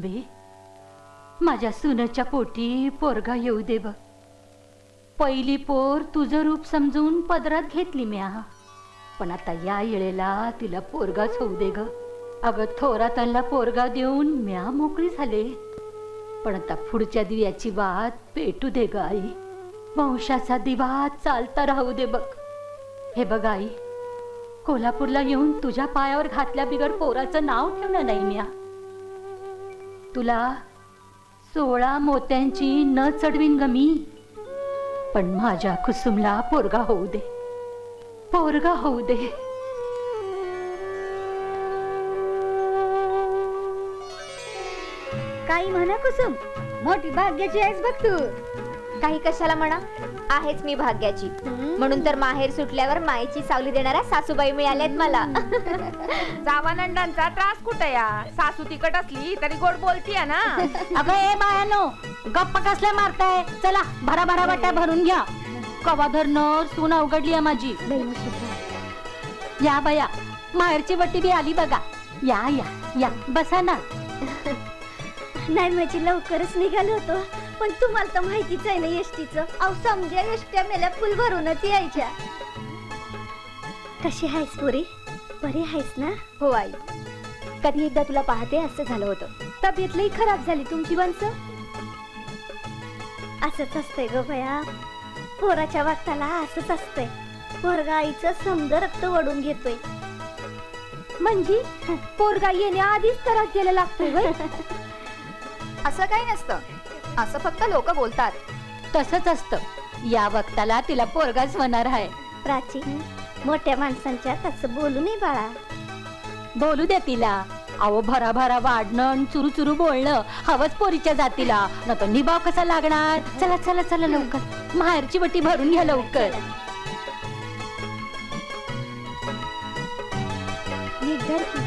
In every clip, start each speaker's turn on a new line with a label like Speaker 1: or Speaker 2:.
Speaker 1: अंबे, माझ्या सुनेच्या पोटी पोरगा येऊ दे बघ. पहिली पोर तुझं रूप समजून पदरात घेतली म्या, पण आता या येळेला तिला पोरगाच होऊ दे ग. अगं थोरातांना पोरगा देऊन म्या मोकळी झाले, पण आता पुढच्या दिव्याची वाट पेटू दे ग आई. वंशाचा दिवा चालता राहू दे बघ. हे बघ आई, कोल्हापूरला येऊन तुझ्या पायावर घातल्या बिगर पोराचं नाव ठेवलं नाही म्या. तुला 16 मोत्यांची न चढवीन ग मी, पण माझ्या कुसुमला पोरगा होऊ दे, पोरगा होऊ दे.
Speaker 2: काही म्हणा कुसुम, मोठी भाग्याची आहेस बघ तू.
Speaker 3: काही कशाला म्हणा, आहेच मी भाग्याची. म्हणून तर माहेर सुटल्यावर मायेची सावली देणाऱ्या सासूबाई मिळाल्यात मला.
Speaker 4: जावानंदांचा त्रास कुठे या, सासू तिकट असली तरी गोड बोलतीये ना.
Speaker 1: अगं ए बायानो, गप्पा कसल्या मारताय? चला भरा भरा वाट्या भरून घ्या. कवा धरणं सून अवघडली आहे माझी. या बाया, माहेरची वट्टी बी आली बघा. या या या, बसा ना.
Speaker 2: नाही म्हणजे लवकरच निघालो होतो, पण तुम्हाला तर माहितीच आहे ना एसटीचं. अहो समजा एसट्या मेल्या फुल भरूनच यायच्या. कशी आहेस पुरी? बरी आहेस ना?
Speaker 3: हो आई, कधी एकदा तुला पाहते असं झालं होतं.
Speaker 2: तब्येत लई खराब झाली तुमची वंश. असंच असतंय ग बया, पोराच्या वक्ताला असंच असतंय. पोरगा आईचं समज रक्त ओढून घेतोय. म्हणजे पोरगा येण्याआधीच त्रास द्यायला लागतोय व्हय?
Speaker 3: असं काही नसतं, असं फक्त लोक बोलतात.
Speaker 1: तसंच असतं. या वक्ताला तिला पोरगाच होणार आहे.
Speaker 2: प्राची, मोठ्या माणसांच्या तसं बोलू नये बाळा.
Speaker 1: बोलू द्या तिला. अहो भरा भरा वाढणं, चुरू चुरू बोलणं हवंच पोरीच्या जातीला. न तो निभाव कसा लागणार? चला चला चला लवकर, माहेरची वटी भरून घ्या लवकर.
Speaker 2: निर्धार की.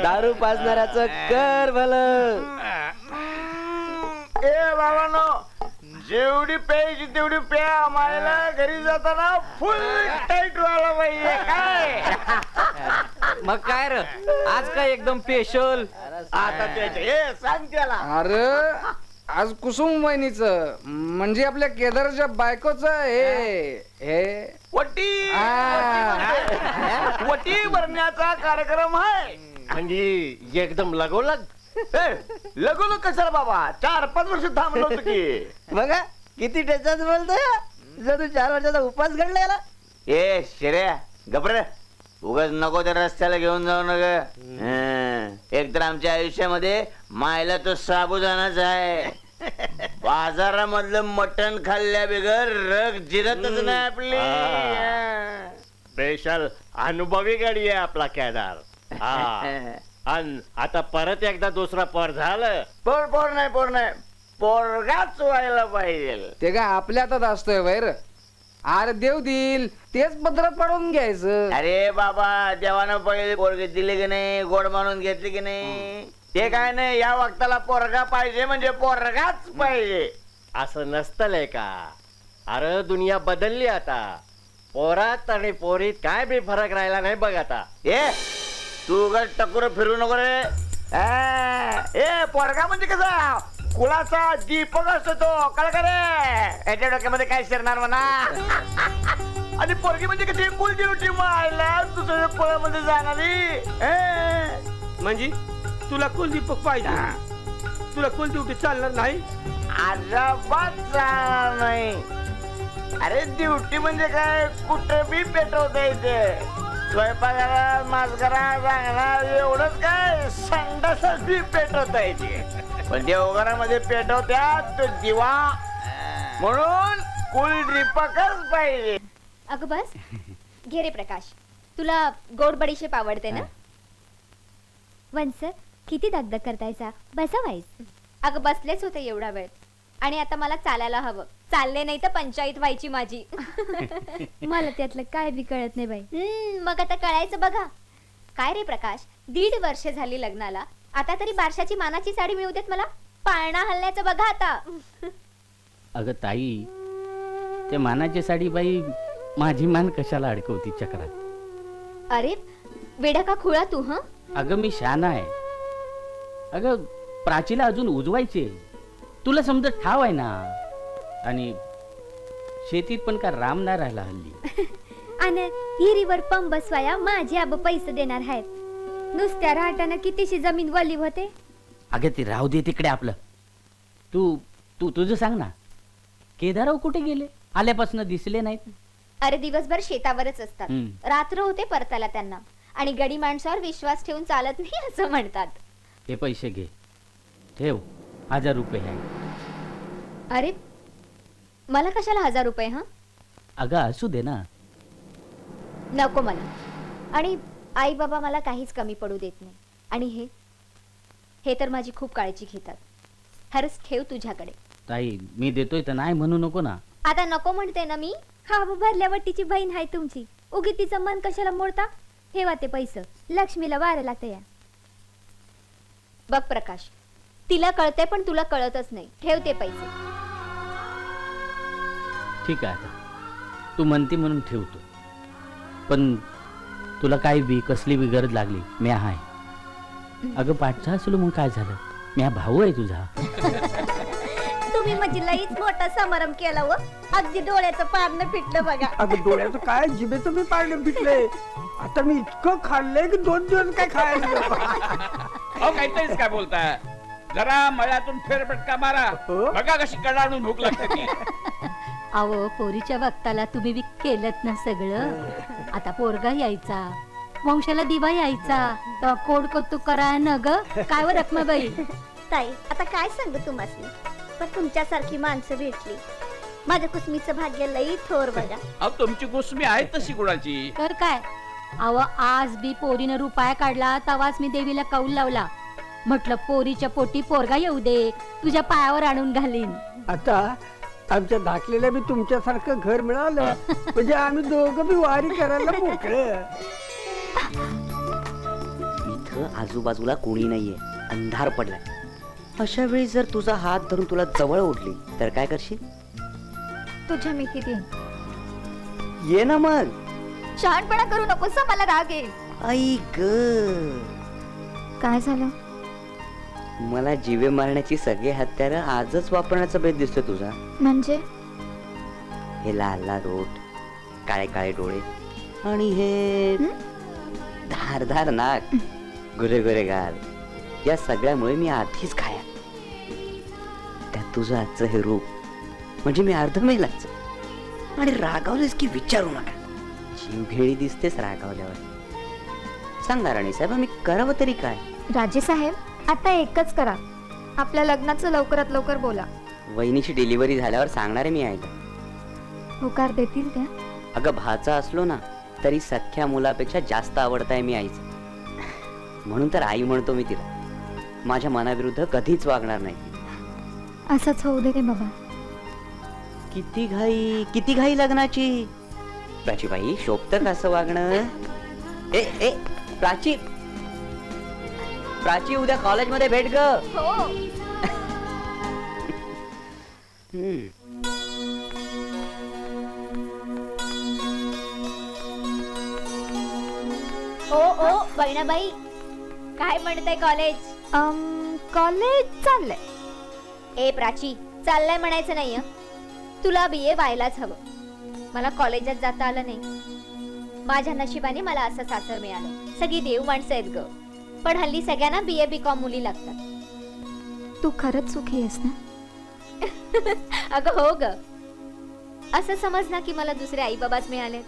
Speaker 5: दारू पाजणाऱ्याचं कर भलं.
Speaker 6: ए बाबांनो, जेवढी प्यायची तेवढी प्या. मायला घरी जाताना फुल टाईट व्हायला पाहिजे. काय
Speaker 5: मग काय र, आज काय एकदम स्पेशल?
Speaker 6: आता त्याचे हे सांग त्याला.
Speaker 7: अरे आज कुसुम वहिनीच म्हणजे आपल्या केदारच्या बायकोच हे हे
Speaker 6: वटी वटी भरण्याचा कार्यक्रम आहे.
Speaker 5: म्हणजे एकदम लगोलग.
Speaker 6: लगोलग कशाला बाबा, 4-5 वर्ष थांबलो होतो की.
Speaker 5: बघा किती त्याच्यात बोलतोय, जर तू 4 वर्षाचा उपास घडला.
Speaker 6: ए शिर्या गप्रे, उगाच नको त्या रस्त्याला घेऊन जाऊ नका. एक तर आमच्या आयुष्यामध्ये मायला तो साबुदानाच आहे. बाजारामधलं मटण खाल्ल्या बिगर रग जिरतच नाही आपली.
Speaker 8: स्पेशल अनुभवी गाडी आहे आपला केदार. आणि आता परत एकदा दुसरा पर झालं.
Speaker 6: पोर नाही पोरगाच व्हायला पाहिजे.
Speaker 7: ते काय आपल्या हातात असतोय वैर. अरे देव देईल तेच पदरात पाडून घ्यायचं.
Speaker 6: अरे बाबा, देवानं पहिले पोरगे दिले की नाही, गोड मानून घेतले की नाही. ते काय नाही, या वक्ताला पोरगा पाहिजे म्हणजे पोरगाच पाहिजे.
Speaker 8: असं नसतंय का? अरे दुनिया बदलली आता. पोरात आणि पोरीत काय बी फरक राहिला नाही बघ आता.
Speaker 6: ए तू उगाच टकुर फिरू नको रे. ए पोरगा म्हणजे कसा कुळाचा दीपक असतो तो, कळ का रे? याच्या डोक्यामध्ये काय शिरणार म्हणा. आणि पोरगी म्हणजे कशी कुलची रोटी मायला दुसऱ्या कुळामध्ये जाणारी.
Speaker 9: म्हणजे तुला कुलदीपक पाहिजे, तुला कुलदीपक चालणार नाही?
Speaker 6: अजिबात चालणार नाही. अरे ड्युटी म्हणजे काय, कुठं बी पेटवता येते. स्वयंपाकाला मास्करा सांगणार एवढंच काय, संडासात बी पेटवता येते. पण देवघरामध्ये पेटवत्यात तो दिवा, म्हणून कुलदीपकच पाहिजे.
Speaker 3: अगं बस घे रे प्रकाश, तुला गोड बडीशेप आवडते ना?
Speaker 2: वंश, किती दगदग करतायचा, बसा वाईस.
Speaker 3: अगं बसलेच होते एवढा वेळ, आणि आता मला चालायला हवं. चालले नाही तर पंचायत व्हायची माझी.
Speaker 2: मला त्यातलं काय बी कळत नाही बाई.
Speaker 3: मग आता कळायचं बघा. काय रे प्रकाश, 1.5 वर्ष झाली लग्नाला, आता तरी बारशाची मानाची साडी मिळू देत मला. पाळणा हलण्याचं बघा आता.
Speaker 10: अगं ताई, ते मानाची साडी बाई माझी मान कशाला अडकवती चक्रात?
Speaker 3: अरे वेडा का खुळा तू हं?
Speaker 10: अगं मी शहाणा आहे. अगं प्राचीला अजून उजवायचे. तुला समजत ठाव आहे ना. आणि शेतीत पण का राम नाही राहिला हल्ली.
Speaker 2: आणि हिरीवर पंप बसवाया माझे आबा पैसे देणार आहेत. नुसत्या राहटानं कितीशी जमीन वली होते.
Speaker 10: अगं ती राहू दे तिकडे आपलं. तू तू तुझं सांग ना. केदारराव कुठे गेले? आल्यापासून दिसले नाहीत.
Speaker 3: अरे दिवसभर शेतावरच असतात.
Speaker 10: हम्म.
Speaker 3: रात्र होते परताला त्यांना. आणि गडी माणसावर विश्वास ठेवून चालत नाही असं म्हणतात.
Speaker 10: हे पैसे घे. ठेव. 1000 रुपये आहे.
Speaker 3: अरे मला कशाला 1000 रुपये हं?
Speaker 10: अगं असू दे ना.
Speaker 3: नको मला. आणि आई बाबा मला काहीच कमी पडू देत नाही. आणि हे तर माझी खूप काळजी घेतात. खरंच ठेव तुझ्याकडे.
Speaker 10: ताई मी देतोय तर नाही म्हणू नको ना.
Speaker 3: आता नको म्हणते ना मी.
Speaker 2: हा भरल्या वट्टीची बहीण आहे तुमची. उगी तिचं मन कशाला मोडता. ठेवा ते पैसे. लक्ष्मीला वारं लागते.
Speaker 3: बघ प्रकाश, तिला कळते पण तुला कळतच नाही. ठेव ते पैसे.
Speaker 10: ठीक आहे आता तू म्हणते म्हणून ठेवतो. पण तुला काय बी कसली बी गरज लागली मी आहे. अगं पाठचा असलो मग काय झालं. मी हा भाऊ आहे तुझा.
Speaker 2: तुम्ही म्हणजे लईच मोठा समारंभ केला व. अगदी डोळ्याचं पारणं फिटलं बघा.
Speaker 9: अगं डोळ्याचं काय जिभेचं मी पाडलं फिटले. आता मी इतकं खाल्लंय की 2 दिवस काय खायला नको.
Speaker 11: अहो काहीतरीच काय बोलताय. जरा मळ्यातून फेरफटका मारा.
Speaker 9: हो?
Speaker 11: बघा कशी कडाडून भूक लागते ती.
Speaker 1: अहो पोरीच्या वक्ताला तुम्ही बी केलत ना सगळं. आता पोरगा यायचा, वंशाला दिवा यायचा, तर कोड कौतुक करा न ग. काय व रखमाबाई.
Speaker 2: ताई आता काय सांगू तुम्हाला. पण तुमच्यासारखी माणसं भेटली. माझ्या कुसमीचं भाग्य लई थोर बघा.
Speaker 11: अहो तुमची कुसमी आहे तशी कुणाची.
Speaker 1: तर काय. अहो आज बी पोरीनं रुपया काढला तवाच मी देवीला कौल लावला. म्हटलं पोरीच्या पोटी पोरगा येऊ दे, तुझ्या पायावर आणून घालीन.
Speaker 9: आता आमच्या धाकलेल्या बी तुमच्यासारखं घर मिळालं म्हणजे आम्ही दोघं बी वारी करायला मोकळे.
Speaker 5: इथं आजूबाजूला कोणी नाहीये. अंधार पडलाय. अशा वेळी जर तुझा हात धरून तुला जवळ ओढली तर काय करशील?
Speaker 3: तुझ्या मिठीत येईन.
Speaker 5: ये ना मग.
Speaker 3: शहाणपणा करू नकोस हं, मला राग येईल.
Speaker 5: आई ग.
Speaker 3: काय झालं?
Speaker 5: मला जीवे मारण्याची सगळी हत्यार आजच वापरण्याचा बेत दिसतो तुझा.
Speaker 3: म्हणजे
Speaker 5: हे लाल लाल ओठ, काळे काळे डोळे आणि हे धारधार नाक, गुरे गुरे गाल, या सगळ्यामुळे मी आधीच खाया. त्यात तुझं आजचं हे रूप म्हणजे मी अर्ध मेलाच. आणि रागावलेस की विचारू नका. जीवघेणी दिसतेस रागावल्यावर. सांगा राणी साहेब मी करावं तरी काय?
Speaker 3: राजे साहेब आता एकच करा. आपल्या लग्नाचं लवकरात लवकर बोला.
Speaker 5: वहिनीची डिलिव्हरी झाल्यावर सांगणारे मी आहे.
Speaker 3: होकार देतील त्या?
Speaker 5: अगं भाचा असलो ना तरी सख्या मुलापेक्षा जास्त आवडताय मी आईच. म्हणून तर आई म्हणतो मी तिला. माझ्या मनाविरुद्ध कधीच वागणार नाही.
Speaker 3: असंच होऊ दे रे बाबा.
Speaker 5: किती घाई लग्नाची. प्राचीबाई शोभत असं वागणं. ए ए प्राची प्राची उद्या कॉलेजमध्ये भेट ग.
Speaker 3: ओ बहिणाबाई काय म्हणताय कॉलेज? कॉलेज चाललंय. ए प्राची चाललंय म्हणायचं नाही हं. तुला BA व्हायलाच हवं. मला कॉलेजात जाता आलं नाही. माझ्या नशिबाने मला असं सासर मिळालं. सगळी देव माणसं आहेत ग. पण हल्ली सगळ्यांना BA BCom मुली लागतात.
Speaker 2: तू खरंच सुखी आहेस ना?
Speaker 3: अगं हो ग. असं समज ना की मला दुसरे आई बाबाच मिळाले.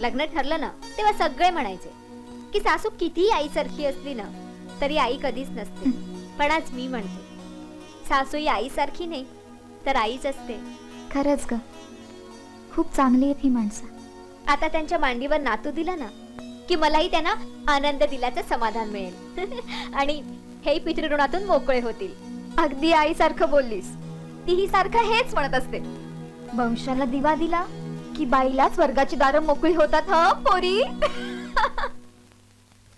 Speaker 3: लग्न ठरलं ना तेव्हा सगळे म्हणायचे की सासू कितीही आईसारखी असली ना तरी आई कधीच नसते. पण आज मी म्हणते सासू ही आईसारखी नाही तर आईच असते.
Speaker 2: खरंच ग. खूप चांगली आहेत ही माणसं.
Speaker 3: आता त्यांच्या मांडीवर नातू दिला ना की मलाही त्यांना आनंद दिल्याचं समाधान मिळेल. आणि हे पितृऋणातून मोकळे होतील.
Speaker 2: अगदी आईसारखं बोललीस. तीही सारखं हेच म्हणत असते. वंशाला दिवा दिला की बाईला स्वर्गाची दारं मोकळी होतात. ह पोरी.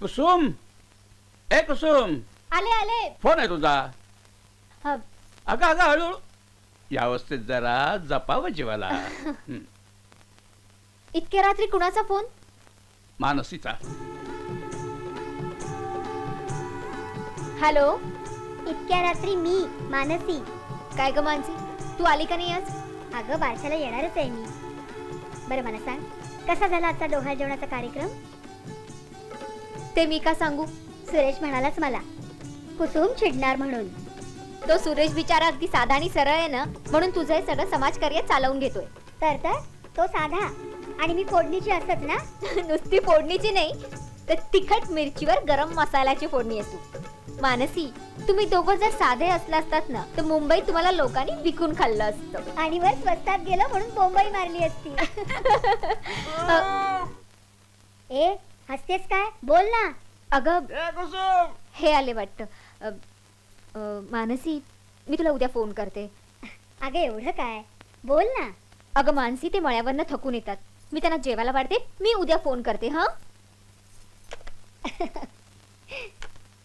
Speaker 11: कुसुम ए कुसुम
Speaker 3: आले आले.
Speaker 11: फोन आहे तुझा.
Speaker 3: हा.
Speaker 11: अगं अगं हळू. या अवस्थेत जरा जपावं जीवाला.
Speaker 3: इतक्या रात्री कुणाचा फोन?
Speaker 11: मानसीचा.
Speaker 3: हॅलो.
Speaker 2: इतक्या रात्री मी मानसी.
Speaker 3: काय ग मानसी, तू आली का नाही आज?
Speaker 2: अगं बारशाला येणारच आहे मी. बरं मला सांग, कसा झाला आजचा डोहाळ जेवणाचा कार्यक्रम?
Speaker 3: ते मी का सांगू?
Speaker 2: सुरेश म्हणालाच मला कुसुम चिडणार म्हणून.
Speaker 3: तो सुरेश बिचारा अगदी साधा आणि सरळ आहे ना, म्हणून तुझं हे सगळं समाजकार्य चालवून घेतोय.
Speaker 2: तर तो साधा आणि मी फोडणीची असत ना.
Speaker 3: नुसती फोडणीची नाही तर तिखट मिरचीवर गरम मसाल्याची फोडणी आहे तू. मानसी, तुम्ही दोघं जर साधे असला असतात ना तर मुंबईत तुम्हाला लोकांनी विकून खाल्लं असतं.
Speaker 2: आणि वर स्वस्तात गेलं म्हणून बोंबाई मारली असती. ए हसतेस काय? बोल ना.
Speaker 3: अगं
Speaker 6: ए कुसुम,
Speaker 3: हे आले वाटतं. मानसी, मी तुला उद्या फोन करते.
Speaker 2: अगं एवढं काय? बोल ना.
Speaker 3: अगं मानसी, ते मळ्यावरनं थकून येतात, मी त्यांना जेवायला वाढते. मी उद्या फोन करते. हा.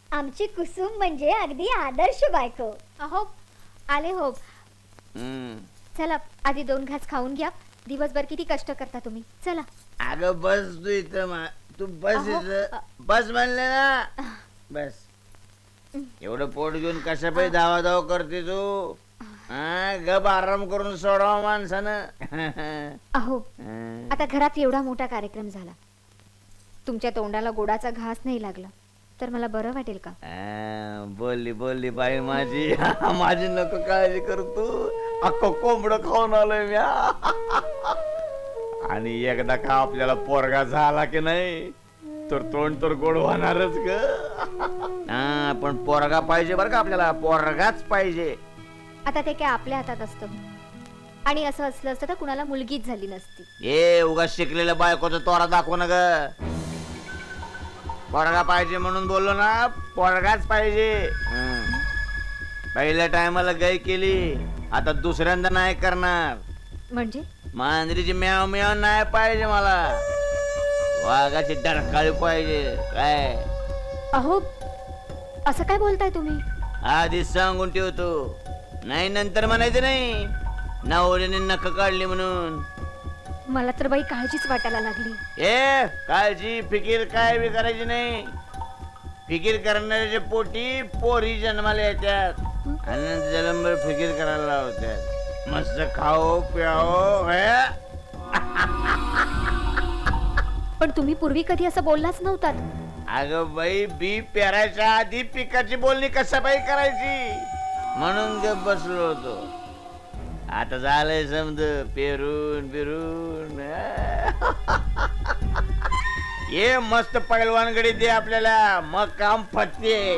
Speaker 2: आमची कुसुम म्हणजे अगदी आदर्श बायको.
Speaker 3: अहो आले हो.
Speaker 6: हम्म.
Speaker 3: चला आधी 2 घास खाऊन घ्या. दिवसभर किती कष्ट करता तुम्ही. चला.
Speaker 6: अगं बस तू इथं तू बस
Speaker 3: अहो,
Speaker 6: इथं बस म्हणले ना. बस. एवढं पोट घेऊन कशा पाहिजे धावाधाव करते तू? हा, गप आराम करून सोडावा माणसानं.
Speaker 3: अहो आता घरात एवढा मोठा कार्यक्रम झाला, तुमच्या तोंडाला गोडाचा घास नाही लागला तर मला बरं वाटेल का?
Speaker 6: बोलली बोलली बाई माझी. माझी नको काळजी करू तू. अख्खं कोंबडं खाऊन आलोय मी. आणि एकदा का आपल्याला पोरगा झाला की नाही तर तोंड तर गोड होणारच ग. पण पोरगा पाहिजे बरं का आपल्याला. पोरगाच पाहिजे.
Speaker 3: आता ते काय आपल्या हातात असतं, आणि असं असलं असतं तर कुणाला मुलगीच झाली नसती.
Speaker 6: ए उगा शिकलेल्या बायकोचा तोरा दाखव ना ग. पोरगा पाहिजे म्हणून बोललो ना. पोरगाच पाहिजे. पहिल्या टायमाला गाय केली, आता दुसऱ्यांदा नाही करणार.
Speaker 3: म्हणजे
Speaker 6: मांजरीची म्याव म्याव नाही पाहिजे मला. वाघाची डरकाळी पाहिजे. काय
Speaker 3: अहो असं काय बोलताय तुम्ही?
Speaker 6: आधीच सांगून ठेवतो, नाही नंतर म्हणायचं नाही नवरीने नख काढली म्हणून.
Speaker 3: मला तर बाई काळजीच वाटायला लागली.
Speaker 6: ए काळजी फिकीर काय बी करायची नाही. फिकीर करणाऱ्याच्या पोटी पोरी जन्माला येतात आणि जलंबर फिकीर करायला लावतात. मस्त खाओ प्याओ.
Speaker 3: पण तुम्ही पूर्वी कधी असं बोललाच नव्हतात.
Speaker 6: अगं बाई, बी पेरायच्या आधी पिकाची बोलणी कशा बाई करायची म्हणून गप बसलो होतो. आता झालंय समज पेरून बिरून. ये मस्त पैलवानगडी दे आपल्याला, मग काम फत्ते.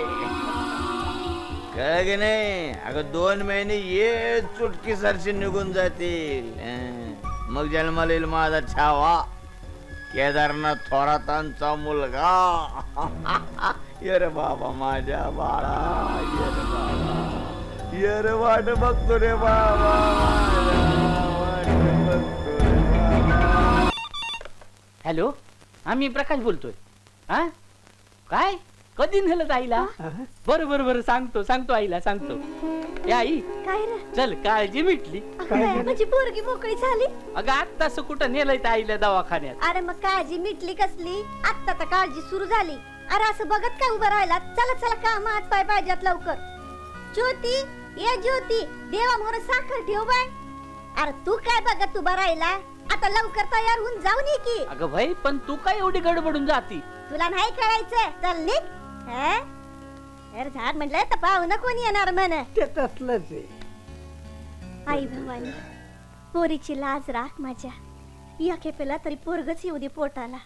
Speaker 6: कळ की नाही? अगं 2 महिने ये चुटकी सरशी निघून जातील. मग जन्माला येईल माझा छावा, केदारनाथ थोरातांचा मुलगा. ये रे बाबा माझ्या बाळा, ये रे बाबा, ये रे वाट बघतो रे बाबा, वाट बघतो रे बाबा.
Speaker 10: हॅलो, हा मी प्रकाश बोलतोय. हा काय कधी नेलं आईला? बरं बरं बरं सांगतो आईला सांगतो. ए आई,
Speaker 2: काय रे?
Speaker 10: चल काळजी मिटली.
Speaker 2: माझी पोरगी मोकळी झाली.
Speaker 10: अगं आत्तास कुठं नेलंय त्या आईला दवाखान्यात?
Speaker 2: अरे मग काळजी मिटली कसली? आत्ता तर काळजी सुरू झाली. अरे असं बघत काय उभं राहिला? चला चला काम हात पाय पाहिजेत लवकर. ज्योती, ये ज्योती, देवा मोर साखर ठेव बाय. अरे तू काय बघत उभा राहिला? आता लवकर तयार होऊन जाऊन ये की.
Speaker 10: अगं भाई, पण तू काय एवढी गडबडून जाती?
Speaker 2: तुला नाही कळायचं? चल निघ. अरे झाड म्हटलंय तर पाहुणं कोणी येणार म्हण.
Speaker 9: ते तसलंच आहे.
Speaker 2: आई भवानी, पोरीची लाज राख माझ्या. या खेपेला तरी पोरगच येऊ दे पोटाला.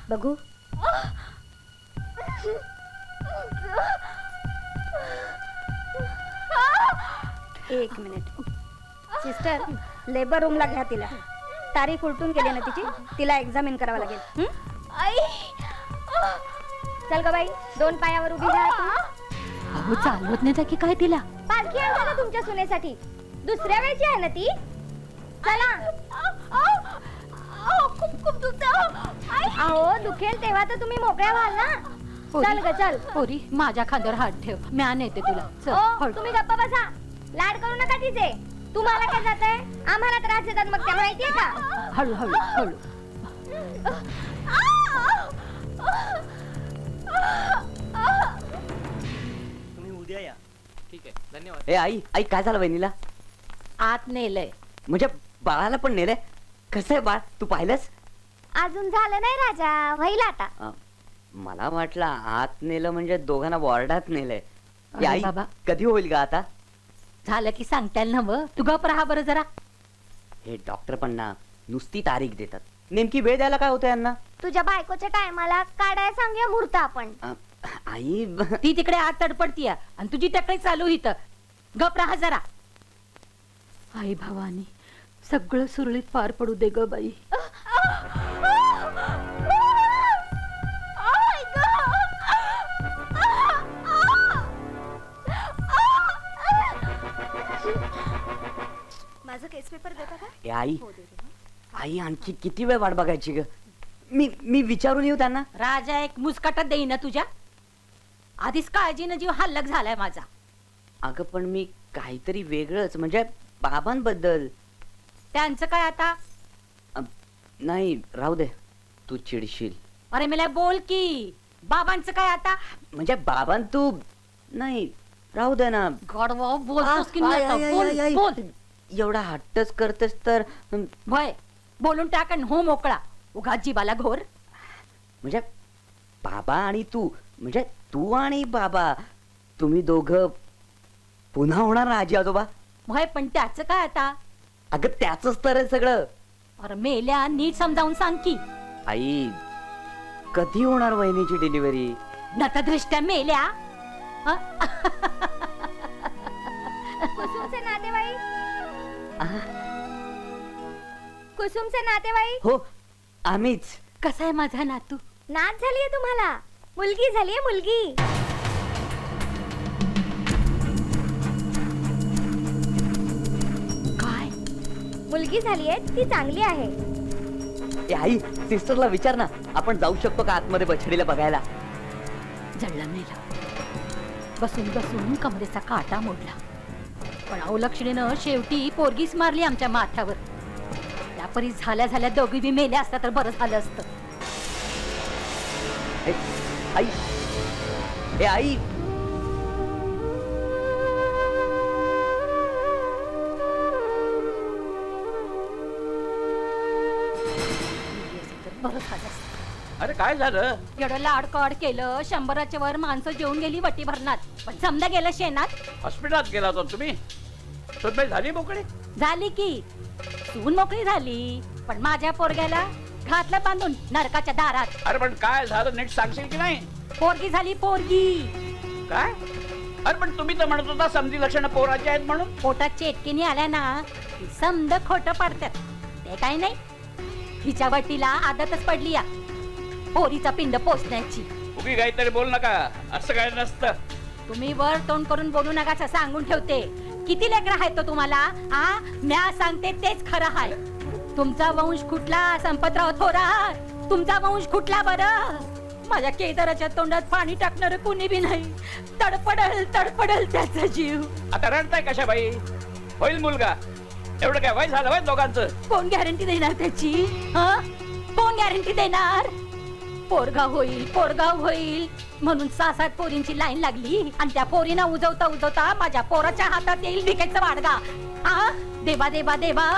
Speaker 2: बघू. एक मिनिट सिस्टर, लेबर रूमला घ्या तिला. तारीख उलटून गेली ना तिची, तिला एक्झामिन करावं लागेल. चल ग बाई, 2 पायावर उभी राहा.
Speaker 1: अहो चालवत नाही की काय तिला?
Speaker 2: पालखी आणा ना तुमच्या सुनेसाठी. दुसऱ्या वेळची आहे ना ती. चला. अहो दुखेल तेव्हा तर तुम्ही मोकळ्या व्हाल ना. चल ग चल.
Speaker 1: पोरी माझ्या खांद्यावर हात ठेव, म्या नेते तुला. चल
Speaker 2: ओ,
Speaker 1: हळू.
Speaker 2: तुम्ही गप्पा बसा. लाड करू नका तिचे.
Speaker 3: तुम्हाला काय जात आहे? आम्हाला त्रास देतात मग त्या माहितीये का?
Speaker 1: हळू हळू हळू.
Speaker 8: तुम्ही उद्या या.
Speaker 7: ठीक आहे धन्यवाद.
Speaker 5: ए आई आई काय झालं वहिनीला?
Speaker 1: आत नेलंय.
Speaker 5: म्हणजे बाळाला पण नेलंय? कसं आहे बाळ, तू पाहिलंस?
Speaker 3: अजून झालं नाही राजा, होईल आता.
Speaker 5: मला वाटलं आत नेलं म्हणजे दोघांना वॉर्डात नेलंय. ए,
Speaker 1: अरे
Speaker 5: आई
Speaker 1: बाबा.
Speaker 5: कधी होईल का आता?
Speaker 1: झालं की सांगताल ना व. तू गप राहा बरं जरा.
Speaker 5: हे डॉक्टर पण ना नुसती तारीख देतात. नेमकी वेळ द्यायला काय होतं यांना?
Speaker 3: तुझ्या बायकोच्या टायमाला काढाय सांगूया मुहूर्त आपण.
Speaker 5: आई
Speaker 1: ती तिकडे आत तडपडतीय आणि तुझी टकळी चालू इथं. गप राहा जरा. आई भवानी, सगळं सुरळीत पार पडू दे ग बाई.
Speaker 2: माझं केस पेपर देता का?
Speaker 5: ए, आई आई आणखी किती वेळ वाट बघायची ग? मी विचारून येऊ त्यांना.
Speaker 1: राजा एक मुस्काटात देईन ना तुझ्या. आधीच काळजीनं जीव हल्लक झालाय माझा.
Speaker 5: अगं पण मी काहीतरी वेगळंच, म्हणजे बाबांबद्दल.
Speaker 1: त्यांचं काय आता?
Speaker 5: नाही राहू दे, तू चिडशील.
Speaker 1: अरे मला बोल की, बाबांचं काय आता?
Speaker 5: म्हणजे बाबां तू नाही राहू दे ना.
Speaker 1: गडवा बोलतोस की
Speaker 5: आ,
Speaker 1: नाही
Speaker 5: आय,
Speaker 1: आता?
Speaker 5: आय,
Speaker 1: बोल,
Speaker 5: आय, आय.
Speaker 1: बोल.
Speaker 5: एवढा हट्टच करतेस तर
Speaker 1: भय बोलून टाक आणि हो मोकळा. उगाच जीवाला घोर.
Speaker 5: म्हणजे बाबा आणि तू, म्हणजे तू आणि बाबा तुम्ही दोघं पुन्हा होणार ना आजी आजोबा?
Speaker 1: भय पण त्याचं काय आता?
Speaker 5: अगं त्याच तर आहे सगळं.
Speaker 1: अरे मेल्या नीट समजावून सांग की.
Speaker 5: आई कधी होणार वहिनीची डिलिव्हरी?
Speaker 1: नतदृष्ट्या मेल्या. हं?
Speaker 3: कुसुमचे नातेवाईक, कुसुमचे नातेवाईक.
Speaker 5: हो आम्हीच.
Speaker 1: कसा आहे माझा नातू?
Speaker 3: नात झालीये तुम्हाला, मुलगी झालीये मुलगी.
Speaker 1: काय?
Speaker 3: मुलगी झालीये, ती चांगली आहे.
Speaker 5: ए आई, सिस्टरला विचार ना, आपण जाऊ शकतो का आतमध्ये बछडीला बघायला?
Speaker 1: जळला मेला. बसून बसून कमरेचा काटा मोडला. पण अवलक्षणीनं शेवटी पोरगीच मारली आमच्या माथ्यावर. त्यापरी झाल्या झाल्या दोघी बी मेल्या असता तर बरं झालं असतं.
Speaker 5: ए, आई ए आई
Speaker 1: बरं झालं असतं.
Speaker 11: अरे काय झालं?
Speaker 1: एवढं लाडकड केलं, 100च्या वर माणसं जेवून गेली वटी भरणात. पण समजा गेलं शेणात.
Speaker 11: हॉस्पिटलात गेला होता तुम्ही? सुनबाई झाली मोकळी?
Speaker 1: झाली की सून मोकळी झाली. पण माझ्या पोरग्याला घातलं बांधून नरकाच्या दारात.
Speaker 11: अरे पण काय झालं नीट सांगशील की नाही?
Speaker 1: पोरगी झाली पोरगी.
Speaker 11: काय? अरे पण तुम्ही तर म्हणत होता समजी लक्षणं पोराची आहेत म्हणून.
Speaker 1: पोटात चेटकीने आल्या ना की समद खोटं पडतात. ते काय नाही, हिच्या वटीला आदतच पडली या पोरीचा पिंड पोचण्याची.
Speaker 11: उगी काहीतरी बोल नका, असं काय नसतं.
Speaker 1: तुम्ही वर तोंड करून बोलू नका असं सांगून ठेवते. किती लेकरं आहेत तो तुम्हाला? आ म्या सांगते तेच खरं आहे. तुमचा वंश कुठला संपतराव थोरात? तुमचा वंश कुठला बरं? माझ्या केदाराच्या तोंडात पाणी टाकणार कुणी बी नाही. तडपडल तडपडल त्याचा जीव.
Speaker 11: आता रडताय कशा बाई? होईल मुलगा. एवढं काय वय झालं वय दोघांचं?
Speaker 1: कोण गॅरंटी देणार त्याची? हं? कोण गॅरंटी देणार? पोरगा होईल पोरगा होईल म्हणून 6-7 पोरींची लाईन लागली आणि त्या पोरीना उजवता उजवता माझ्या पोराच्या हातात येईल भिकेचा वाडगा. आ देवा देवा देवा,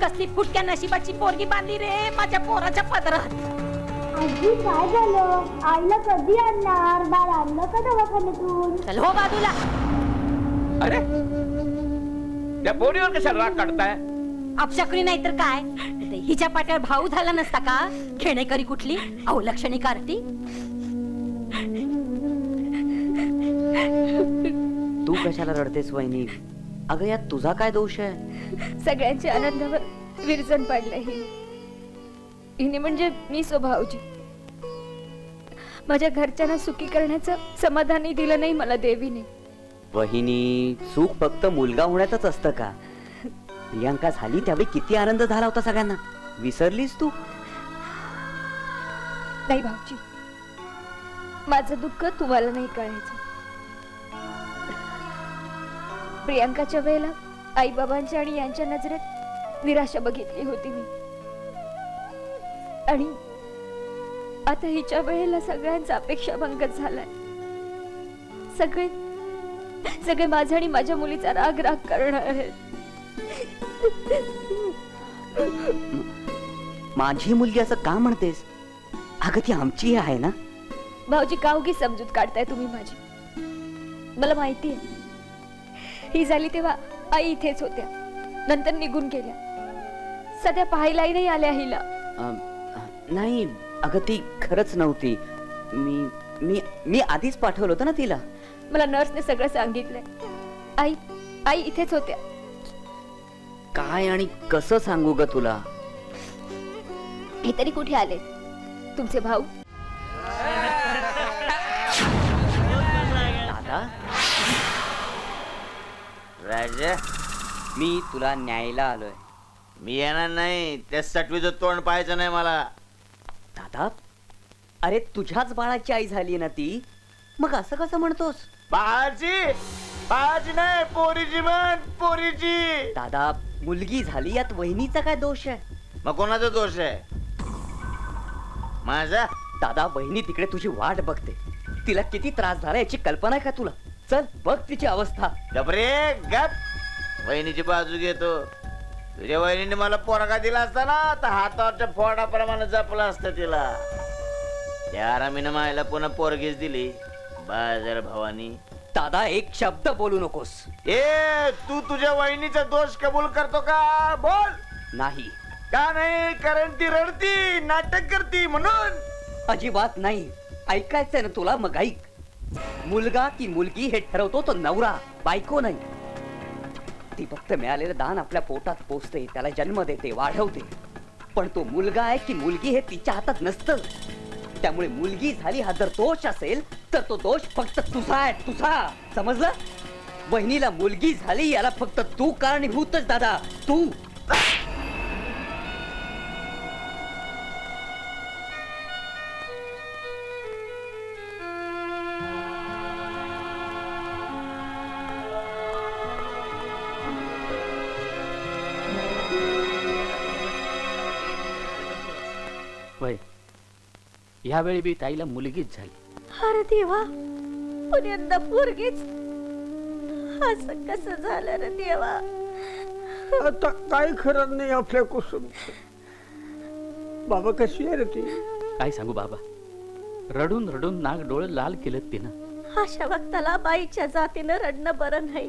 Speaker 1: कसली फुटक्या नशिबाची पोरगी बांधली रे माझ्या पोराच्या पदरात.
Speaker 2: आजी काय झालं? आईला कधी आणणार? बाळ आणलं का दवाखान्यातून?
Speaker 1: चल हो बाजूला.
Speaker 11: अरे त्या पोरीवर कशाला राग काढताय?
Speaker 1: अपशकुनी नाही तर काय? हिच्या पाट्यावर भाऊ झाला नसता का? खेणेकरी कुठली अवलक्षणी कार्टी.
Speaker 5: तू कशाला रडतेस वहिनी? अगं यात तुझा काय दोष आहे?
Speaker 3: सगळ्यांच्या आनंदावर विरजन पडलंय हिने, म्हणजे मी स्वभावजी. माझ्या घरच्यांना सुखी करण्याचं समाधानही दिलं नाही मला देवीने.
Speaker 5: वहिनी, सुख फक्त मुलगा होण्यातच असतं का? प्रियांका झाली त्यावेळी किती आनंद झाला होता सगळ्यांना, विसरलीस तू?
Speaker 3: नाही भाऊजी, माझं दुःख तुम्हाला नाही कळायचं. प्रियांकाच्या वेळेला आई बाबांच्या आणि यांच्या नजरेत निराशा बघितली होती मी. आणि आता हिच्या वेळेला सगळ्यांचा अपेक्षाभंगच झालाय. सगळे सगळे माझा आणि माझ्या मुलीचा राग राग करणार आहेत.
Speaker 5: माझी मुलगी असं का म्हणतेस? अगं ती आमची आहे ना.
Speaker 3: भाऊजी का उगी समजूत काढताय तुम्ही माझी? मला माहितीये ही झाली तेव्हा आई इथेच होत्या, नंतर निघून गेल्या. सध्या पाहायलाही नाही आल्या हिला.
Speaker 5: नाही अगं ती खरंच नव्हती. मी मी मी आधीच पाठवलं होतं ना तिला.
Speaker 3: मला नर्सने सगळं सांगितलंय. आई आई इथेच होत्या.
Speaker 5: काय आणि कसं सांगू ग तुला?
Speaker 3: हे तरी कुठे आले तुमचे भाऊ?
Speaker 5: दादा
Speaker 6: राजा,
Speaker 5: मी तुला न्यायला आलोय.
Speaker 6: मी येणार नाही. त्या सटवीचं तोंड पाहायचं नाही मला.
Speaker 5: दादा अरे तुझ्याच बाळाची आई झाली ना ती, मग असं कसं म्हणतोस?
Speaker 6: बाळाची बाळाची नाही, पोरीची म्हण, पोरीची.
Speaker 5: दादा मुलगी झाली यात वहिनीचा काय दोष आहे?
Speaker 6: मग कोणाचा दोष आहे? माझा?
Speaker 5: दादा वहिनी तिकडे तुझी वाट बघते. तिला किती त्रास झाला याची कल्पना आहे का तुला? चल बघ तिची अवस्था.
Speaker 6: गपरे गप. वहिनीची बाजू घेतो. तुझ्या वहिनीने मला पोरगा दिला असता ना तर हातावरच्या फोडाप्रमाणे जपलं असतं तिला. त्या आरामीनं मायला पुन्हा पोरगीच दिली. बाजार भवानी.
Speaker 5: दादा एक शब्द बोलू नकोस.
Speaker 6: ए तू तुझ्या वहिनीचा दोष कबूल करतो का? बोल.
Speaker 5: नाही
Speaker 6: का नाही? कारण ती रडती, नाटक करती म्हणून.
Speaker 5: अजिबात नाही. ऐकायचंय ना तुला? मग ऐक. मुलगा की मुलगी हे ठरवतो तो नवरा, बायको नाही. ती फक्त मिळालेलं दान आपल्या पोटात पोचते, त्याला जन्म देते, वाढवते. पण तो मुलगा आहे की मुलगी हे तिच्या हातात नसतं. त्यामुळे मुलगी झाली हा जर दोष असेल तर तो दोष फक्त तुझा आहे, तुझा. समजलं? बहिणीला मुलगी झाली याला फक्त तू कारणीभूतच दादा, तू.
Speaker 10: वय यावेळी बी ताईला मुलगीच झाली.
Speaker 2: अरे देवा, पुण्यांदा पोरगीच. असं कसं झालं रे देवा?
Speaker 9: आता काय खरं नाही आपल्या कुसुम. बाबा कशी आहे रे ती?
Speaker 10: काय सांगू बाबा, रडून रडून नाक डोळे लाल केलं तिनं.
Speaker 2: अशा वक्ताला बाईच्या जातीनं रडणं बरं नाही.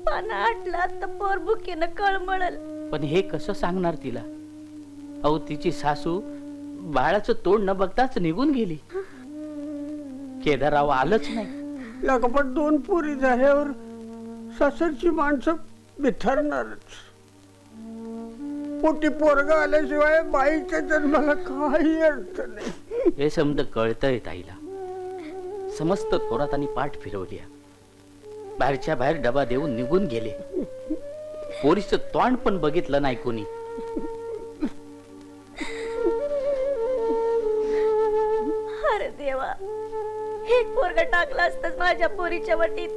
Speaker 2: पानं आटला तर पोरबुकीनं कळमळल.
Speaker 10: पण हे कसं सांगणार तिला? अहो तिची सासू बाळाचं तोंड न बघताच निघून गेली. केदारराव आलंच नाही.
Speaker 9: लगपट 2 पोरी झाल्यावर सासरची माणसं बिथरणारच. पोटी पोरगा आल्याशिवाय बाईच्या जन्माला काही अर्थ नाही.
Speaker 10: हे समज कळतंय ताईला. समस्त थोरातांनी पाठ फिरवली. बाहेरच्या बाहेर डबा देऊन निघून गेले. पोरीचं तोंड पण बघितलं नाही कोणी.
Speaker 2: अरे देवा, एक पोरग टाकलं असतं माझ्या पोरीच्या वटीत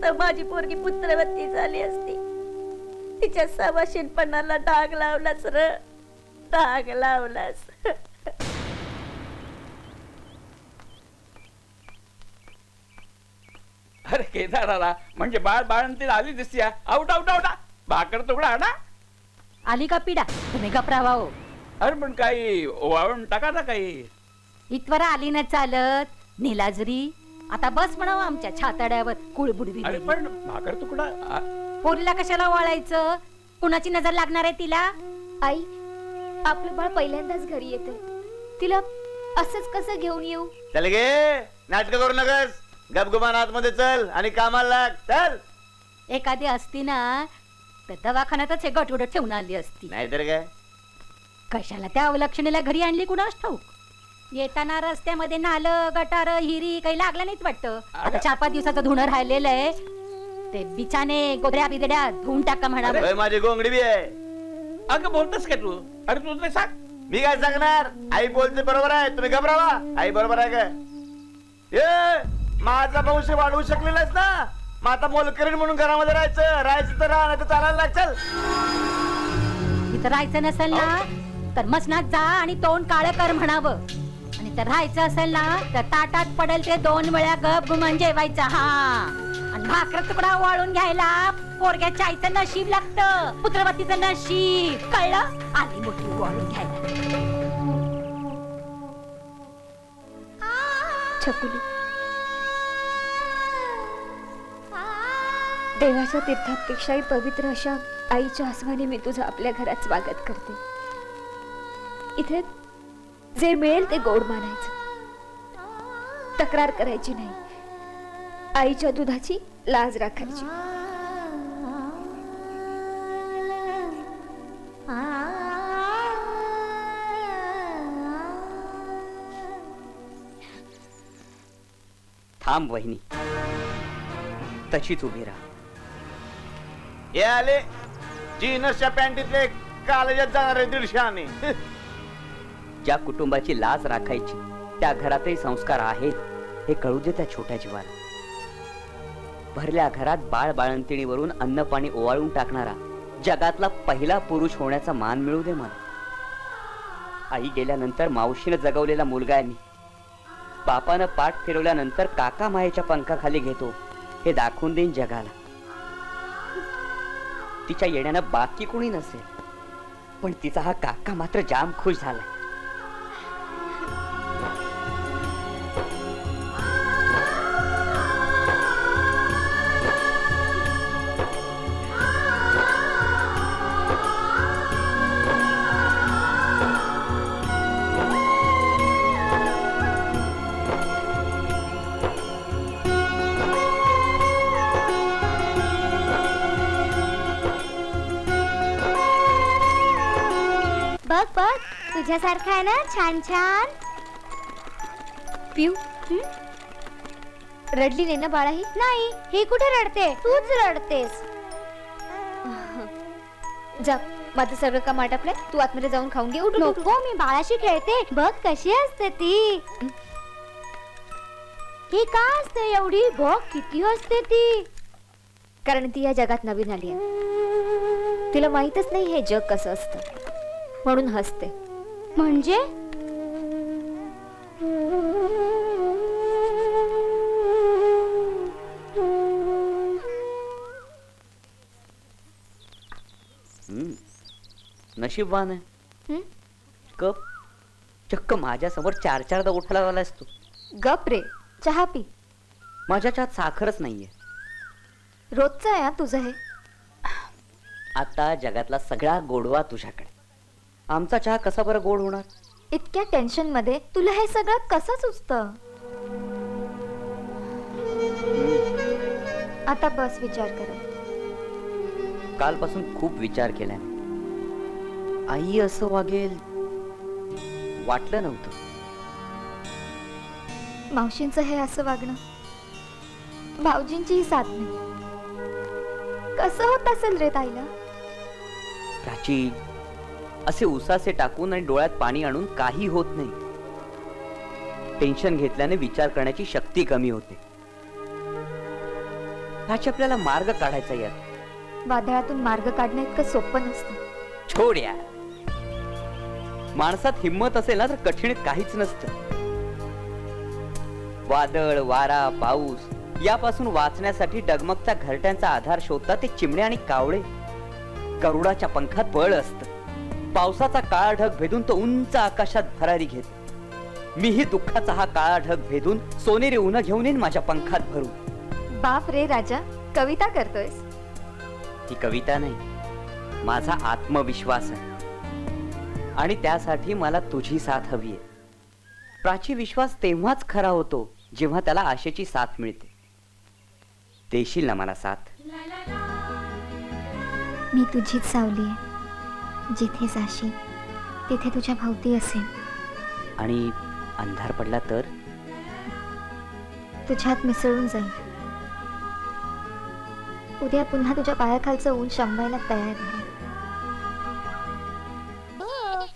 Speaker 2: तर माझी पोरगी पुत्रवती झाली असती. तिच्या सवाशीनपणाला डाग लावलास र, डाग लावलास.
Speaker 11: अरे केदाराला म्हणजे बाळ बाळंतीला आली दिसती. Out out out. भाकर तुकडा आणा.
Speaker 1: आली का पिढा? तुम्ही गपरावा हो.
Speaker 11: अरे पण काही वाळून टाका ना काही.
Speaker 1: इथवर आली ना चालत निलाजरी. आता बस म्हणावं आमच्या छाताड्यावर कुळबुडवी.
Speaker 11: अरे पण भाकर तुकडा
Speaker 1: पोरीला कशाला वळायचं? कुणाची नजर लागणार आहे तिला?
Speaker 3: आई आपलं बाळ पहिल्यांदाच घरी येते. तिला असंच कसं घेऊन येऊ?
Speaker 6: चल गे, नाटक करू नकस. गपगुमान आतमध्ये चल आणि कामाला लाग. चल.
Speaker 1: एखादी असती ना तर दवाखान्यातच हे गटुडं ठेवून आली असती.
Speaker 6: नाहीतर काय.
Speaker 1: कशाला त्या अवलक्षणीला घरी आणली कुणास ठाऊक. येताना रस्त्यामध्ये नालं गटार हिरी काही लागलं नाहीत वाटतं. आता 4-5 दिवसाचं धुणं राहिलेलं आहे. ते बिचाने गोधड्या बिदड्या धुवून टाका म्हणा.
Speaker 6: होय, माझी गोंगडी बी आहे.
Speaker 11: अगं बोलतस काय तू? अरे तू नाही सांग.
Speaker 6: मी काय सांगणार? आई बोलते बरोबर आहे. तुम्ही घबरावा. आई बरोबर आहे का? ए माझा भविष्य वाढवू शकलेलाच ना. मग आता मोलकरीण म्हणून घरामध्ये राहायचं तर राहा, नाही तर चालायला लागचल.
Speaker 1: इथं राहायचं नसेल ना तर मसनात जा आणि तोंड काळं कर म्हणावं. आणि तर राहायचं असेल ना तर ताटात पडेल ते 2 वेळा गप गुमान जेवायचं. हा, आणि भाकर तुकडा वाळून घ्यायला पोरग्याच्या आईचं नशीब लागतं, पुत्रवतीचं नशीब, कळलं? आली मोठी वाळून घ्यायला.
Speaker 3: छकुली, देवाच्या तीर्थापेक्षाही पवित्र अशा आईच्या आसमाने मी तुझं आपल्या घरात स्वागत करते. इथे जे मिळेल ते गोड मानायचं, तक्रार करायची नाही, आईच्या दुधाची लाज राखायची.
Speaker 5: थांब वहिनी, तशीच उभी राहा.
Speaker 6: हे आले जीनसच्या पॅन्टीतले कॉलेजात जाणारे 150 आणे.
Speaker 5: ज्या कुटुंबाची लाज राखायची त्या घरातही संस्कार आहेत हे कळू दे त्या छोट्या जीवाला. भरल्या घरात बाळ बाळंतिणीवरून अन्न पाणी ओवाळून टाकणारा जगातला पहिला पुरुष होण्याचा मान मिळू दे मला. आई गेल्यानंतर मावशीनं जगवलेला मुलगा आहे मी. बापानं पाठ फिरवल्यानंतर काका मायेच्या पंखाखाली घेतो हे दाखवून देईन जगाला. तिच्या येण्यानं बाकी कोणी नसेल, पण तिचा हा काका मात्र जाम खुश झाला.
Speaker 2: बघ बघ, तुझ्यासारखा आहे ना छान छान.
Speaker 3: पिऊ, रडली नाही ना बाळा? ही
Speaker 2: नाही, ही कुठे रडते, तूच रडतेस.
Speaker 3: जा, माझं सगळं काम आटपलंय, तू आतमध्ये जाऊन खाऊन घे. उठ उठ, उठ.
Speaker 2: नको, मी बाळाशी खेळते. बघ कशी असते ती. ही का असते एवढी? बघ किती असते ती.
Speaker 3: कारण ती या जगात नवीन आली आहे, तिला माहीतच नाही हे जग कसं असतं, म्हणून हसते.
Speaker 2: म्हणजे
Speaker 5: नशीबवान आहे. कप चक्क माझ्या समोर 4-4दा उठायला आला असतो.
Speaker 3: गप रे, चहा पी.
Speaker 5: माझ्या चहात साखरच नाहीये.
Speaker 3: रोजचं आहे तुझं हे.
Speaker 5: आता जगातला सगळा गोडवा तुझ्याकडे. आमचा चहा कसा बरं गोड होणार?
Speaker 3: इतक्या टेन्शन मध्ये तुला हे सगळं कसं सुचतं? आता बस विचार करत.
Speaker 5: कालपासून खूप विचार केलाय. आई असं वागेल वाटलं नव्हतं.
Speaker 3: मावशींचं हे असं वागणं, भाऊजींचीही साथ नाही. कसं होत असेल रे ताईला?
Speaker 5: प्राची, असे उसासे टाकून आणि डोळ्यात पाणी आणून काही होत नाही. टेन्शन घेतल्याने विचार करण्याची शक्ती कमी होते. प्राची, आपल्याला मार्ग काढायचा यात.
Speaker 3: वादळातून मार्ग काढणं इतकं सोपं नसतं.
Speaker 5: छोड्या, माणसात हिम्मत असेल ना तर कठीण काहीच नसतं. वादळ, वारा, पाऊस यापासून वाचण्यासाठी डगमगत्या घरट्यांचा आधार शोधतात ते चिमणे आणि कावळे. गरुडाच्या पंखात बळ असतं. पावसाचा काळा ढग भेदून तो उंच आकाशात भरारी घेतो. मीही दुःखाचा हा काळा ढग भेदून सोनेरी उन्ह घेऊन येईन माझ्या पंखात भरून.
Speaker 3: बाप रे राजा, कविता करतोयस?
Speaker 5: ही कविता नाही, माझा आत्मविश्वास आहे. आणि त्यासाठी मला तुझी साथ हवी आहे. प्राची, विश्वास तेव्हाच खरा होतो जेव्हा त्याला आशेची साथ मिळते. देशील ना मला साथ?
Speaker 3: मी तुझीच सावली आहे. जिथे जाशील तिथे तुझ्या भोवती असेल.
Speaker 5: आणि अंधार पडला तर
Speaker 3: तुझ्यात मिसळून जाईल. उद्या पुन्हा तुझ्या पायाखालचं ऊन शमवायला तयार आहे.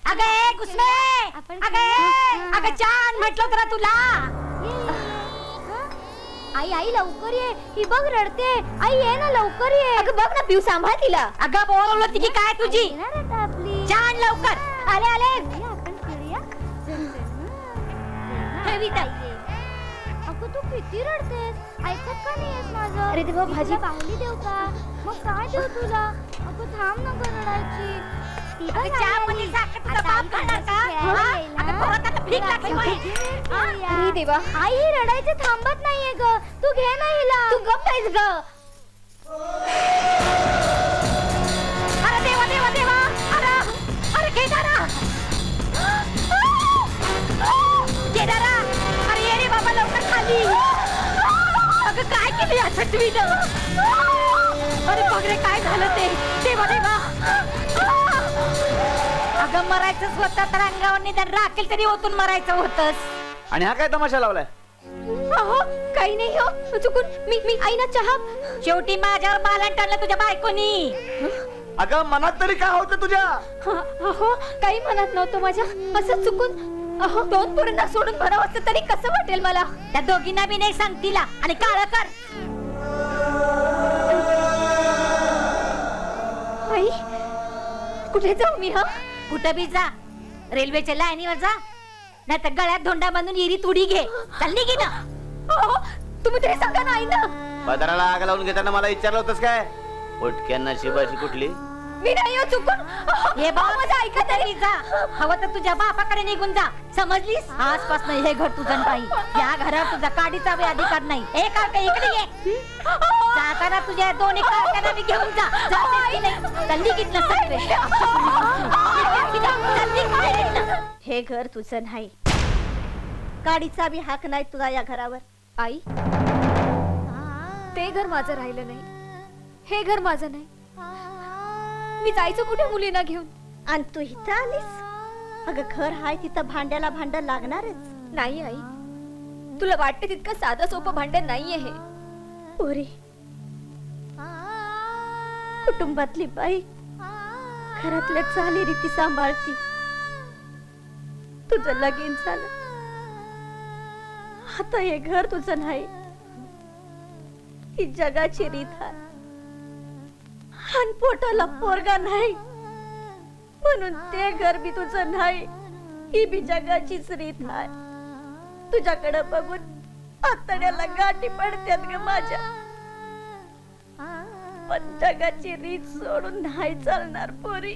Speaker 1: अगं कुसमे, अगं जान म्हटलं तर तुला.
Speaker 2: आई आई लवकर ये, ही बघ रडते. आई ये ना लवकर ये.
Speaker 3: अगं बघ ना पिऊ, सांभाळ तिला.
Speaker 1: अगं बोलवलं ती की काय तुझी
Speaker 2: येणार आता आपली.
Speaker 1: छान लवकर.
Speaker 3: आले आले.
Speaker 2: आपण खेळूया. अगं तू किती रडतेस, ऐकत का नाहीयेस माझं?
Speaker 3: अरे देवा, भाजी.
Speaker 2: बाहुली देऊ का? मग काय देऊ तुला? अगं थांब ना गं रडायची. ती बघ
Speaker 1: चहामध्ये साखर तुझा बाप खाणार का? हा? अगं पोरात आता भीक लागली होय.
Speaker 3: अरे देवा.
Speaker 2: आई ही रडायचं थांबत नाहीये ग, तू घे ना हिला.
Speaker 3: तू गप्प आहेस ग.
Speaker 1: अरे देवा देवा देवा. अरे अरे केदारा. केदारा. अरे ये रे बाबा लवकर खाली. अगं काय केलं या छटवीनं? अरे बघ रे काय झालं ते. देवा देवा. अगं मरायचंच होतं तर अंगावर निदान राखेल तरी ओतून मरायचं होतंस.
Speaker 6: आणि हा काय तमाशा लावलाय?
Speaker 3: अहो काही नाही हो, चुकून मी आईना चहा.
Speaker 1: शेवटी माझ्यावर बालन टाळलं तुझ्या बायकोनी.
Speaker 6: अगं मनात तरी काय होतं तुझ्या?
Speaker 3: अहो काही म्हणत नव्हतं माझ्या, असं चुकून. अहो 2 पोरांना सोडून भरावं असतं तरी कसं वाटेल मला.
Speaker 1: त्या दोघींना बी नाही सांग तिला आणि काळं कर.
Speaker 3: आई कुठे जाऊ मी? हा
Speaker 1: कुठं बी जा, रेल्वेच्या लाईनीवर जा, नाही तर गळ्यात धोंडा बांधून इरीत उडी घे. चल निघी ना.
Speaker 3: अहो तुम्ही तरी सांगा ना आईना.
Speaker 6: पदराला आग लावून घेताना मला विचारलं होतंस काय? पोटक्यांना शिबाशी कुठली?
Speaker 3: मी नाही हो चुकून.
Speaker 1: हे बघ
Speaker 3: माझं ऐका तरी.
Speaker 1: जा, हवं तर तुझ्या बापाकडे निघून जा. समजलीस? आजपासून हे घर तुझं नाही. या घरावर तुझा काडीचा बी अधिकार नाही. ए काका इकडे ये. जाताना तुझ्या दोन्ही काकांना बी घेऊन जा. जातेस की नाही? चल निघितलं सगळे. चल निघ.
Speaker 2: हे घर तुझं नाही, काडीचा बी हाक नाही तुला या घरावर.
Speaker 3: आई ते घर माझं राहिलं नाही, हे घर माझं नाही. मी जायचं कुठे मुलींना घेऊन?
Speaker 2: आणि तू इथं आलीस? अगं घर हाय तिथं भांड्याला भांड लागणारच.
Speaker 3: नाही आई, तुला वाटते तितकं साधं सोपं भांडण नाहीये हे.
Speaker 2: पोरी, कुटुंबातली बाई घरातल्या चालीरीती सांभाळती. तुझं लगीन झालं, आता हे घर तुझं नाही, ही जगाची रीत आहे. आणि पोटाला पोरगा नाही म्हणून ते घर बी तुझं नाही, ही बी जगाचीच रीत आहे. तुझ्याकडे बघून आतड्याला गाठी पडतात ग माझ्या. पण जगाची रीत सोडून नाही चालणार पोरी,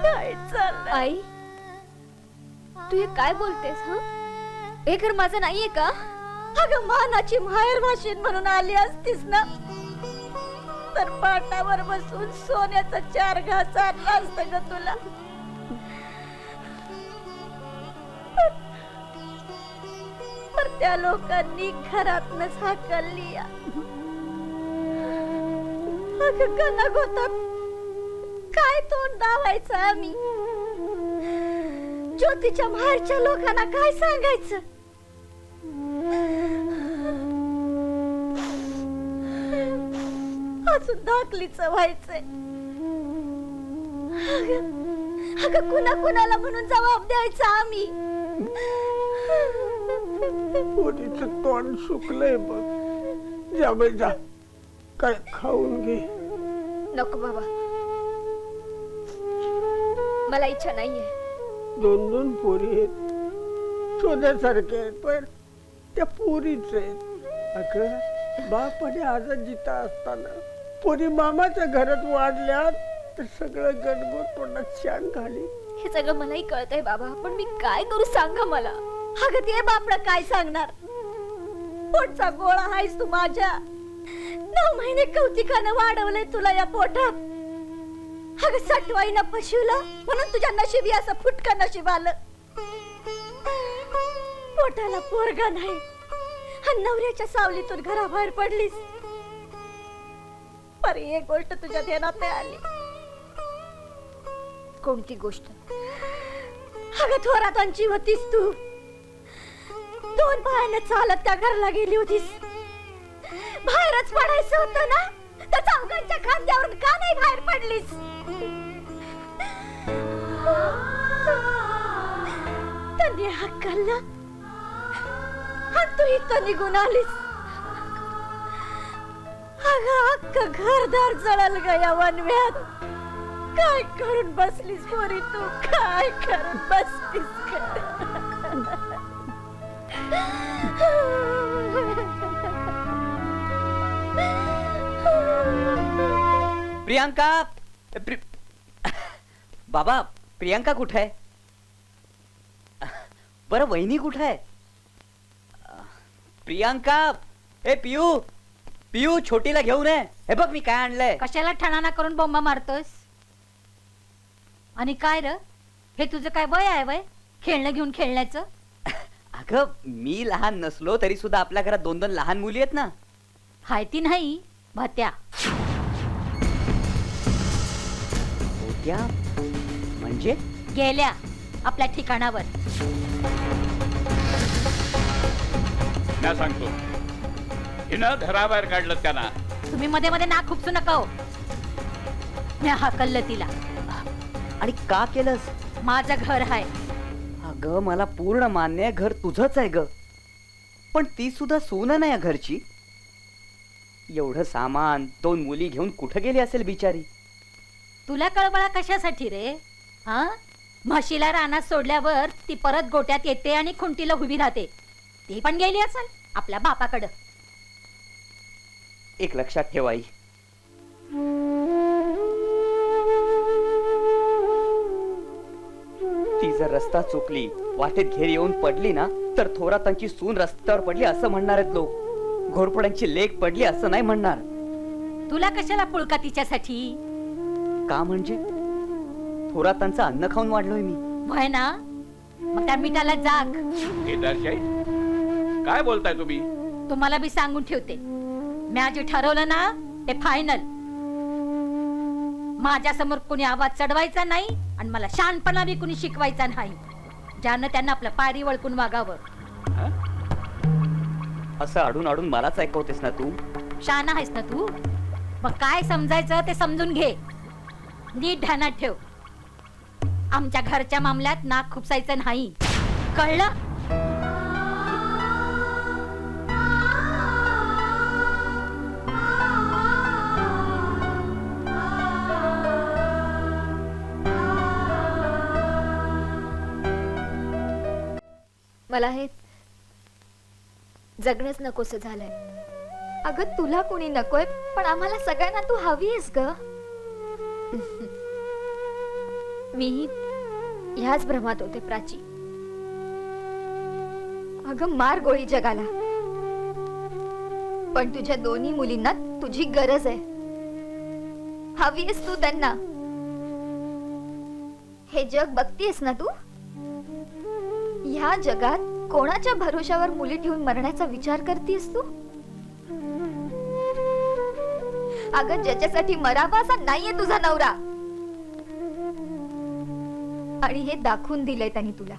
Speaker 2: नाही चालणार.
Speaker 3: आई तू हे काय बोलतेस? हा हे घर माझं नाहीये का?
Speaker 2: अगं मानाची माहेर भाषेन म्हणून आली असतीस ना, तर पाटावर बसून सोन्याचा 4 घास आणला असतं ग तुला. पर त्या लोकांनी घरातनच हाकलली. अगं कना गोतात काय तोंड दावायचं आम्ही? ज्योतीच्या माहेरच्या लोकांना काय सांगायचं? अजून दाखलीच व्हायचंय. अगं कुणा कुणाला म्हणून जबाब द्यायचा आम्ही?
Speaker 9: पोरीचं तोंड सुकलंय बघ. जा बाई जा, काय खाऊन घे.
Speaker 3: नको बाबा, मला इच्छा नाहीये.
Speaker 9: 2 पोरी आहेत, सोन्यासारखे आहेत, पण त्या पोरीच आहेत. अगं बाप आणि आजच जिता असताना पोरी मामाच्या घरात वाढल्या तर सगळं गणगोत तोंडात शान घाली.
Speaker 3: हे सगळं मलाही कळतंय बाबा, पण मी काय करू सांगा मला.
Speaker 2: अगं ते बापडं काय सांगणार? पोटचा गोळा आहेस तू माझ्या. 9 महिने कौतिकानं वाढवलंय तुला या पोटात. अगं सटवाईनं पशुला म्हणून तुझ्या नशिबी असं फुटकं नशीब आलं. पोटाला पोरगा नाही आणि नवऱ्याच्या सावलीतून घराबाहेर पडलीस. पर एक गोष्ट तुझ्या ध्यानात नाही आली.
Speaker 3: कोणती गोष्ट?
Speaker 2: अगं थोरातांची होतीस तू. 2 पायाने चालत त्या घरला गेली होतीस. बाहेरच पडायचं होतं ना, तर चौघांच्या खांद्यावरून का नाही बाहेर पडलीस? त्यांनी हक्काला आणि तू इथं निघून आलीस. अगं अख्खं घरदार जळल ग या वनव्यात. काय करून बसलीस पोरी तू, काय करून बसलीस
Speaker 5: प्रियांका बाबा प्रियांका कुठे आहे? बरं वहिनी कुठे आहे? प्रियांका ए पियू पियू छोटीला घेऊन ये. हे बघ मी काय आणलंय.
Speaker 1: कशाला ठणाणा करून बोंबा मारतोस? आणि काय र हे तुझं काय वय आहे वय खेळणं घेऊन खेळण्याचं?
Speaker 5: अगं मी लहान नसलो तरी सुद्धा आपल्या घरात 2-2 लहान मुली आहेत ना.
Speaker 1: हाय ती नाही भत्या.
Speaker 5: होत्या म्हणजे?
Speaker 1: गेल्या आपल्या ठिकाणावर.
Speaker 11: मी सांगतो हिनं घराबाहेर काढलं त्यांना.
Speaker 1: तुम्ही मध्ये मध्ये नाक खुपसू नका हो. मी हाकललं तिला.
Speaker 5: आणि का केलंस?
Speaker 1: माझं घर आहे.
Speaker 5: अगं मला पूर्ण मान्य आहे घर तुझंच आहे ग, पण ती सुद्धा सून नाही या घरची. एवढं सामान 2 मुली घेऊन कुठं गेली असेल बिचारी?
Speaker 1: तुला कळबळा कशासाठी रे? हा म्हशीला रानात सोडल्यावर ती परत गोट्यात येते आणि खुंटीला उभी राहते. ती पण गेली असेल आपल्या बापाकडं.
Speaker 5: एक लक्षात ठेव आई, ती जर रस्ता चुकली वाटेत घेर येऊन पडली ना तर थोरातांची सून रस्त्यावर पडली असं म्हणणार आहेत लोक. घोरपड्यांची लेक पडली असं नाही म्हणणार.
Speaker 1: तुला कशाला पुळका तिच्यासाठी?
Speaker 5: का म्हणजे थोरातांचं अन्न खाऊन वाढलोय मी.
Speaker 1: भय ना मग त्या मिठाला जाग.
Speaker 11: केदारशाही काय बोलताय तुम्ही?
Speaker 1: तुम्हाला बी सांगून ठेवते, मी जे ठरवलं ना ते फायनल. माझ्या समोर कोणी आवाज चढवायचा नाही आणि मला शहाणपणा बी कोणी शिकवायचा नाही. ज्यानं त्यांना आपल्या पायरी वळकून वागावं.
Speaker 5: असं अडून अडून मलाच ऐकवतेस ना तू?
Speaker 1: शहाणा आहेस ना तू? मग काय समजायचं ते समजून घे. नीट ध्यानात ठेव, आमच्या घरच्या मामल्यात नाक खुपसायचं नाही, कळलं?
Speaker 3: मला हे जगणंच नकोसं झालंय. अगं तुला कोणी नकोय पण आम्हाला सगळ्यांना तू हवी आहेस ग. मी ह्याच भ्रमात होते प्राची. अगं मार गोळी जगाला, पण तुझ्या दोन्ही मुलींना तुझी गरज आहे. हवी आहेस तू त्यांना. हे जग बघतीयस ना तू? ह्या जगात कोणाच्या भरोशावर मुली ठेवून मरण्याचा विचार करतीयस तू? अगं ज्याच्यासाठी मरावा असा नाहीये तुझा नवरा, आणि हे दाखवून दिलंय त्यांनी तुला.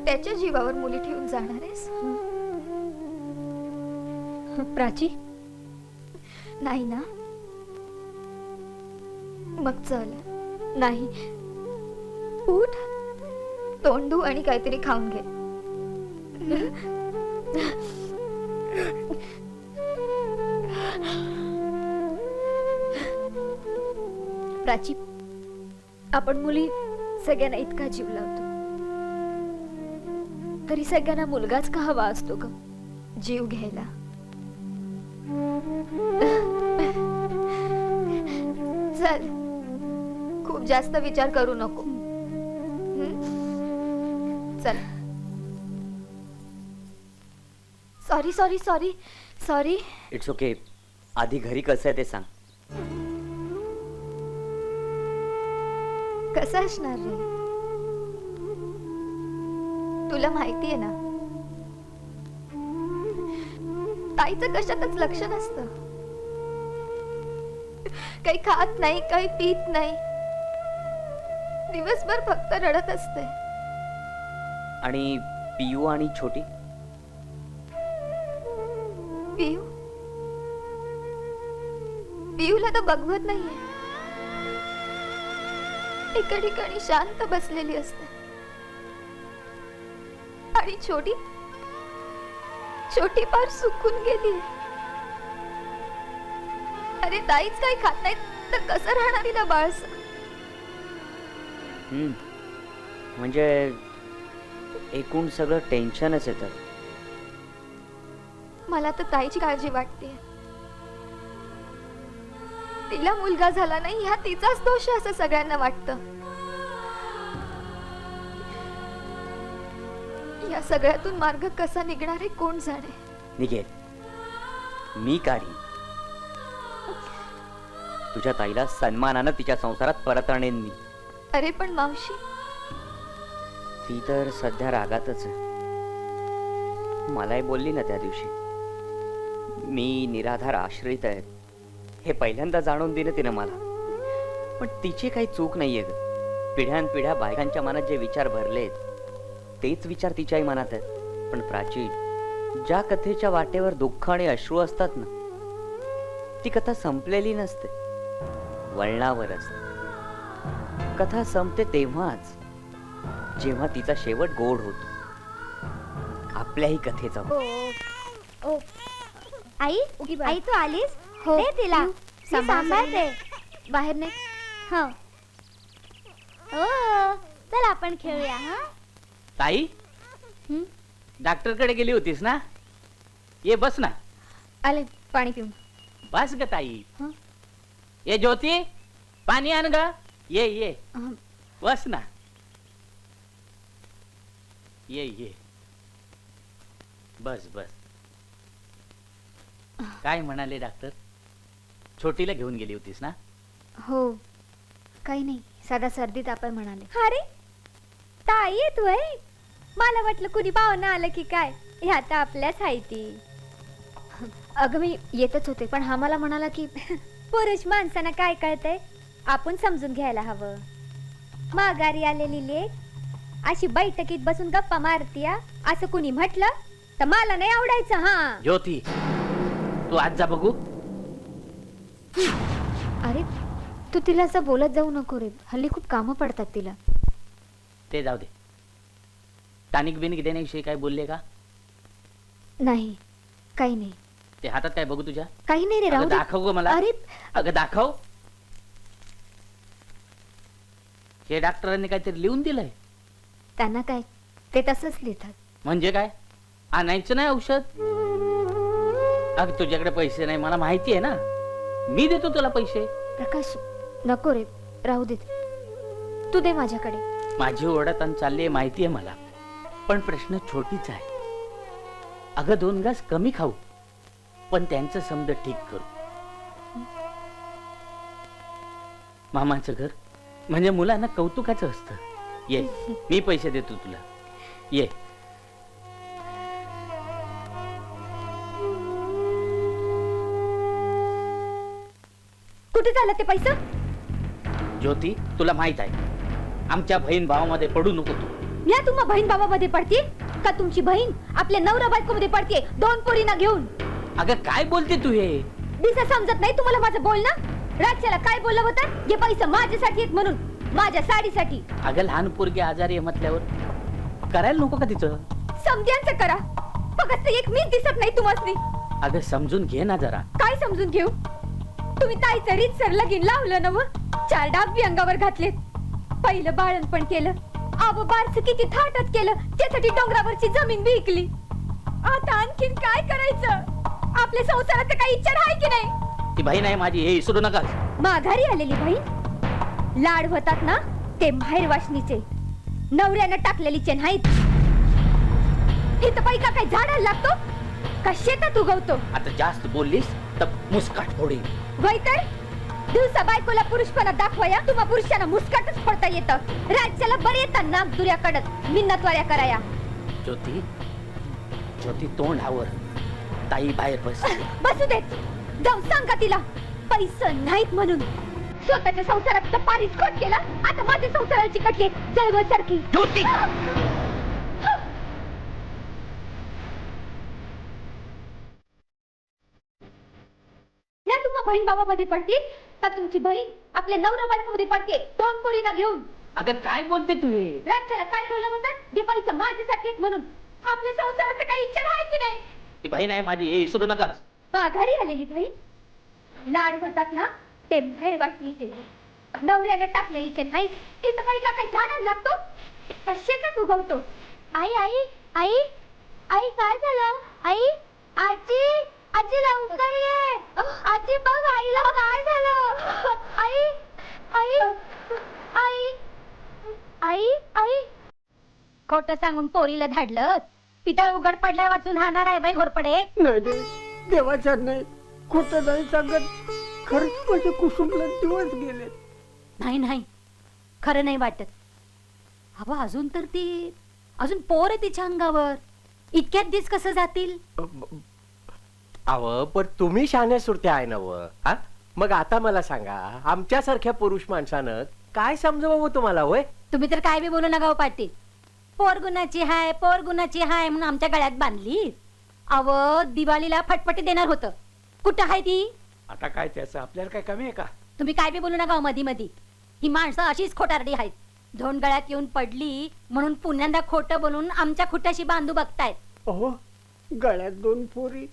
Speaker 3: त्याच्या जीवावर मुली ठेवून जाणार आहेस? प्राची नाही ना? मग चल. नाही, उठ, तोंडू आणि काहीतरी खाऊन घे. प्राची, आपण मुली सगळ्यांना इतका जीव लावतो, तरी सगळ्यांना मुलगाच का हवा असतो ग जीव घ्यायला? चल, खूप जास्त विचार करू नको. चल. Sorry sorry sorry sorry.
Speaker 5: It's okay. आधी घरी कसं आहे ते सांग.
Speaker 3: कसं असणार रे? तुला माहितीये ना, ताईचं कशातच लक्ष नसतं. काही खात नाही, काही पीत नाही, दिवसभर फक्त रडत असते.
Speaker 5: आणि पियू आणि छोटी?
Speaker 3: पियू, पियूला तर बघवत नाहीये. एका ठिकाणी शांत बसलेली असते. आणि छोटी छोटी फार सुकून गेली. अरे ताईच काही खात नाही तर कसं राहणार तिला बाळस.
Speaker 5: म्हणजे एकूण सगळं टेन्शनच येतं.
Speaker 3: मला तर ताईची काळजी वाटते. तिला मुलगा झाला नाही हा तिचाच दोष आहे असं सगळ्यांना वाटतं. या सगळ्यातून मार्ग कसा निघणार आहे कोण जाणे.
Speaker 5: निघेल, मी काढी. तुझ्या ताईला सन्मानानं तिच्या संसारात परत आणेन मी.
Speaker 3: अरे पण मावशी,
Speaker 5: ती तर सध्या रागातच आहे. मलाही बोलली ना त्या दिवशी, मी निराधार आश्रित आहे हे पहिल्यांदा जाणून दिलं तिनं मला. पण तिची काही चूक नाहीये ग. पिढ्यानपिढ्या बायकांच्या मनात जे विचार भरलेत तेच विचार तिच्याही मनात आहेत. पण प्राची, ज्या कथेच्या वाटेवर दुःख आणि अश्रू असतात ना, ती कथा संपलेली नसते, वळणावर असते. कथा संपते तेव्हाच जेव्हा तिचा शेवट गोड होतो. आपल्याही कथेचा.
Speaker 2: ओ आई, आई तू आलीस? हो तिला सांभाळते.
Speaker 3: बाहेर नाही.
Speaker 2: हो ओ चल आपण खेळूया. हा
Speaker 10: ताई, डॉक्टरकडे गेली होतीस ना? ये बस ना.
Speaker 3: आले पाणी पिऊन.
Speaker 10: बस ग ताई.
Speaker 3: हं?
Speaker 10: ये ज्योती, पाणी आण ग. ये ये बस ना. ये ये बस बस. काय म्हणाले डॉक्टर? छोटीला घेऊन गेली होतीस ना?
Speaker 3: हो, काही नाही, साधा सर्दी ताप आहे म्हणाले.
Speaker 2: अरे ताई येतोय. मला वाटलं कुणी पाहुणं आलं की काय. ह्या तर आपल्याच आहे ती.
Speaker 3: अगं मी येतच होते पण हा मला म्हणाला की
Speaker 2: पुरुष माणसांना काय कळतंय आपण समजून घ्यायला हवं. माघारी आलेली लेक अशी बैठकीत बसून गप्पा मारतीया असं कुणी म्हटलं तर मला नाही आवडायचं. हा
Speaker 10: ज्योती, तू आज जा बघू.
Speaker 3: अरे तू तिला असं बोलत जाऊ नको रे, हल्ली खूप कामं पडतात तिला.
Speaker 10: ते जाऊ दे. टानिक बिनिक देण्याविषयी काय बोलले का?
Speaker 3: नाही, काही नाही.
Speaker 10: ते हातात काय बघू तुझ्या?
Speaker 3: काही नाही रे, राहू दे.
Speaker 10: दाखव ग मला.
Speaker 3: अरे
Speaker 10: अगं दाखव. हे डॉक्टरांनी काहीतरी लिहून दिलंय.
Speaker 3: त्यांना काय, ते तसंच लिहितात.
Speaker 10: म्हणजे काय? आणायचं नाही औषध? अगं तुझ्याकडे पैसे नाही मला माहिती आहे ना. मी देतो तुला पैसे.
Speaker 3: प्रकाश नको रे, राहू दे. तू दे माझ्याकडे.
Speaker 10: माझी ओरडत आणि चालली माहिती आहे मला, पण प्रश्न छोटीच आहे. अगं 2 घास कमी खाऊ पण त्यांचं समज ठीक करू. मामाचं घर म्हणजे मुलांना कौतुकाचं असतं. ये, मी पैसे देतो तुला. ये.
Speaker 2: कुठे झालं ते पैसे?
Speaker 10: ज्योती, तुला माहित आहे आमच्या बहीण भावामध्ये पडू नको तू.
Speaker 2: मी तुम्हा बहीण भावामध्ये पडते का तुमची बहीण आपल्या नवरा बायको मध्ये पडते 2 पोरींना घेऊन?
Speaker 10: अगं काय बोलते तू हे?
Speaker 2: दिसा समजत नाही तुम्हाला माझं बोलणं? राज्याला काय बोललं होतं? हे पैसे माझ्यासाठी आहेत म्हणून, माझ्या साडीसाठी.
Speaker 10: अगं लहान पोरगी आजारी आहे म्हटल्यावर करायला नको का तिचं?
Speaker 2: समध्यांचं करा, फक्त एक मीच दिसत नाही तुम्हासनी.
Speaker 10: अगं समजून घे ना जरा.
Speaker 2: काय समजून घेऊ? तुम्ही ताईचं रीतसर लगीन लावलं ना, 4 डाग बी अंगावर घातलेत. पहिलं बाळणपण केलं, आव बारस किती थाटात केलं, त्यासाठी डोंगरावरची जमीन बी विकली. आता आणखीन काय करायचं? आपल्या संसाराचं काही इच्छा आहे की नाही?
Speaker 10: ती बहीण आहे माझी, हे विसरू नका.
Speaker 2: माघारी आलेली बहीण लाड होतात ना ते माहेर वाशनीचे, नवऱ्यानं टाकलेली चेन आहेत. इथं पैका काय झाडाला लागतो का शेतात उगवतो?
Speaker 10: आता जास्त बोललीस तर मुस्काट फोडीन.
Speaker 2: वय तर दिवसा बायकोला पुरुषपणा दाखवाया, तुम्हा पुरुषांना मुस्काटच पडता येतं. राज्याला बरे येतात नाक दुऱ्या कडत मिन्नतवाऱ्या कराया.
Speaker 10: ज्योती, ज्योती तोंड आवर. ताई बाहेर बस.
Speaker 2: बसू देत, जाऊन सांगा तिला पैसे नाहीत म्हणून. स्वतःच्या संसारात पारीच कट केला, आता माझ्या संसाराला चिकटले जळवसारखी.
Speaker 10: ज्योती,
Speaker 2: या तुम्हा बहीण भावामध्ये पडते का तुमची बहीण आपल्या नवरा बायकोमध्ये पडते 2 पोरींना घेऊन?
Speaker 10: अगं काय बोलते तू हे?
Speaker 2: राज्याला काय बोललं होतं? हे पैसे माझ्यासाठी आहेत म्हणून, आपल्या संसाराचं काही इच्छा आहे की नाही?
Speaker 10: ती बहीण आहे माझी, हे विसरू नका.
Speaker 2: माघारी आलेली बहीण लाड म्हणतात ना, ते बाहेर वाटली नवऱ्याने टाकले इथे नाही. तिथं काही का काही झाडायला लागतो, शेतात उगवतो. आई आई आई आई काय झालं? आई आजी आजी लवकर ये. आजी बघ आईला काय झालं. आई आई आई आई आई खोटं सांगून पोरीला धाडलं. पितळ उघड पडलाय वाचून राहणार आहे बाई घोरपडे.
Speaker 9: नाही नाही, देवाच्या नाही, खोटं नाही सांगत. खरंच माझे कुसुमला दिवस गेले.
Speaker 1: नाही नाही, खरं नाही वाटत. अहो अजून तर ती अजून पोर आहे तिच्या अंगावर. इतक्यात दिस कसं जातील?
Speaker 8: अव पण तुम्ही शाण्या सुरत्या आहे ना व हा? मग आता मला सांगा, आमच्यासारख्या पुरुष माणसानं काय समजावं तुम्हाला होय?
Speaker 1: तुम्ही तर काय बी बोलू नका हो पाटील. पोर गुणाची हाय, पोर गुणाची हाय म्हणून आमच्या गळ्यात बांधली. अव दिवाळीला फटफटी देणार होतं, कुठं आहे ती?
Speaker 11: आता काय त्याचं आपल्याला काय कमी आहे का?
Speaker 1: तुम्ही काय बी बोलू नका मधी मधी. ही माणसं अशीच खोटारडी आहेत. धोंड गळ्यात येऊन पडली म्हणून पुण्यांदा खोटं बोलून आमच्या खुट्याशी बांधू बघतायत.
Speaker 9: अहो, गळ्यात 2 पोरी,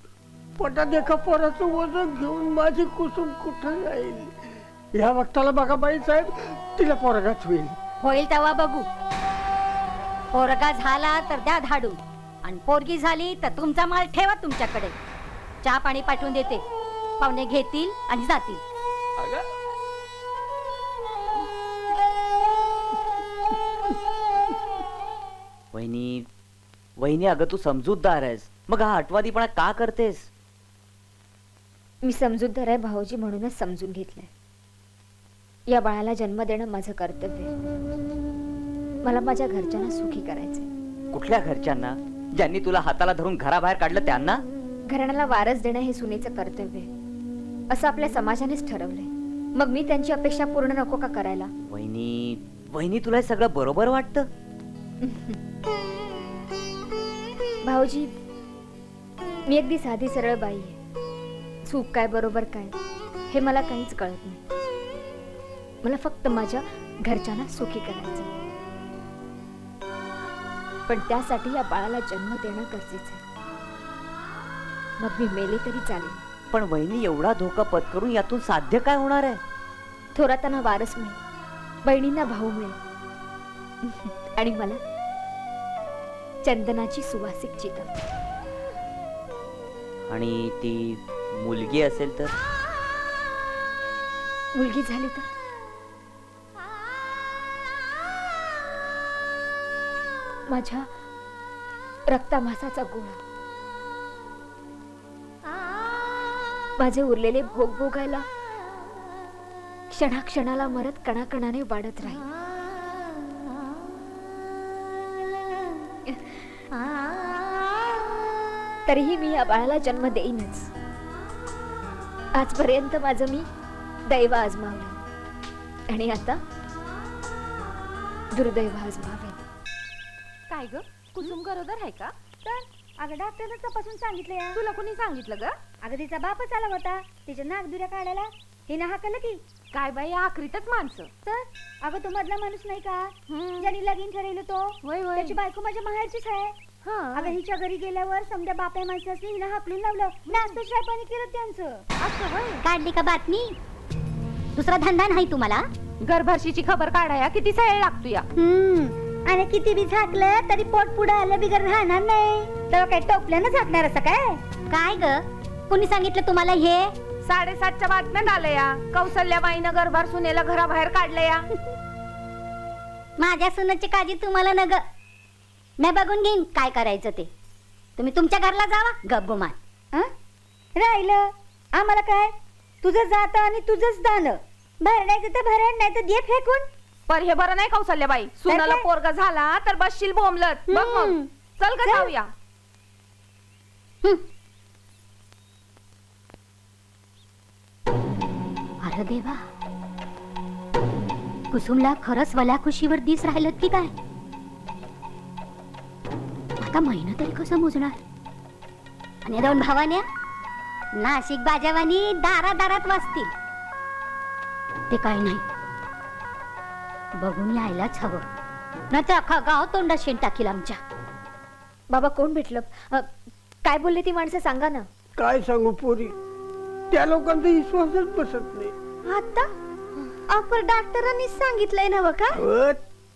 Speaker 9: पोटात एका पोराचं वजन घेऊन माझी कुसुम कुठं जाईल? या वक्ताला बघा बाई साहेब, तिला पोरगाच होईल.
Speaker 1: होईल तेव्हा बघू. पोरगा झाला तर द्या धाडून, आणि पोरगी झाली तर तुमचा माल ठेवा तुमच्याकडे. चहा पाणी पाठवून देते, पाहुणे घेतील आणि जातील.
Speaker 11: अगं
Speaker 5: वहिनी वहिनी, अगं तू समजूतदार आहेस, मग हा हटवादीपणा का करतेस?
Speaker 3: मी समजूतदार आहे भाऊजी म्हणूनच समजून घेतलंय. या बाळाला जन्म देणं माझं कर्तव्य आहे. मला माझ्या घरच्यांना सुखी करायचंय.
Speaker 5: कुठल्या घरच्यांना? ज्यांनी तुला हाताला धरून घराबाहेर काढलं त्यांना?
Speaker 3: घराण्याला वारस देणं हे सुनेचं कर्तव्य आहे असं आपल्या समाजानेच ठरवलंय. मग मी त्यांची अपेक्षा पूर्ण नको का करायला?
Speaker 5: वहिनी वहिनी, तुला हे सगळं बरोबर वाटतं?
Speaker 3: भाऊजी, मी अगदी साधी सरळ बाई आहे. चूक काय बरोबर काय हे मला काहीच कळत नाही. मला फक्त माझ्या घरच्यांना सुखी करायचं, पण त्यासाठी या बाळाला जन्म देणं गरजेचं आहे. मग मी मेले तरी चालेल.
Speaker 5: पण वहिनी, एवढा धोका पत्करून यातून साध्य काय होणार आहे?
Speaker 3: थोरातांना वारस मिळेल, बहिणींना भाऊ मिळेल, आणि मला चंदनाची सुवासिक चिता.
Speaker 5: आणि ती मुलगी असेल तर?
Speaker 3: मुलगी झाली तर माझ्या रक्तामासाचा गोळा, माझे उरलेले भोग भोगायला क्षणाक्षणाला मरत कणाकणाने वाढत राहील. तरीही मी या बाळाला जन्म देईनच. आजपर्यंत माझं मी दैव आजमावलं, आणि आता दुर्दैव आजमावेन.
Speaker 4: काय ग, कुसुम गरोदर आहे का?
Speaker 2: तर अगं डॉक्टरने तपासून सांगितलं या.
Speaker 4: तुला कोणी सांगितलं ग?
Speaker 2: अगं तिचा बापच आला होता तिच्या नागदुऱ्या काढायला. हिनं हाकलं की.
Speaker 4: काय बाई, आखरीतच माणसं.
Speaker 2: तर अगं तो मधला माणूस नाही का ज्याने लगीन ठरवलं तो,
Speaker 4: होय होय.
Speaker 2: त्याची बायको माझ्या माहेरचीच आहे. अगं हिच्या घरी गेल्यावर समजा बाप्या माणसाने हिनं हाकलून लावलं. नाश्ता शाय पाणी केलं त्यांचं.
Speaker 4: असं होय.
Speaker 2: काढली का बातमी? दुसरा धंदा नाही तुम्हाला?
Speaker 4: गर्भाशीची खबर काढाया किती सळ लागतो या.
Speaker 2: आणि किती बी झाकलं तरी पोट पुढे आलं बिगर राहणार नाही. तर काय टोपल्यानं झाकणार असं काय? काय ग, कोणी सांगितलं तुम्हाला हे?
Speaker 4: 7:30च्या बातम्यात आलं या. कौसल्याबाईनं गर्भार सुनेला घराबाहेर काढलं या.
Speaker 2: माझ्या सुनाची काळजी तुम्हाला न ग, मी बघून घेईन काय करायचं ते. तुम्ही तुमच्या घरला जावा गब्बुमान. राहिलं आम्हाला काय? तुझं जात आणि तुझंच दान. भरण्याचं तर भरण, नाही तर दे फेकून.
Speaker 4: पर हे बरं नाही कौसल्याबाई, सुनाला
Speaker 2: काय?
Speaker 4: पोरगा झाला तर बसशील बोंबलत. बघ मग, चल ग जाऊया.
Speaker 2: अरे देवा, कुसुमला खरंच वल्या खुशीवर दिस राहिलं की काय? आता महिना तरी कसं मोजणार? आणि 2 भावान्या नाशिक बाजावानी दारादारात वाचतील. ते काय नाही, बघून यायलाच हवं, नाहीतर अख्खा गाव तोंडात शेण टाकील आमच्या.
Speaker 3: बाबा कोण भेटलं? काय बोलले ती माणसं सांगा ना.
Speaker 9: काय सांगू पोरी, त्या लोकांचा विश्वासच बसत नाही.
Speaker 2: आता आपण डॉक्टरांनी सांगितलंय ना का?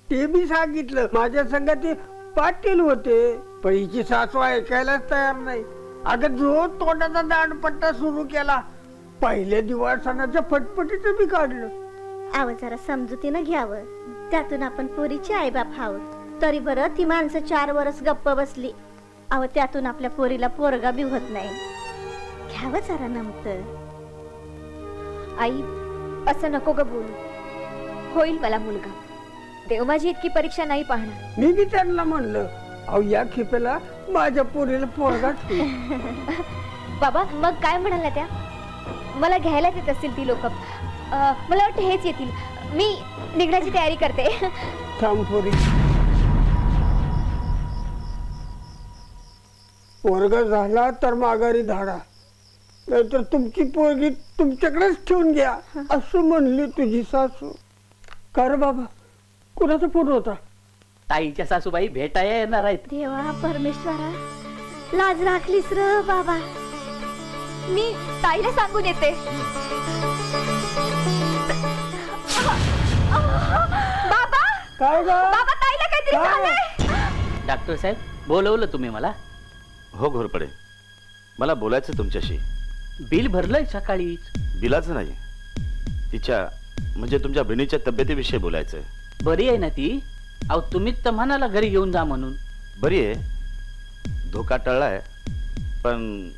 Speaker 9: ते बी सांगितलं, माझ्या संगात ते पाटील होते, पण हिची सासू ऐकायलाच तयार नाही. अगं जो तोंडाचा दांडपट्टा सुरू केला, पहिल्या दिवाळसणाच्या फटफटीचं बी काढलं.
Speaker 2: आव जरा समजुतीनं घ्यावं, त्यातून आपण पोरीची आईबाप हावं. तरी बरं ती माणसं 4 वर्ष गप्प बसली. अव त्यातून आपल्या पोरीला पोरगा बी होत नाही. घ्यावं जरा नमतं.
Speaker 3: आई असं नको ग बोलू. होईल मला मुलगा. देव माझी इतकी परीक्षा नाही पाहणार.
Speaker 9: मी बी त्यांना म्हणलं, अहो या खेपेला माझ्या पोरीला पोरगाच होईल.
Speaker 3: बाबा मग काय म्हणाल्या त्या? मला घ्यायलाच येत असतील ती लोक. मला वाटतं हेच येतील. मी निघण्याची तयारी करते.
Speaker 9: थांब पोरी, पोरगा झाला तर माघारी धाडा, नाहीतर तुमची पोरगी तुमच्याकडेच ठेवून घ्या असं म्हणली तुझी सासू. कर बाबा, कुणाचा फोन होता?
Speaker 10: ताईच्या सासूबाई भेटाया येणार आहेत.
Speaker 2: देवा परमेश्वरा, लाज राखलीस र बाबा.
Speaker 3: मी ताईला सांगून येते. बाबा
Speaker 9: काय ग?
Speaker 3: बाबा ताईला काहीतरी झालंय.
Speaker 10: डॉक्टर साहेब बोलवलं तुम्ही मला?
Speaker 6: हो घोरपडे, मला बोलायचं तुमच्याशी.
Speaker 10: बिल भरलंय सकाळीच.
Speaker 6: बिलाचं नाही, तिच्या म्हणजे तुमच्या बहिणीच्या तब्येतीविषयी बोलायचंय.
Speaker 10: बरी आहे ना ती? अहो तुम्हीच तर म्हणाला घरी घेऊन जा म्हणून.
Speaker 6: बरी आहे, धोका टळलाय, पण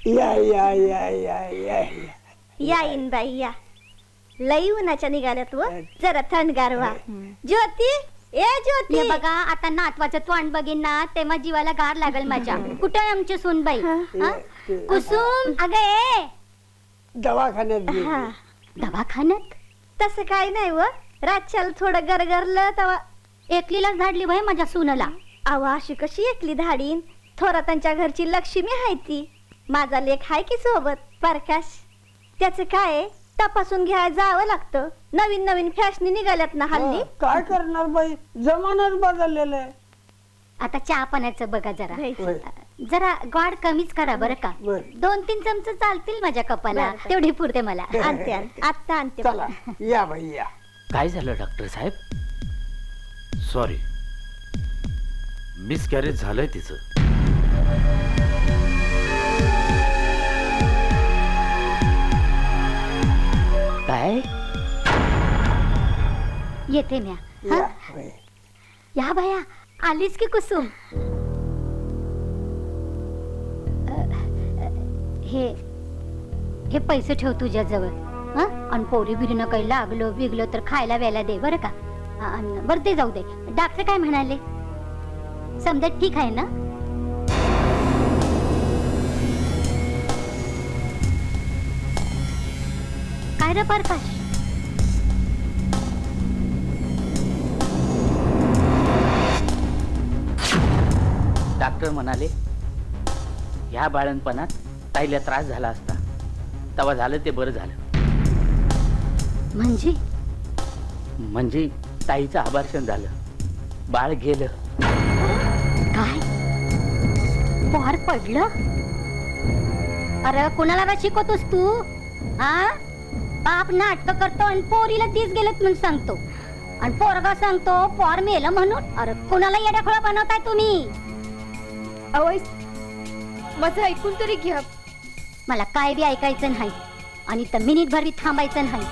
Speaker 9: या या या या या
Speaker 2: या इन बाई या. लई उन्हाच्या निघाल्यात व जरा थंडगार व्हा. ज्योती, ए ज्योती.
Speaker 1: हे बघा आता नातवाचं तोंड बघीन ना तेव्हा जीवाला गार लागल माझ्या. कुठे आहे आमची सूनबाई? हा? कुसुम
Speaker 2: अगं ए
Speaker 9: दवाखान्यात गेली.
Speaker 2: हा,
Speaker 1: दवाखान्यात?
Speaker 2: तसं काय नाही व, रातच्याला थोडं गरगरलं तवा
Speaker 1: एकलीलाच धाडली बाई माझ्या सूनला.
Speaker 2: अहो अशी कशी एकली धाडीन? थोरातांच्या घरची लक्ष्मी आहे ती. माझा लेख आहे की सोबत प्रकाश. त्याचं काय तपासून घ्यायला जावं लागतं. नवीन नवीन फॅशनी निघाल्यात ना हल्ली.
Speaker 9: काय करणार बाई, जमानाच बदललेला आहे.
Speaker 1: आता चहा पाण्याचं बघा जरा.
Speaker 9: होय.
Speaker 1: जरा गोड कमीच करा बरं का.
Speaker 9: बरं.
Speaker 1: 2-3 चमचे चालतील माझ्या कपाला.
Speaker 2: बरं.
Speaker 1: तेवढी पुरते मला.
Speaker 2: आणते आणते आत्ता आणते.
Speaker 9: चला या बाई या.
Speaker 10: काय झालं डॉक्टर साहेब?
Speaker 6: सॉरी, मिस कॅरेज झालंय तिचं.
Speaker 10: काय?
Speaker 1: येते म्या.
Speaker 9: या
Speaker 1: हा?
Speaker 9: बाई.
Speaker 1: या बाया आलीच की कुसुम. हे पैसे ठेव तुझ्या जवळ. हा? आणि पोरी बिरीनं काही लागलं बिगलं तर खायला व्यायला दे बरं का. बरं ते जाऊ दे. डॉक्टर काय म्हणाले? समजा ठीक आहे ना? काय रे प्रकाश?
Speaker 10: डॉक्टर म्हणाले ह्या बाळणपणात ताईला त्रास झाला असता. तेव्हा झालं ते बरं झालं. म्हणजे ताईचं आभार्षण झालं, बाळ गेलं.
Speaker 1: काय पोर पडलं? अरे कुणाला बा शिकवतोस तू? हा? बाप नाटक करतो आणि पोरीला तीच गेलेत म्हणून सांगतो, आणि पोरगा सांगतो पोर मेलं म्हणून. अरे कुणाला येड्याखोळा बनवताय तुम्ही?
Speaker 3: अवय माझं ऐकून तरी घ्या.
Speaker 1: मला काय बी ऐकायचं नाही आणि तर मिनिट भर बी थांबायचं नाही.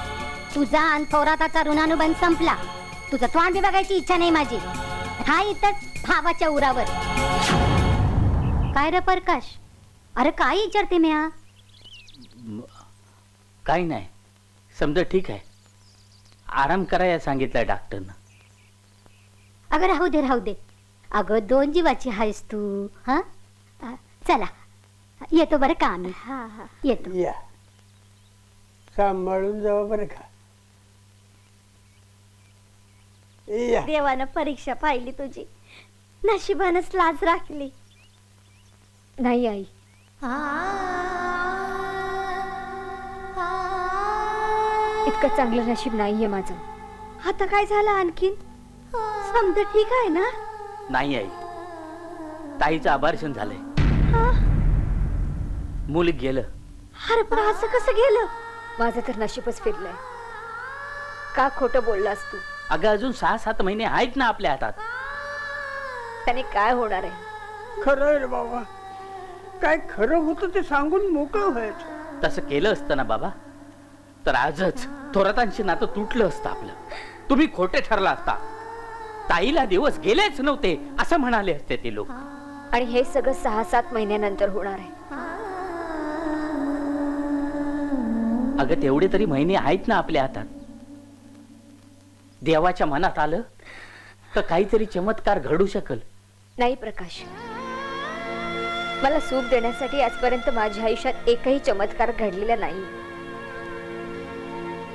Speaker 1: तुझा आणि थोराताचा ऋणानुबंध संपला. तुझं तोंड बी बघायची इच्छा नाही माझी. हा इथंच भावाच्या उरावर. काय रे प्रकाश? अरे काय विचारते म्या?
Speaker 10: काही नाही, समजा ठीक आहे. आराम करायला सांगितलंय डॉक्टरनं.
Speaker 1: अगं राहू दे राहू दे. अगं 2 जीवाची आहेस तू. हा? चला येतो बरं का आम्ही.
Speaker 2: हा हा
Speaker 1: येतो.
Speaker 9: या, सांभाळून जावा बरं का. या.
Speaker 2: देवानं परीक्षा पाहिली तुझी. नशिबानच लाज राखली.
Speaker 3: नाही आई. इतकं इतकं चांगलं नशीब नाहीये माझं.
Speaker 2: आता काय झालं आणखीन? समजा ठीक आहे ना?
Speaker 10: नाही आई, ताईचं अबार्शन झालंय. मूल गेलं.
Speaker 2: अरे पण असं कसं गेलं?
Speaker 3: माझं तर नशीबच फिरलंय. का खोटं बोललास तू?
Speaker 10: अगं अजून 6-7 महिने आहेत ना आपल्या हातात.
Speaker 3: त्याने काय होणार आहे?
Speaker 9: खरं आहे रे बाबा. काय खरं होतं ते सांगून मोकळं व्हायचं.
Speaker 10: तसं केलं असतं ना बाबा, तर आजच थोरातांशी नातं तुटलं असतं आपलं. तुम्ही खोटे ठरला असता. ताईला दिवस गेलेच नव्हते असं म्हणाले असते ते लोक.
Speaker 3: आणि हे सगळं 6-7 महिन्यानंतर होणार आहे.
Speaker 10: अगं तेवढे तरी महिने आहेत ना आपल्या हातात. देवाच्या मनात आलं तर काहीतरी चमत्कार घडू शकल.
Speaker 3: नाही प्रकाश, मला सुख देण्यासाठी आजपर्यंत माझ्या आयुष्यात एकही चमत्कार घडलेला नाही.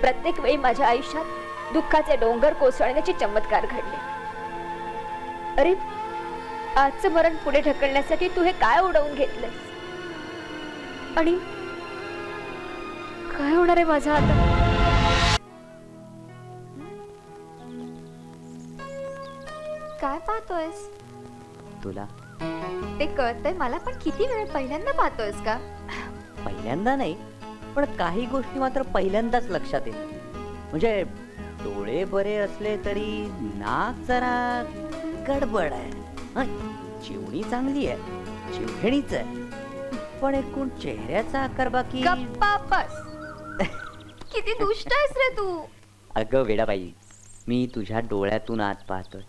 Speaker 3: प्रत्येक वेळी माझ्या आयुष्यात दुःखाचे डोंगर कोसळण्याचे चमत्कार घडले. अरे आजचं मरण पुढे ढकलण्यासाठी तू हे काय उडवून घेतलंस? आणि काय होणार आहे माझं आता? काय पाहतोयस?
Speaker 5: तुला
Speaker 3: ते कळतंय मला, पण किती वेळ? पहिल्यांदा पाहतोयस का?
Speaker 5: पहिल्यांदा नाही, पण काही गोष्टी मात्र पहिल्यांदाच लक्षात येतात. म्हणजे डोळे बरे असले तरी नाक जरा गडबड आहे. चिवणी चांगली आहे, चिवघेणीच आहे, पण एकूण चेहऱ्याचा आकार बाकी.
Speaker 3: गप्पा बस. किती दुष्ट आहेस रे तू.
Speaker 5: अगं वेडाबाई, मी तुझ्या डोळ्यातून आत पाहतोय.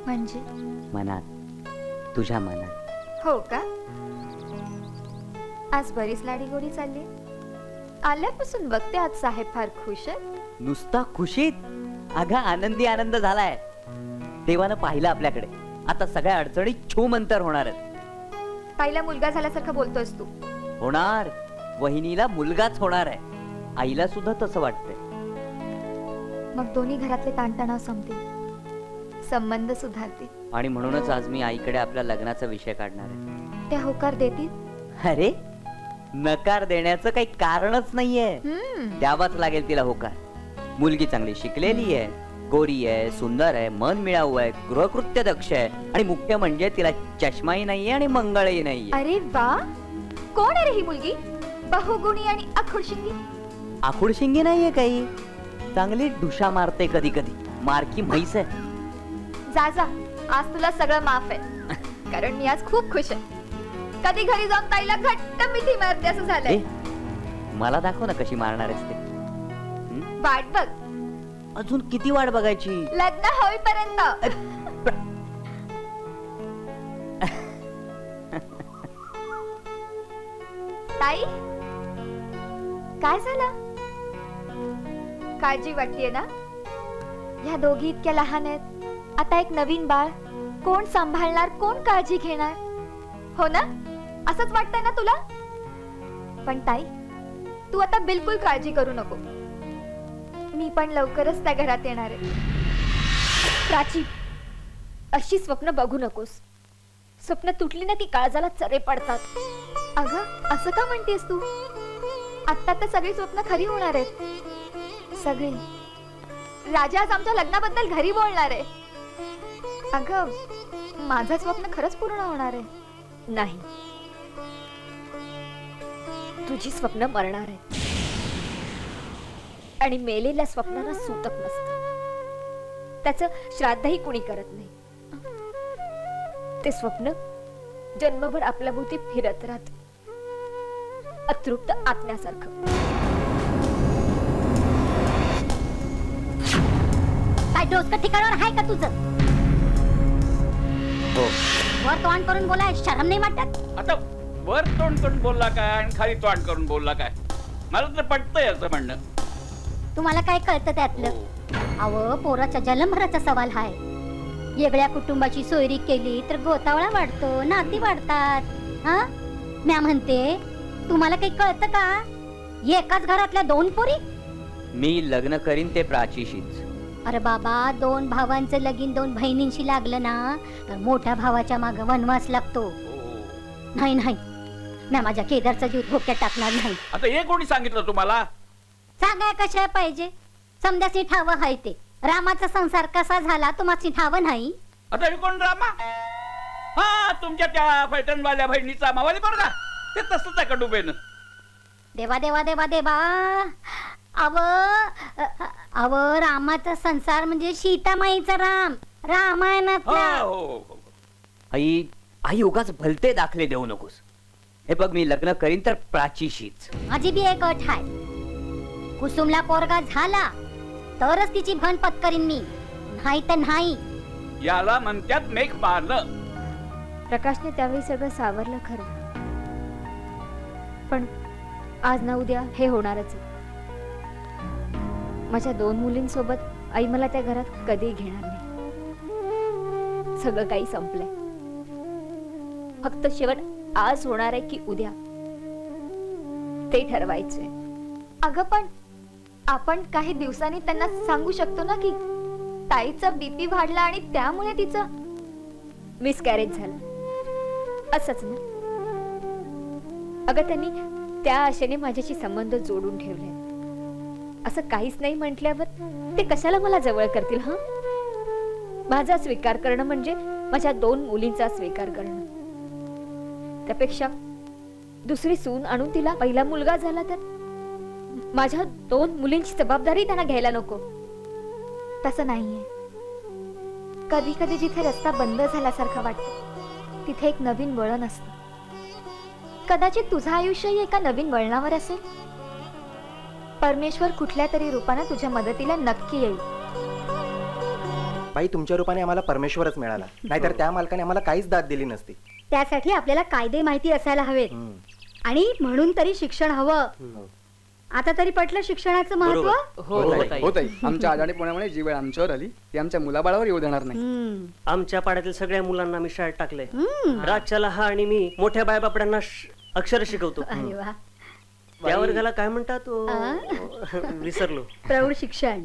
Speaker 3: म्हणजे?
Speaker 5: मनात, तुझ्या मनात.
Speaker 3: हो का? आज बरीच लाडीगोडी चालली. आल्यापासून बघते आज साहेब फार खुश आहेत.
Speaker 5: नुसता खुशीत? अगं आनंदी आनंद झालाय. देवानं पाहिलं आपल्याकडे. आता सगळ्या अडचणी छूमंतर होणार आहेत.
Speaker 3: पहिला मुलगा झाल्यासारखं बोलतोयस तू.
Speaker 5: होणार. वहिनीला मुलगाच होणार आहे. आईला सुद्धा तसं वाटतंय.
Speaker 3: मग दोन्ही घरातले ताणतणाव संपतील, संबंध सुधारतील.
Speaker 5: आणि म्हणूनच आज मी आईकडे आपल्या लग्नाचा विषय काढणार आहे.
Speaker 3: त्या होकार देतील?
Speaker 5: अरे नकार देण्याचं काही कारणच नाहीये. द्यावाच लागेल तिला होकार. मुलगी चांगली शिकलेली आहे, गोरी आहे, सुंदर आहे, मन मिळावू आहे, गृहकृत्य दक्ष आहे, आणि मुख्य म्हणजे तिला चष्माही नाहीये आणि मंगळही नाहीये.
Speaker 3: अरे वा, कोण आहे रे ही मुलगी? बहुगुणी आणि अखुडशिंगी?
Speaker 5: आखुडशिंगी नाहीये काही. चांगली ढुशा मारते कधी कधी. मारकी म्हैस आहे.
Speaker 3: जा जा, आज तुला सगळं माफ आहे. कारण मी आज खूप खुश आहे. कधी घरी जाऊन ताईला घट्ट मिठी मारते असं झालंय.
Speaker 5: मला दाखव ना कशी मारणार आहेस ते.
Speaker 3: वाट बघ.
Speaker 5: अजून किती वाट बघायची?
Speaker 3: लग्न होईपर्यंत. ताई, काय झालं? काळजी वाटतेय ना? ह्या दोघी इतक्या लहान आहेत. आता एक नवीन बाळ. कोण सांभाळणार, कोण काळजी घेणार? हो ना? असंच वाटतंय ना तुला? पण ताई, तू आता बिलकुल काळजी करू नको. मी पण लवकरच त्या घरात येणार आहे. प्राची, अशी स्वप्न बघू नकोस. स्वप्न तुटली ना की काळजाला चरे पडतात. अगं असं का म्हणतेस तू? आता तर सगळी स्वप्न खरी होणार आहेत. सगळी. राजा आज आमच्या लग्नाबद्दल घरी बोलणार आहे. अगं माझं स्वप्न खरंच पूर्ण होणार आहे. नाही, तुझी स्वप्न मरणार आहे. आणि मेलेल्या स्वप्नाला सूतक नसतं. त्याचं श्राद्धही कुणी करत नाही. ते स्वप्न जन्मभर आपल्या भोवती फिरत राहत, अतृप्त आत्म्यासारखं.
Speaker 2: काय डोसकं ठिकाणावर आहे का तुझं?
Speaker 5: हो.
Speaker 2: वर तोंड करून बोलाय शरम नाही वाटत?
Speaker 11: आता वर तोंड करून बोलला काय आणि खाली तोंड करून बोलला काय? मला तर पटतंय असं म्हणणं.
Speaker 2: तुम्हाला काय कळतं त्यातलं? अहो, पोराच्या जन्मभराचा सवाल हाय. वेगळ्या कुटुंबाची सोयरी केली तर गोतावळा वाढतो, नाती वाढतात. हा, म्या म्हणते, तुम्हाला काही कळतं का? एकाच घरातल्या 2 पोरी?
Speaker 5: मी लग्न करीन ते प्राचीशीच.
Speaker 2: अरे बाबा, 2 भावांचं लगीन 2 बहिणींशी लागलं ना तर मोठ्या भावाच्या माग वनवास लागतो. नाही नाही, म्या माझ्या केदारचा जीव धोक्यात टाकणार नाही.
Speaker 11: आता हे कोणी सांगितलं तुम्हाला?
Speaker 2: सांगाय कशा पाहिजे समद्याची ठावं हाय ते रामाचा संसार कसा झाला तुम्हाला ठावं नाही.
Speaker 11: आता हे कोण रामा? हा, तुमच्या त्या पैठणवाल्या बहिणीचा मावाली पोरगा. ते तसंच आहे कडुबेन.
Speaker 2: देवा देवा देवा देवा अव रामाचा संसार म्हणजे सीतामाईचा राम रामायणातला.
Speaker 11: हो.
Speaker 5: आई आई उगाच भलते दाखले देऊ नकोस. हे बघ मी लग्न करीन तर प्राचीशीच.
Speaker 2: माझी बी एक अट आहे कुसुमला पोरगा झाला तरच तिची भण पत्करीन मी नाही तर नाही.
Speaker 11: याला म्हणतात मेघ मारलं.
Speaker 3: प्रकाशने त्यावेळी सगळं सावरलं खरं, पण आज ना उद्या हे होणारच आहे. माझ्या 2 मुलींसोबत आई मला त्या घरात कधी घेणार नाही. सगळं काही संपलंय. फक्त शेवट आज होणार आहे की उद्या ते ठरवायचंय. अगं पण आपण काही दिवसांनी त्यांना सांगू शकतो ना की ताईचा बीपी वाढला आणि त्यामुळे तिचं मिसकॅरेज झालं असंच ना. अगं त्यांनी त्या आशेने माझ्याशी संबंध जोडून ठेवले. असं काहीच नाही म्हटल्यावर ते कशाला मला जवळ करतील? हा, माझा स्वीकार करणं म्हणजे माझ्या 2 मुलींचा स्वीकार करणं. त्यापेक्षा दुसरी सून आणून तिला पहिला मुलगा झाला तर माझ्या 2 मुलींची जबाबदारी त्यांना घ्यायला नको. तसं नाहीये. कधी कधी जिथे रस्ता बंद झाल्यासारखा वाटतो तिथे एक नवीन वळण असतं. कदाचित तुझं आयुष्यही एका नवीन वळणावर असेल. परमेश्वर कुठल्या तरी रूपाने तुझ्या मदतीला नक्की येईल.
Speaker 12: बाई, तुमच्या रूपाने आम्हाला परमेश्वरच मिळाला, नाहीतर त्या मालकाने आम्हाला काहीच दाद दिली नसती.
Speaker 2: त्यासाठी आपल्याला कायदे माहिती असायला हवेत आणि म्हणून तरी शिक्षण हवं. आता तरी पटलं शिक्षणाचं महत्व.
Speaker 7: हो ताई, आमच्या अडाणीपणामुळे जी वेळ आमच्यावर आली ती आमच्या मुलाबाळावर येऊ देणार नाही.
Speaker 8: आमच्या पाड्यातील सगळ्या मुलांना मी शाळेत टाकले. रातच्या लहा आणि मी मोठ्या बायबापड्यांना अक्षर शिकवतो.
Speaker 2: अरे वा.
Speaker 8: त्या वर्गाला काय म्हणतात विसरलो.
Speaker 2: प्रौढ शिक्षण.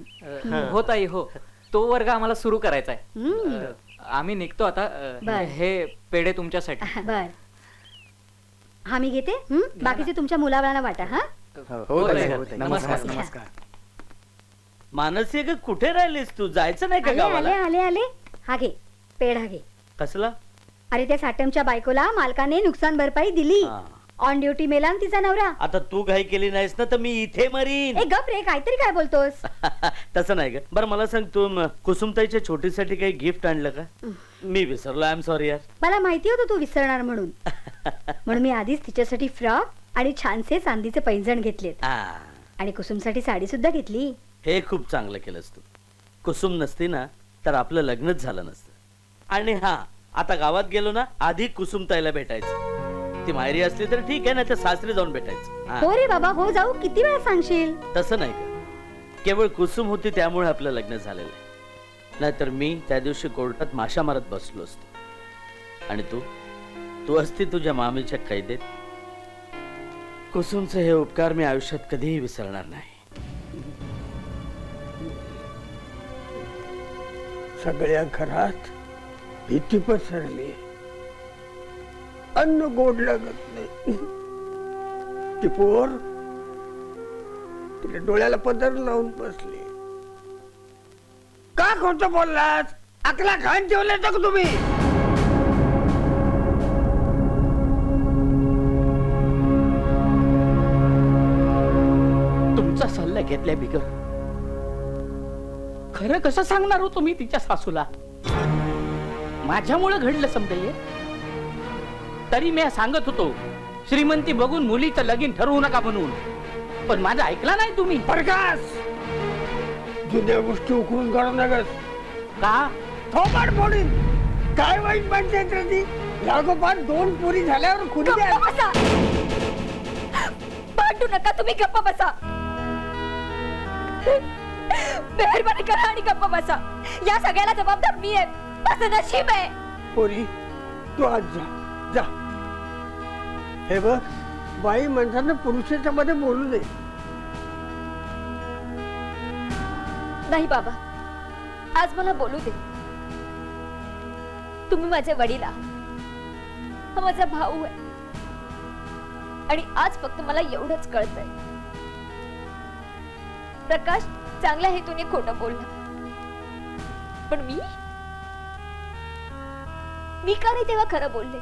Speaker 13: हो ताई हो, तो वर्ग आम्हाला सुरू करायचा आहे. आम्ही निघतो आता. हे पेढे तुमच्यासाठी.
Speaker 2: बर, हा मी घेते. बाकीचे तुमच्या मुलाबाळांना वाटा. हा,
Speaker 7: हो ताई, नमस्कार नमस्कार.
Speaker 10: मानसी ग, कुठे राहिलीस तू? जायचं नाही का
Speaker 2: आले आले
Speaker 10: गावाला?
Speaker 2: आले आले. हा घे पेढा घे.
Speaker 10: कसला?
Speaker 2: अरे त्या साटमच्या बायकोला मालकाने नुकसान भरपाई दिली.
Speaker 10: हा.
Speaker 2: ऑन ड्युटी मेला ना तिचा नवरा.
Speaker 10: आता तू घाई केली नाहीस ना तर मी इथे मरीन.
Speaker 2: ए गप रे, काहीतरी काय बोलतोस?
Speaker 10: तसं नाही ग. बरं मला सांग, तू कुसुमताईच्या छोटीसाठी काही गिफ्ट आणलं का? मी विसरलो. आय एम सॉरी यार.
Speaker 2: मला माहिती होतं तू विसरणार म्हणून. म्हणून मी आधीच तिच्यासाठी फ्रॉक आणि छानसे चांदीचे पैंजण घेतलेत आणि कुसुमसाठी साडी सुद्धा घेतली.
Speaker 10: हे खूप चांगलं केलंस तू. कुसुम नसती ना तर आपलं लग्नच झालं नसतं. आणि हा, आता गावात गेलो ना आधी कुसुमताईला भेटायचं. ती माहेरी असली तर ठीक आहे, ना तर सासरी जाऊन भेटायचं.
Speaker 2: हो रे बाबा, हो जाऊ. किती वेळा सांगशील?
Speaker 10: तसं नाही का, केवळ कुसुम होती त्यामुळे आपलं लग्न झालेलं आहे. नाहीतर मी त्या दिवशी कोर्टात माशा मारत बसलो असतो आणि तू असती तुझ्या मामीच्या कैदेत. कुसुमचे हे उपकार मी आयुष्यात कधीही विसरणार नाही.
Speaker 9: सगळ्या घरात भीती पसरली. अन्न गोड लागत नाही. ती पोर तिला डोळ्याला पदर लावून बसली. का खोटं बोललास? अकला घाण ठेवले का तुम्ही?
Speaker 10: तुमचा सल्ला घेतलाय बिगर. खरं कसं सांगणार हो तुम्ही तिच्या सासूला? माझ्यामुळे घडलं समजाय. तरी मी सांगत होतो श्रीमंती बघून मुलीचं लगीन ठरवू नका म्हणून, पण माझं ऐकला नाही तुम्ही.
Speaker 9: प्रकाश, जुन्या गोष्टी उकळून काढू नकस.
Speaker 10: का?
Speaker 9: थोबाड फोडीन. काय वाईट माणसं ती? लागोपाठ 2 पोरी झाल्यावर खुली द्या.
Speaker 3: भांडू नका तुम्ही, गप्प बसा. मेहरबानी करा आणि गप्प बसा. या सगळ्याला जबाबदार मी आहे. माझं नशीब आहे.
Speaker 9: पोरी, तू आज जा जा. हे बघ, बाई माणसानं पुरुषाच्या मध्ये बोलू दे.
Speaker 3: नाही बाबा, आज मला बोलू दे. तुम्ही माझे वडील आहात. हा माझा भाऊ आहे आणि आज फक्त मला एवढंच कळतंय प्रकाश चांगल्या हेतूने खोटं बोलला, पण मी का नाही तेव्हा खरं बोलले?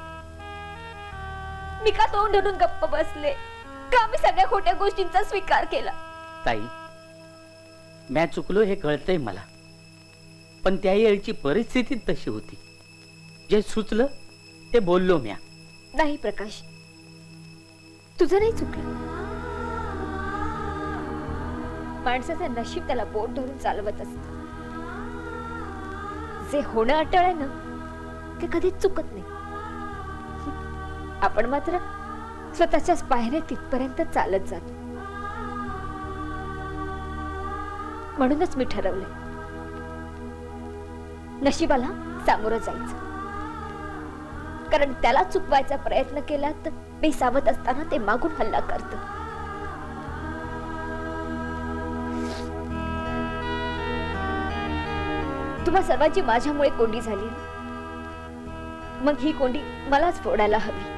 Speaker 3: मी का तोंड धरून गप्प बसले? का मी सगळ्या खोट्या गोष्टींचा स्वीकार केला?
Speaker 10: ताई, म्या चुकलो हे कळतंय मला, पण त्या वेळची परिस्थिती तशी होती. जे सुचलं ते बोललो म्या.
Speaker 3: नाही प्रकाश, तुझं नाही चुकलं. माणसाचं नशीब त्याला बोट धरून चालवत असत. जे होणं अटळ आहे ना, ते कधीच चुकत नाही. आपण मात्र स्वतःच्याच पायऱ्या तिथपर्यंत चालत जातो. म्हणूनच मी ठरवलंय, नशिबाला सामोरं जायचं. कारण त्याला चुकवायचा प्रयत्न केला तर बेसावत असताना ते मागून हल्ला करत. तुम्हा सर्वांची माझ्यामुळे कोंडी झाली, मग ही कोंडी मलाच फोडायला हवी.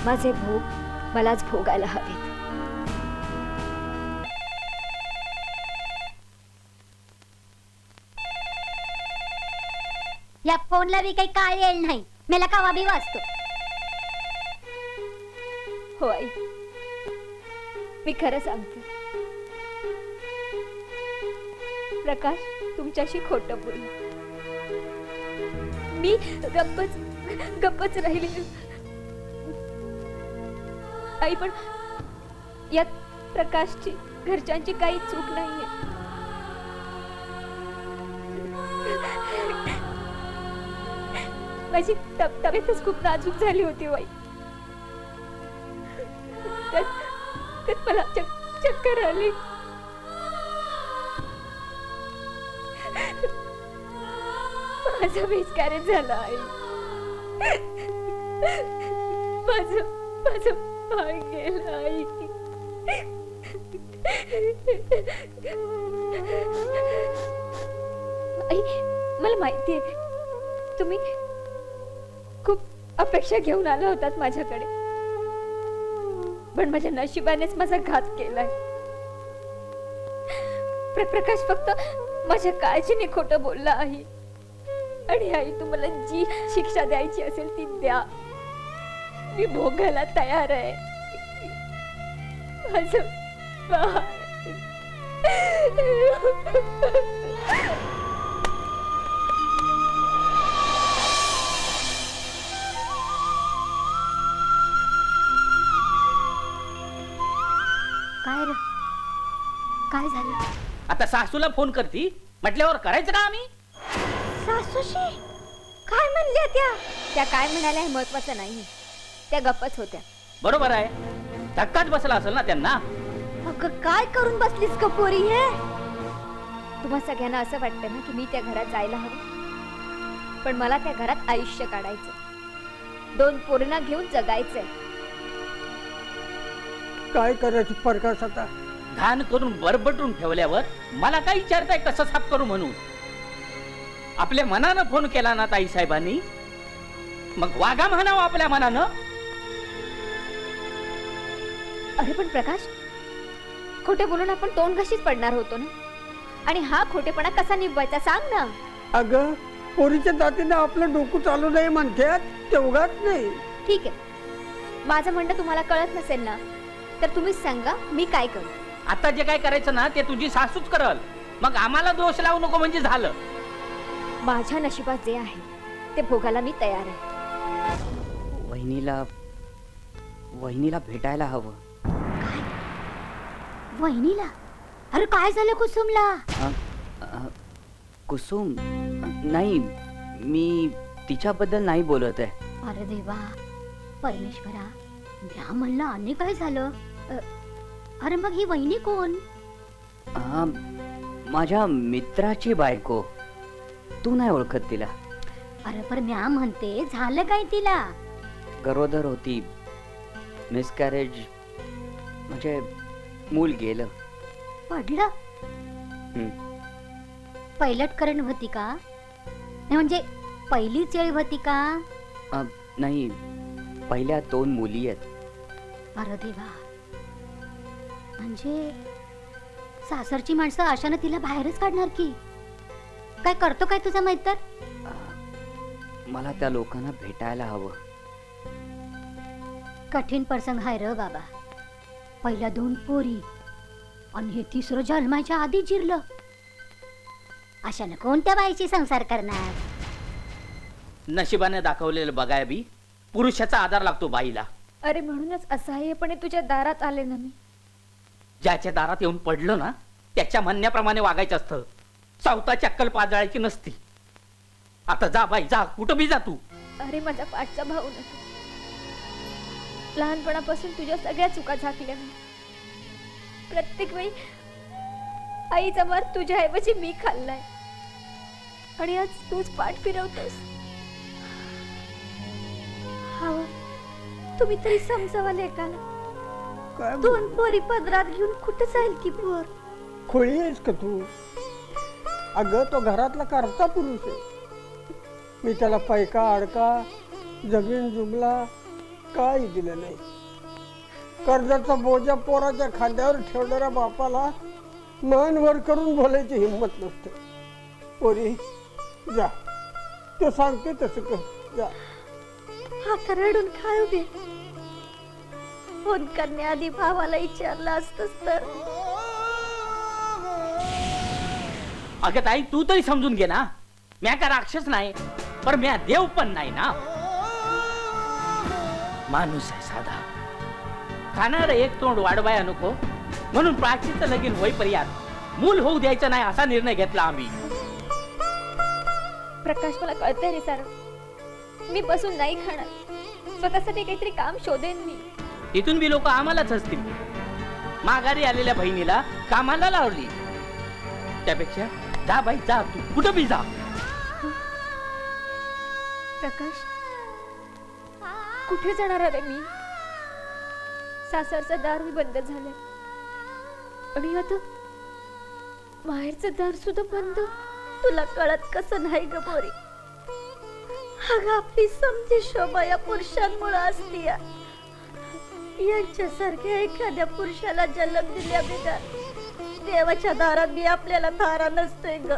Speaker 3: माझे भोग मलाच भोगायला हवेत.
Speaker 2: या फोनला बी काही काळ येईल नाही, मला कावा बी वाचतो.
Speaker 3: हो आई, मी खरं सांगते. प्रकाश तुमच्याशी खोटं बोल. मी गप्पच राहिली. आई, पण यात प्रकाशची घरच्यांची काही चूक नाहीये. माझी तब्येतच खूप नाजूक झाली होती बाई. त्यात मला चक्कर आली. माझा मिसकॅरेज झाला आई. माझं बाळ गेलं आई. आई, मला माहितीये तुम्ही खूप अपेक्षा घेऊन आला होतात माझ्याकडे, पण माझ्या नशिबानेच माझा घात केलाय. प्रकाश फक्त माझ्या काळजीने खोटं बोलला आहे. आणि आई, तुम्हाला जी शिक्षा द्यायची असेल ती द्या, मी भोगायला तयार आहे. माझं बाळ.
Speaker 2: काय रे, काय झालं?
Speaker 10: आता सासूला फोन करती म्हटल्यावर करायचं का आम्ही?
Speaker 2: सासूशी काय म्हणल्या त्या?
Speaker 3: त्या काय म्हणाल्या हे महत्वाचं नाही, त्या गप्पच होत्या.
Speaker 10: बरोबर आहे, धक्काच बसला असेल ना त्यांना.
Speaker 2: अगं काय करून बसलीस का पोरी हे?
Speaker 3: तुम्हा सगळ्यांना असं वाटतं ना की मी त्या घरात जायला हवं, पण मला त्या घरात आयुष्य काढायचं, 2 पोरींना घेऊन जगायचंय.
Speaker 9: काय करायचं प्रकाश आता?
Speaker 10: घाण करून बरबटून ठेवल्यावर मला काय विचारताय कसं साफ करू म्हणून? आपल्या मनानं फोन केला ना ताई साहेबांनी, मग वागा म्हणावं आपल्या मनानं.
Speaker 3: अरे पण प्रकाश, खोटे बोलून आपण तोंड घशीच पडणार होतो ना, आणि हा खोटेपणा कसा निभवायचा सांग ना.
Speaker 9: अगं, पोरीच्या जातीनं आपलं डोकं चालू नाही म्हणतात, तेवढाच नाही.
Speaker 3: ठीक आहे, माझं म्हणणं तुम्हाला कळत नसेल ना, तर तुम्हीच सांगा मी काय करू.
Speaker 10: आता जे काय करायचं ना ते तुझी सासूच करल, मग आम्हाला दोष लावू नको म्हणजे झालं.
Speaker 3: माझ्या नशिबात जे आहे ते भोगायला मी तयार आहे.
Speaker 5: वहिनीला भेटायला हवं.
Speaker 2: वहिनीला? अरे काय झालं कुसुमला?
Speaker 5: कुसुम नाही, मी तिच्याबद्दल नाही बोलत आहे.
Speaker 2: अरे देवा, परमेश्वरा, म्या म्हणलं आणि काय झालं? अरे मग ही वहिनी कोण?
Speaker 5: माझ्या मित्राची बायको. तू नाही ओळखत तिला?
Speaker 2: अरे पण म्या म्हणते झालं काय तिला?
Speaker 5: गरोदर होती, मिसकॅरेज म्हणजे मूल गेलं.
Speaker 2: पडलं? पैलटकरण होती का? नाही म्हणजे पहिलीच वेळ होती का?
Speaker 5: नाही, पहिल्या 2 मुली आहेत.
Speaker 2: अरे देवा,
Speaker 1: म्हणजे सासरची माणसं अशानं तिला बाहेरच काढणार की काय करतो काय तुझा मैत्र?
Speaker 5: मला त्या लोकांना भेटायला हवं.
Speaker 1: कठीण प्रसंग हाय र बाबा. पहिल्या 2 पोरी आणि हे 3रं जन्माच्या आधी जिरलं. अशानं कोणत्या बाईची संसार करणार?
Speaker 10: नशिबाने दाखवलेलं बघाय बी पुरुषाचा आधार लागतो बाईला.
Speaker 3: अरे म्हणूनच असहाय्यपणे तुझ्या दारात आले ना मी.
Speaker 10: ज्याच्या दारात येऊन पडलं ना त्याच्या म्हणण्याप्रमाणे वागायचं असतं. सावताची अक्कल पाजळायची नसती. आता जा बाई जा, कुठं बी जा तू.
Speaker 3: अरे माझा पाठचा भाऊ ना तू. लहानपणापासून तुझ्या सगळ्या चुका झाकल्या मी. प्रत्येक वेळी आईचा मार तुझ्या ऐवजी मी खाल्लाय आणि आज तूच पाठ फिरवतोस.
Speaker 2: हाव, तुम्ही तरी समजावा लेकाला.
Speaker 9: काय
Speaker 2: 2 पोरी पदरात घेऊन कुठं जाईल की पोर?
Speaker 9: खोळी आहेस का तू? अगं तो घरातला करता पुरुष आहे. मी त्याला पैका अडका जमीन जुमला काही दिलं नाही. कर्जाचा बोजा पोराच्या खांद्यावर ठेवणाऱ्या बापाला मान वर करून बोलायची हिंमत नसते. पोरी जा, तो सांगते तसं कर, जा.
Speaker 2: आता रडून खाऊ दे. फोन करण्याआधी भावाला विचारलं असतंस तर.
Speaker 10: अगं ताई तू तरी समजून घे ना. म्या का राक्षस नाही पण म्या देव पण नाही ना. माणूस आहे साधा. खाणार एक तोंड वाढवाया नको म्हणून प्राचीचं लगीन होईपर्यंत मूल होऊ द्यायचं नाही असा निर्णय घेतला आम्ही.
Speaker 3: प्रकाश मला कळतंय रे सारं. मी बसून नाही खाणार. स्वतःसाठी काहीतरी काम शोधेन मी.
Speaker 10: तिथून बी लोक आम्हालाच असतील. माघारी आलेल्या बहिणीला कामाला लावली. त्यापेक्षा जा बाई जा, तू कुठं बी जा.
Speaker 3: प्रकाश कुठे जाणार आहे मी? सासरचं दार मी बंद झालंय आणि आता बाहेरचं दार सुद्धा बंद.
Speaker 2: तुला कळत कसं नाही ग पोरी? अगं आपली समजी शोभा या पुरुषांमुळे असती. यांच्यासारख्या एखाद्या पुरुषाला जन्म दिल्या बिगर देवाच्या दारात बी आपल्याला धारा नसतोय ग.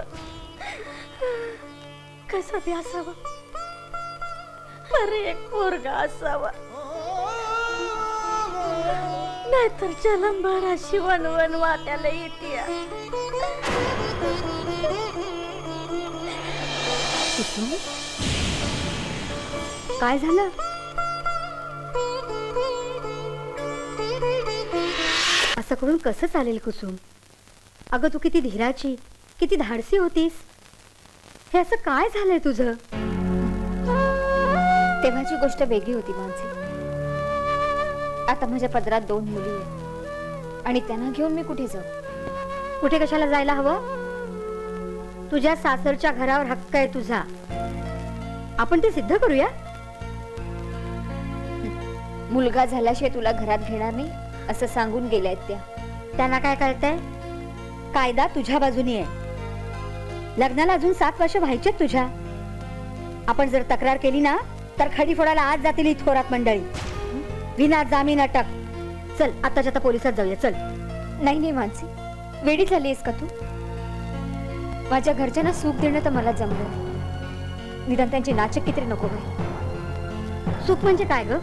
Speaker 2: कसा बी असावा, बरं एक पोरगा असावा, नाहीतर जन्मभर अशी वनवन वाट्याला येते.
Speaker 1: काय झालं? असं करून कसं चालेल कुसुम? अगं तू किती धीराची, किती धाडसी होतीस. हे असं काय झालंय तुझं?
Speaker 3: तेव्हाची गोष्ट वेगळी होती मानसी. आता माझ्या पदरात 2 मुली आहेत आणि त्यांना घेऊन मी कुठे जाऊ?
Speaker 1: कुठे कशाला जायला हवं? तुझ्या सासरच्या घरावर हक्क आहे तुझा. आपण ते सिद्ध करूया.
Speaker 3: मुलगा झाल्याशिवाय तुला घरात घेणार नाही असं सांगून गेल्यात त्या.
Speaker 1: त्यांना काय कळतंय? कायदा तुझ्या बाजूनी आहे. लग्नाला अजून 7 वर्ष व्हायचे तुझ्या. आपण जर तक्रार केली ना तर खडी फोडायला आज जातील ही थोरात मंडळी. विना जामीन अटक. चल आताच्या आता पोलिसात जाऊया. चल.
Speaker 3: नाही नाही मानसी, वेडी झालीस का तू? माझ्या घरच्यांना सुख देणं तर मला जमलं. निदान त्यांची नाचक्की तरी नको बाई.
Speaker 1: सुख म्हणजे काय ग?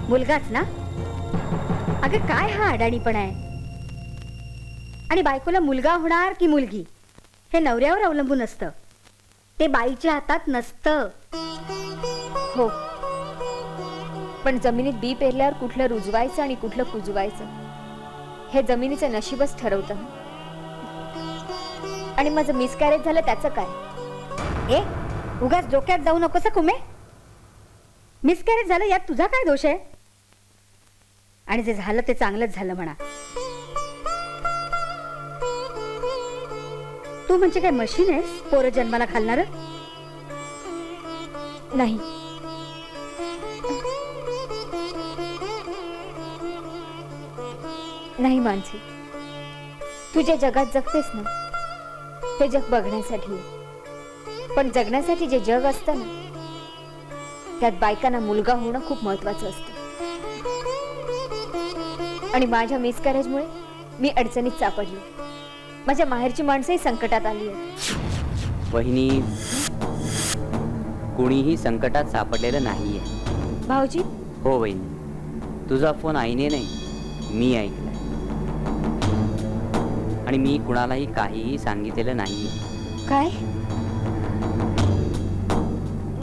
Speaker 1: मुलगाच ना. अगं काय हा अडाणीपणा आहे? आणि बायकोला मुलगा होणार की मुलगी हे नवऱ्यावर अवलंबून असतं. ते बाईच्या हातात नसतं.
Speaker 3: हो, पण जमिनीत बी पेरल्यावर कुठलं रुजवायचं आणि कुठलं कुजवायचं हे जमिनीचं नशीबच ठरवतं. आणि माझं मिसकॅरेज झालं त्याचं काय?
Speaker 1: ए उगाच डोक्यात जाऊ नकोस कुमे. मिसकॅरेज झालं यात तुझा काय दोष आहे? आणि जे झालं ते चांगलंच झालं म्हणा. तू म्हणजे काय मशीन आहेस पोरं जन्माला घालणार?
Speaker 3: नाही. नाही मानसी, तू जे जगात जगतेस ना ते जग बघण्यासाठी, पण जगण्यासाठी जे जग असतं ना त्यात बायकांना मुलगा होणं खूप महत्वाचं असतं. आणि माझ्या मिसकॅरेजमुळे मी अडचणीत सापडली. माझ्या माहेरची माणसंही संकटात आली आहेत.
Speaker 5: वहिनी, कुणीही संकटात सापडलेलं नाहीये.
Speaker 3: भाऊजी,
Speaker 5: हो वहिनी, तुझा फोन आईने नाही, मी ऐकलाय. आणि मी कुणालाही काहीही सांगितलेलं नाहीये.
Speaker 3: काय?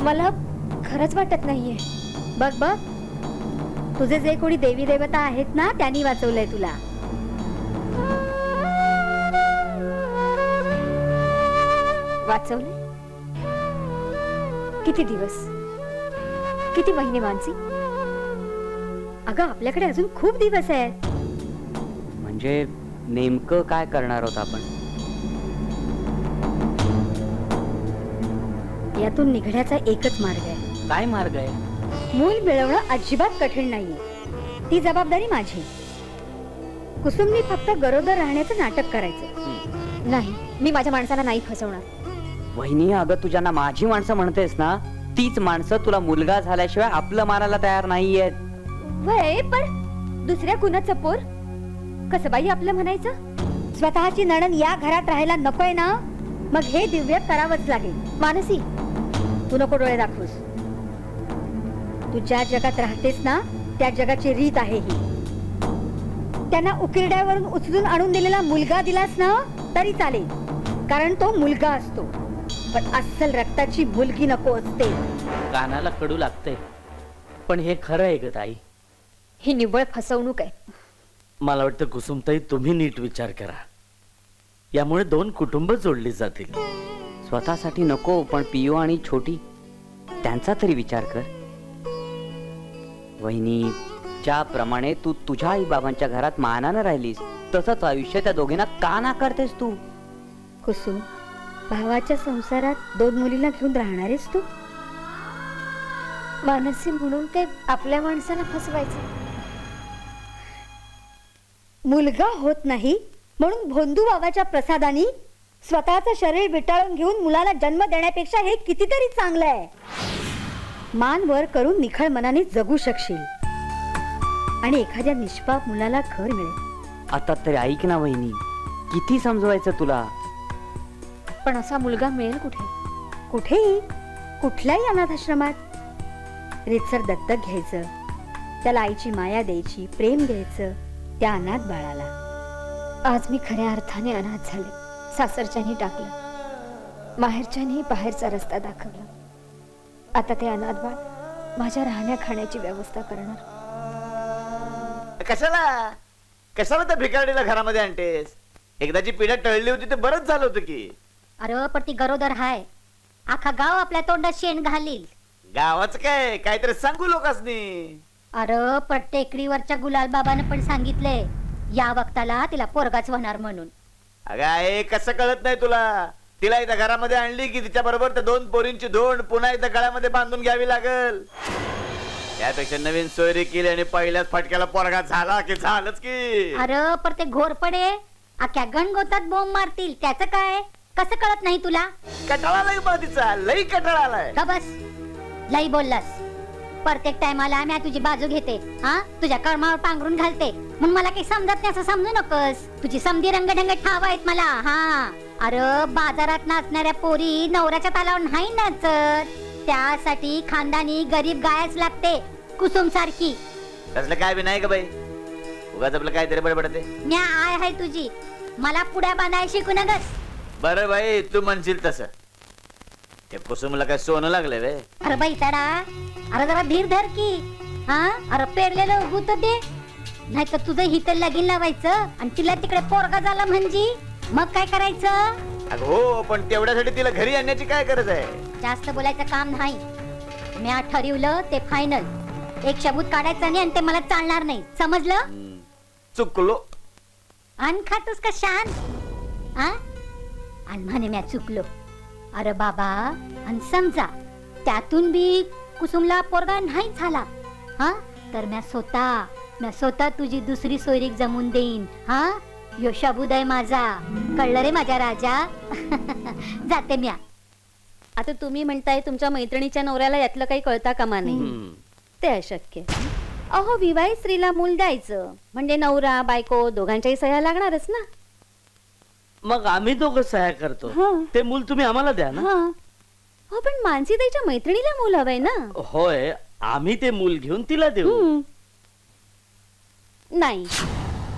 Speaker 3: मला खरंच वाटत नाहीये.
Speaker 1: बघ बघ, तुझे जे कोणी देवी देवता आहेत ना, त्यांनी वाचवलंय तुला.
Speaker 3: वाचवलंय? किती दिवस, किती महिने मानसी?
Speaker 1: अगं, आपल्याकडे अजून खूप दिवस आहेत.
Speaker 5: म्हणजे नेमकं काय करणार आहोत आपण?
Speaker 1: यातून निघण्याचा एकच मार्ग आहे.
Speaker 10: काय मार्ग आहे?
Speaker 1: मूल मिळवणं अजिबात कठीण नाहीये. ती जबाबदारी माझी. कुसुमनी फक्त गरोदर राहण्याचं नाटक करायचं.
Speaker 3: नाही, मी माझ्या माणसाला नाही फसवणार.
Speaker 5: वहिनी, अगं तुझ्यांना माझी माणसं म्हणतेस ना, तीच माणसं तुला मुलगा झाल्याशिवाय आपलं मानायला तयार नाहीयेत.
Speaker 1: वय, पण दुसऱ्या कुणाचं पोर कसं बाई आपलं म्हणायचं? स्वतःची नणन या घरात राहायला नकोय ना, मग हे दिव्य करावंच लागेल.
Speaker 3: मानसी,
Speaker 1: तू नको डोळे दाखवूस. तू ज्या जगात राहतेस ना, त्या जगाची रीत आहे ही. त्यांना उकिरड्यावरून उचलून आणून दिलेला मुलगा दिलास ना तरी चालेल, कारण तो मुलगा असतो. पण अस्सल रक्ताची मुलगी नको असते.
Speaker 10: कानाला कडू लागतंय, पण हे खरं आहे ग ताई.
Speaker 3: ही निव्वळ फसवणूक आहे.
Speaker 11: मला वाटतं कुसुमताई, तुम्ही नीट विचार करा. यामुळे 2 कुटुंब जोडली जातील.
Speaker 5: स्वतःसाठी नको, पण पियो आणि छोटी त्यांचा तरी विचार कर. वहिनी, ज्याप्रमाणे तू तुझ्या आई बाबांच्या घरात मानानं राहिलीस, तसंच आयुष्य त्या दोघींना का नाकारतेस तू?
Speaker 1: कुसुम, भावाच्या संसारात 2 मुलींना घेऊन राहणारेस तू?
Speaker 3: मानसी, म्हणून काय आपल्या माणसाला फसवायचं?
Speaker 1: मुलगा होत नाही म्हणून भोंदू बाबाच्या प्रसादानी स्वतःचं शरीर विटाळून घेऊन मुलाला जन्म देण्यापेक्षा हे कितीतरी चांगलं आहे. मान वर करून निखळ मनाने जगू शकशील आणि एखाद्या निष्पाप मुलाला घर मिळेल.
Speaker 5: आता तरी ऐक ना वहिनी, किती समजवायचं तुला?
Speaker 3: पण असा मुलगा मिळेल कुठे?
Speaker 1: कुठेही, कुठल्याही अनाथाश्रमात. रीतसर दत्तक घ्यायचं, त्याला आईची माया द्यायची, प्रेम द्यायचं त्या अनाथ बाळाला.
Speaker 3: आज मी खऱ्या अर्थाने अनाथ झाले. सासरच्यानी टाकलं, माहेरच्यानी बाहेरचा रस्ता दाखवला. आता ते अनाथ बाळ माझ्या राहण्या खाण्याची व्यवस्था करणार.
Speaker 6: कशाला त्या भिकारडीला घरामध्ये आणतेस? एकदाची पिढ्या टळली होती ते बरंच झालं होतं की.
Speaker 1: अरे पण ती गरोदर हाय. अख्खा गाव आपल्या तोंडात शेण घालील.
Speaker 6: गावाच काय, काहीतरी सांगू लोकांनी.
Speaker 1: अरे पण टेकडीवरच्या गुलाल बाबानं पण सांगितलंय या वक्ताला तिला पोरगाच होणार म्हणून.
Speaker 6: अगं आहे, कसं कळत नाही तुला? तिला इथं घरामध्ये आणली की तिच्या बरोबर त्या 2 पोरींची धोंड पुन्हा इथं गळ्यामध्ये बांधून घ्यावी लागल. त्यापेक्षा नवीन सोयरी केली आणि पहिल्याच फटक्याला पोरगा झाला की झालंच की.
Speaker 1: अरे पण ते घोरपडे अख्ख्या गणगोतात बोंब मारतील, त्याचं काय? कसं कळत नाही तुला?
Speaker 6: कटाळा आलाय बा तिचा, लई कटाळा आलाय.
Speaker 1: का बस, लई बोललास. प्रत्येक टायमाला मी तुझी बाजू घेते, हा, तुझ्या कर्मावर पांघरून घालते, म्हणून मला काही समजत नाही असं समजू नकोस. तुझी समधी रंगढंग ठाव आहेत मला. हा, अरे बाजारात नाचणाऱ्या पोरी नवऱ्याच्या तालावर नाही नाचत, त्यासाठी खानदानी गरीब गायच लागते, कुसुम सारखी.
Speaker 6: तसलं काय बी नाही का बाई, उगाच आपलं काहीतरी बडबडते.
Speaker 1: म्या आय आहे तुझी, मला पुढ्या बांधायला शिकू नगस.
Speaker 6: बरं बाई, तू म्हणशील तसं. ते कुसुमला काय सोनं लागलंय वे?
Speaker 1: अरे बाई ताडा, अरे जरा धीर धर की. हा, अरे पेरलेलं उगू तर दे, नाही तर तुझं हित लगीन लावायचं आणि तिला तिकडे पोरगा झाला म्हणजे मग काय करायचं?
Speaker 6: अगं हो, पण तेवढ्यासाठी तिला घरी आणण्याची काय गरज आहे?
Speaker 1: जास्त बोलायचं काम नाही. मी ठरवलं ते फायनल. एक शब्द काढायचा नाही आणि ते मला चालणार नाही, समजलं?
Speaker 6: चुकलो.
Speaker 1: अन खातोस का शान? हा, आणि म्हणे म्या चुकलो. अरे बाबा, आणि समजा त्यातून बी कुसुमला पोरगा नाही झाला, हा, तर म्या स्वतः तुझी दुसरी सोयरीक जमून देईन. हा, यो शबूद आहे माझा, कळलं रे माझ्या राजा. जाते म्या.
Speaker 2: आता तुम्ही म्हणताय तुमच्या मैत्रिणीच्या नवऱ्याला यातलं काही कळता कामा नाही, ते अशक्य.
Speaker 3: अहो विवाहित स्त्रीला मूल द्यायचं म्हणजे नवरा बायको दोघांच्याही सह्या लागणारच ना.
Speaker 10: मग आम्ही दोघं सह्या करतो.
Speaker 3: हं.
Speaker 10: ते मूल तुम्ही आम्हाला द्या ना.
Speaker 3: हा. हो पण मानसी ताईच्या मैत्रिणीला मूल हवंय ना.
Speaker 10: होय, आम्ही ते मूल घेऊन तिला देऊ.
Speaker 3: हम्म. नाही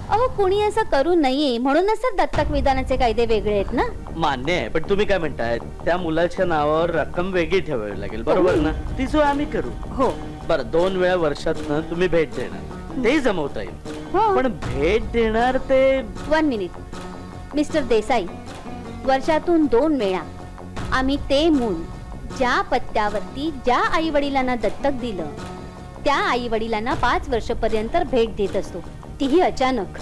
Speaker 3: अहो कुणी असं करू नये म्हणूनच तर दत्तक विधानाचे कायदे वेगळे आहेत ना.
Speaker 10: मान्य आहे, पण तुम्ही काय म्हणताय, त्या मुलाच्या नावावर रक्कम वेगळी ठेवावी लागेल, बरोबर ना? ती सोय आम्ही करू.
Speaker 3: हो.
Speaker 10: बरं, 2 वेळा वर्षातनं तुम्ही भेट देणार, ते जमवता येईल.
Speaker 3: हो.
Speaker 10: पण भेट देणार ते
Speaker 3: 1 मिनिट मिस्टर देसाई, वर्षातून 2 वेळा आम्ही ते मूल ज्या पत्त्यावरती ज्या आई वडिलांना दत्तक दिलं त्या आई वडिलांना 5 वर्षपर्यंत भेट देत असतो, तीही अचानक.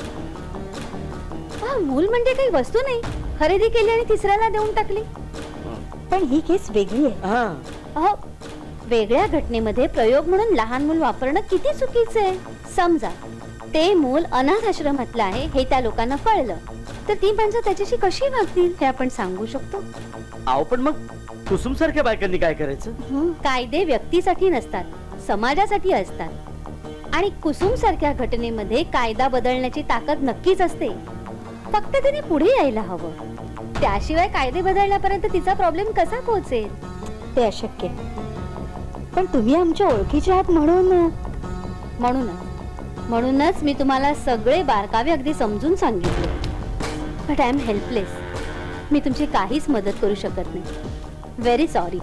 Speaker 3: मूल म्हणजे काही वस्तू नाही, खरेदी केली आणि तिसऱ्याला देऊन टाकली. पण ही केस वेगळी आहे. अहो वेगळ्या घटनेमध्ये प्रयोग म्हणून लहान मूल वापरणं किती चुकीचं आहे. समजा ते मूल अनाथ आश्रमातलं आहे हे त्या लोकांना कळलं तर ती माणसं त्याच्याशी कशी वागतील हे आपण सांगू शकतो.
Speaker 10: आव, पण मग कुसुम सारख्या बायकांनी काय करायचं?
Speaker 3: कायदे व्यक्तीसाठी नसतात, समाजासाठी असतात. आणि कुसुम सारख्या घटनेमध्ये कायदा बदलण्याची ताकद नक्कीच असते, फक्त तिने पुढे यायला हवं. त्याशिवाय कायदे बदलण्यापर्यंत तिचा प्रॉब्लेम कसा पोहोचेल ते अशक्य. पण तुम्ही आमच्या ओळखीचे आहात म्हणूनच मी तुम्हाला सगळे बारकावे अगदी समजून सांगितले. But I am helpless. मी तुमची काहीच मदत करू शकत नाही. Very sorry.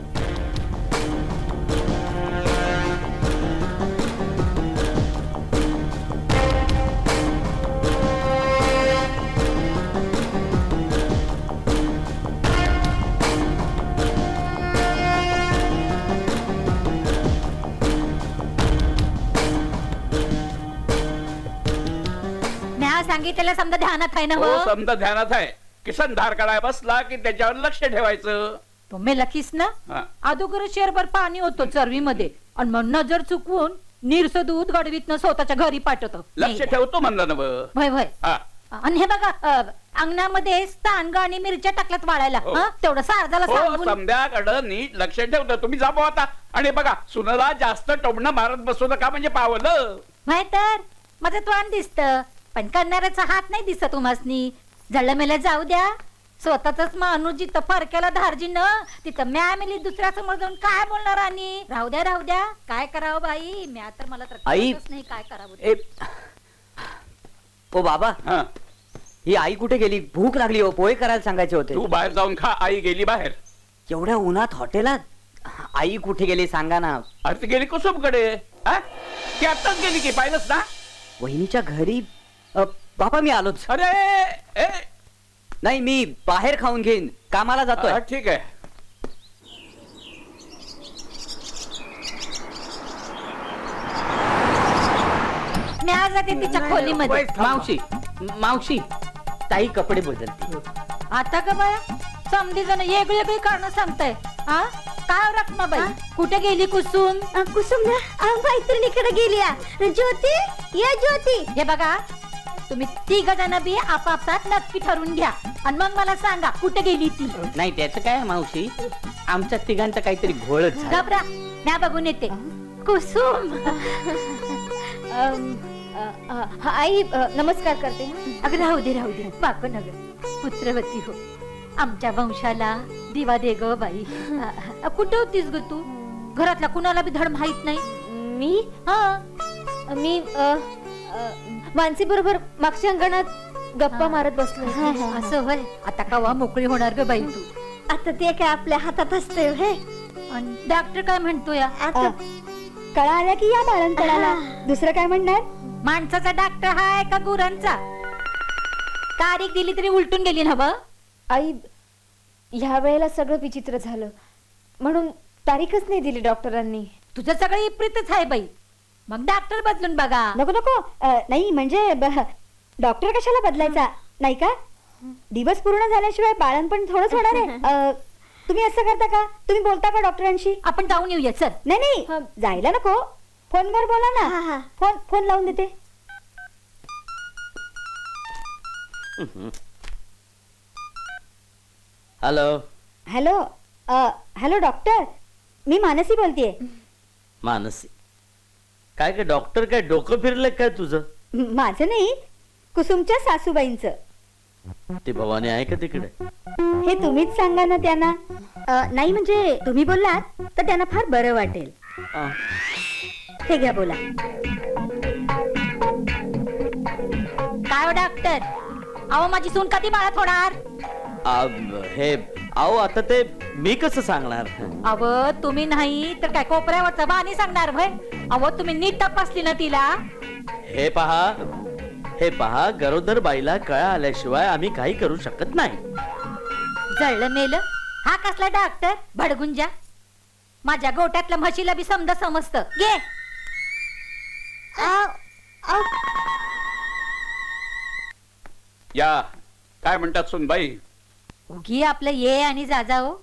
Speaker 1: सांगितलेलं समजा ध्यानात आहे ना?
Speaker 11: हो, समजा ध्यानात आहे. किसन धार काढाय बसला की त्याच्यावर लक्ष ठेवायचं.
Speaker 1: तुम्ही लकीस ना?
Speaker 11: हा.
Speaker 1: अगोदर शेरभर पाणी होतो चरवीमध्ये आणि मग नजर चुकवून नीरस दूध गडवीतनं स्वतःच्या घरी पाठवतो.
Speaker 11: लक्ष ठेवतो म्हणलं ना.
Speaker 1: वय वय.
Speaker 11: हा.
Speaker 1: आणि हे बघा अंगणामध्ये स्थानग आणि मिरच्या टाकल्यात वाळायला.
Speaker 11: हो.
Speaker 1: तेवढं सारदाला
Speaker 11: हो,
Speaker 1: सांगून.
Speaker 11: समध्याकडं नीट लक्ष ठेवतो. तुम्ही जा बुवा आता. आणि बघा सुनाला जास्त टोमणं मारत बसू नका म्हणजे पावलं.
Speaker 1: माहित तर माझं तोंड दिसत पण करणाऱ्याचा हात नाही दिसत. तुम्हासनी जळलं मेला जाऊ द्या. स्वतःच माणूस जिथं फरक्याला धारजी न तिथं म्या मिली दुसऱ्या समोर जाऊन काय बोलणार? आणि राहू द्या काय करावं बाई. म्या तर मला तर
Speaker 5: आई.
Speaker 1: कळतच नाही काय करावं.
Speaker 5: ओ बाबा,
Speaker 11: हा.
Speaker 5: ही आई कुठे गेली? भूक लागली हो, पोहे करायला सांगायचे होते.
Speaker 11: तू बाहेर जाऊन खा. आई गेली बाहेर.
Speaker 5: एवढ्या उन्हात हॉटेलात आई कुठे गेली सांगा ना.
Speaker 11: अरे ती गेली कुसुमकडे. ती आत्ताच गेली की पाहिलंच ना?
Speaker 5: वहिनीच्या घरी. बाबा मी आलोच.
Speaker 11: अरे ए,
Speaker 5: नाही, मी बाहेर खाऊन घेईन, कामाला जातोय.
Speaker 11: ठीक आहे.
Speaker 1: म्या जाते तिच्या खोलीमध्ये.
Speaker 10: मावशी ताई कपडे बदलते.
Speaker 1: आता का बाया समधी जण वेगळी कारण सांगताय. हा काय रखमाबाई कुठे गेली कुसुम?
Speaker 2: कुसुम ना मैत्रिणीकडे गेली. ज्योती ये ज्योती.
Speaker 1: हे बघा तुम्ही 3 जण बी आपापसात नक्की ठरवून घ्या आणि मग मला सांगा कुठे गेली ती.
Speaker 10: नाही त्याचं काय मावशी, आमच्या तिघांचा काहीतरी घोळच झाला.
Speaker 1: घबरा, म्या बघून येते. कुसुम
Speaker 3: आई नमस्कार करते.
Speaker 1: अगं राहू दे बाप नगर पुत्रवती हो. आमच्या वंशाला दिवा दे ग बाई. कुठे होतीस ग तू? घरातला कुणाला बी धड माहित नाही.
Speaker 3: मी मानसी बरोबर मागच्या अंगणात गप्पा मारत बसलो.
Speaker 1: असं होय. आता कवा मोकळी होणार ग बाई तू?
Speaker 2: आता ते काय आपल्या हातात असते हे.
Speaker 1: आणि डॉक्टर काय म्हणतो या?
Speaker 2: आता कळा आल्या की या बाळंतळाला. दुसरं काय म्हणणार?
Speaker 1: माणसाचा डॉक्टर हाय का गुरांचा? तारीख दिली तरी उलटून गेली ना ब.
Speaker 3: आई ह्या वेळेला सगळं विचित्र झालं म्हणून तारीखच नाही दिली डॉक्टरांनी.
Speaker 1: तुझं सगळं इप्रितच आहे बाई. मग डॉक्टर बदलून बघा.
Speaker 2: नको नाही म्हणजे डॉक्टर कशाला बदलायचा नाही का? दिवस पूर्ण झाल्याशिवाय बाळणपण थोडंच होणार आहे. तुम्ही असं करता का? तुम्ही बोलता का डॉक्टरांशी?
Speaker 1: आपण जाऊन येऊया चल.
Speaker 2: नाही जायला नको, फोनवर बोला ना. फोन लावून देते. हॅलो डॉक्टर, मी मानसी बोलतेय.
Speaker 10: मानसी काय काय डॉक्टर काय डोकं फिरलं काय तुझं?
Speaker 2: माझं नाही, कुसुमच्या सासूबाईंचं.
Speaker 10: ते भवानी आहे का तिकडे?
Speaker 2: हे तुम्हीच सांगा ना त्यांना. नाही म्हणजे तुम्ही बोललात तर त्यांना फार बरं वाटेल.
Speaker 10: आ,
Speaker 2: हे घ्या, बोला.
Speaker 1: काय हो डॉक्टर, अहो माझी सून कधी बाळात होणार?
Speaker 10: हे अहो आता ते मी कसं सांगणार?
Speaker 1: अव तुम्ही नाही तर काय कोपऱ्यावरचा बाणी सांगणार भय? अहो तुम्ही नीट तपासली ना तिला?
Speaker 10: हे पहा गरोदर बाईला कळा आल्याशिवाय आम्ही काही करू शकत नाही.
Speaker 1: जळलं मेलं, हा कसला डॉक्टर भडगुंजा? माझ्या गोट्यातल्या म्हशीला बी समजत घे.
Speaker 11: या काय म्हणतात सुनबाई?
Speaker 1: उगी आपलं ये आणि जाजा हो,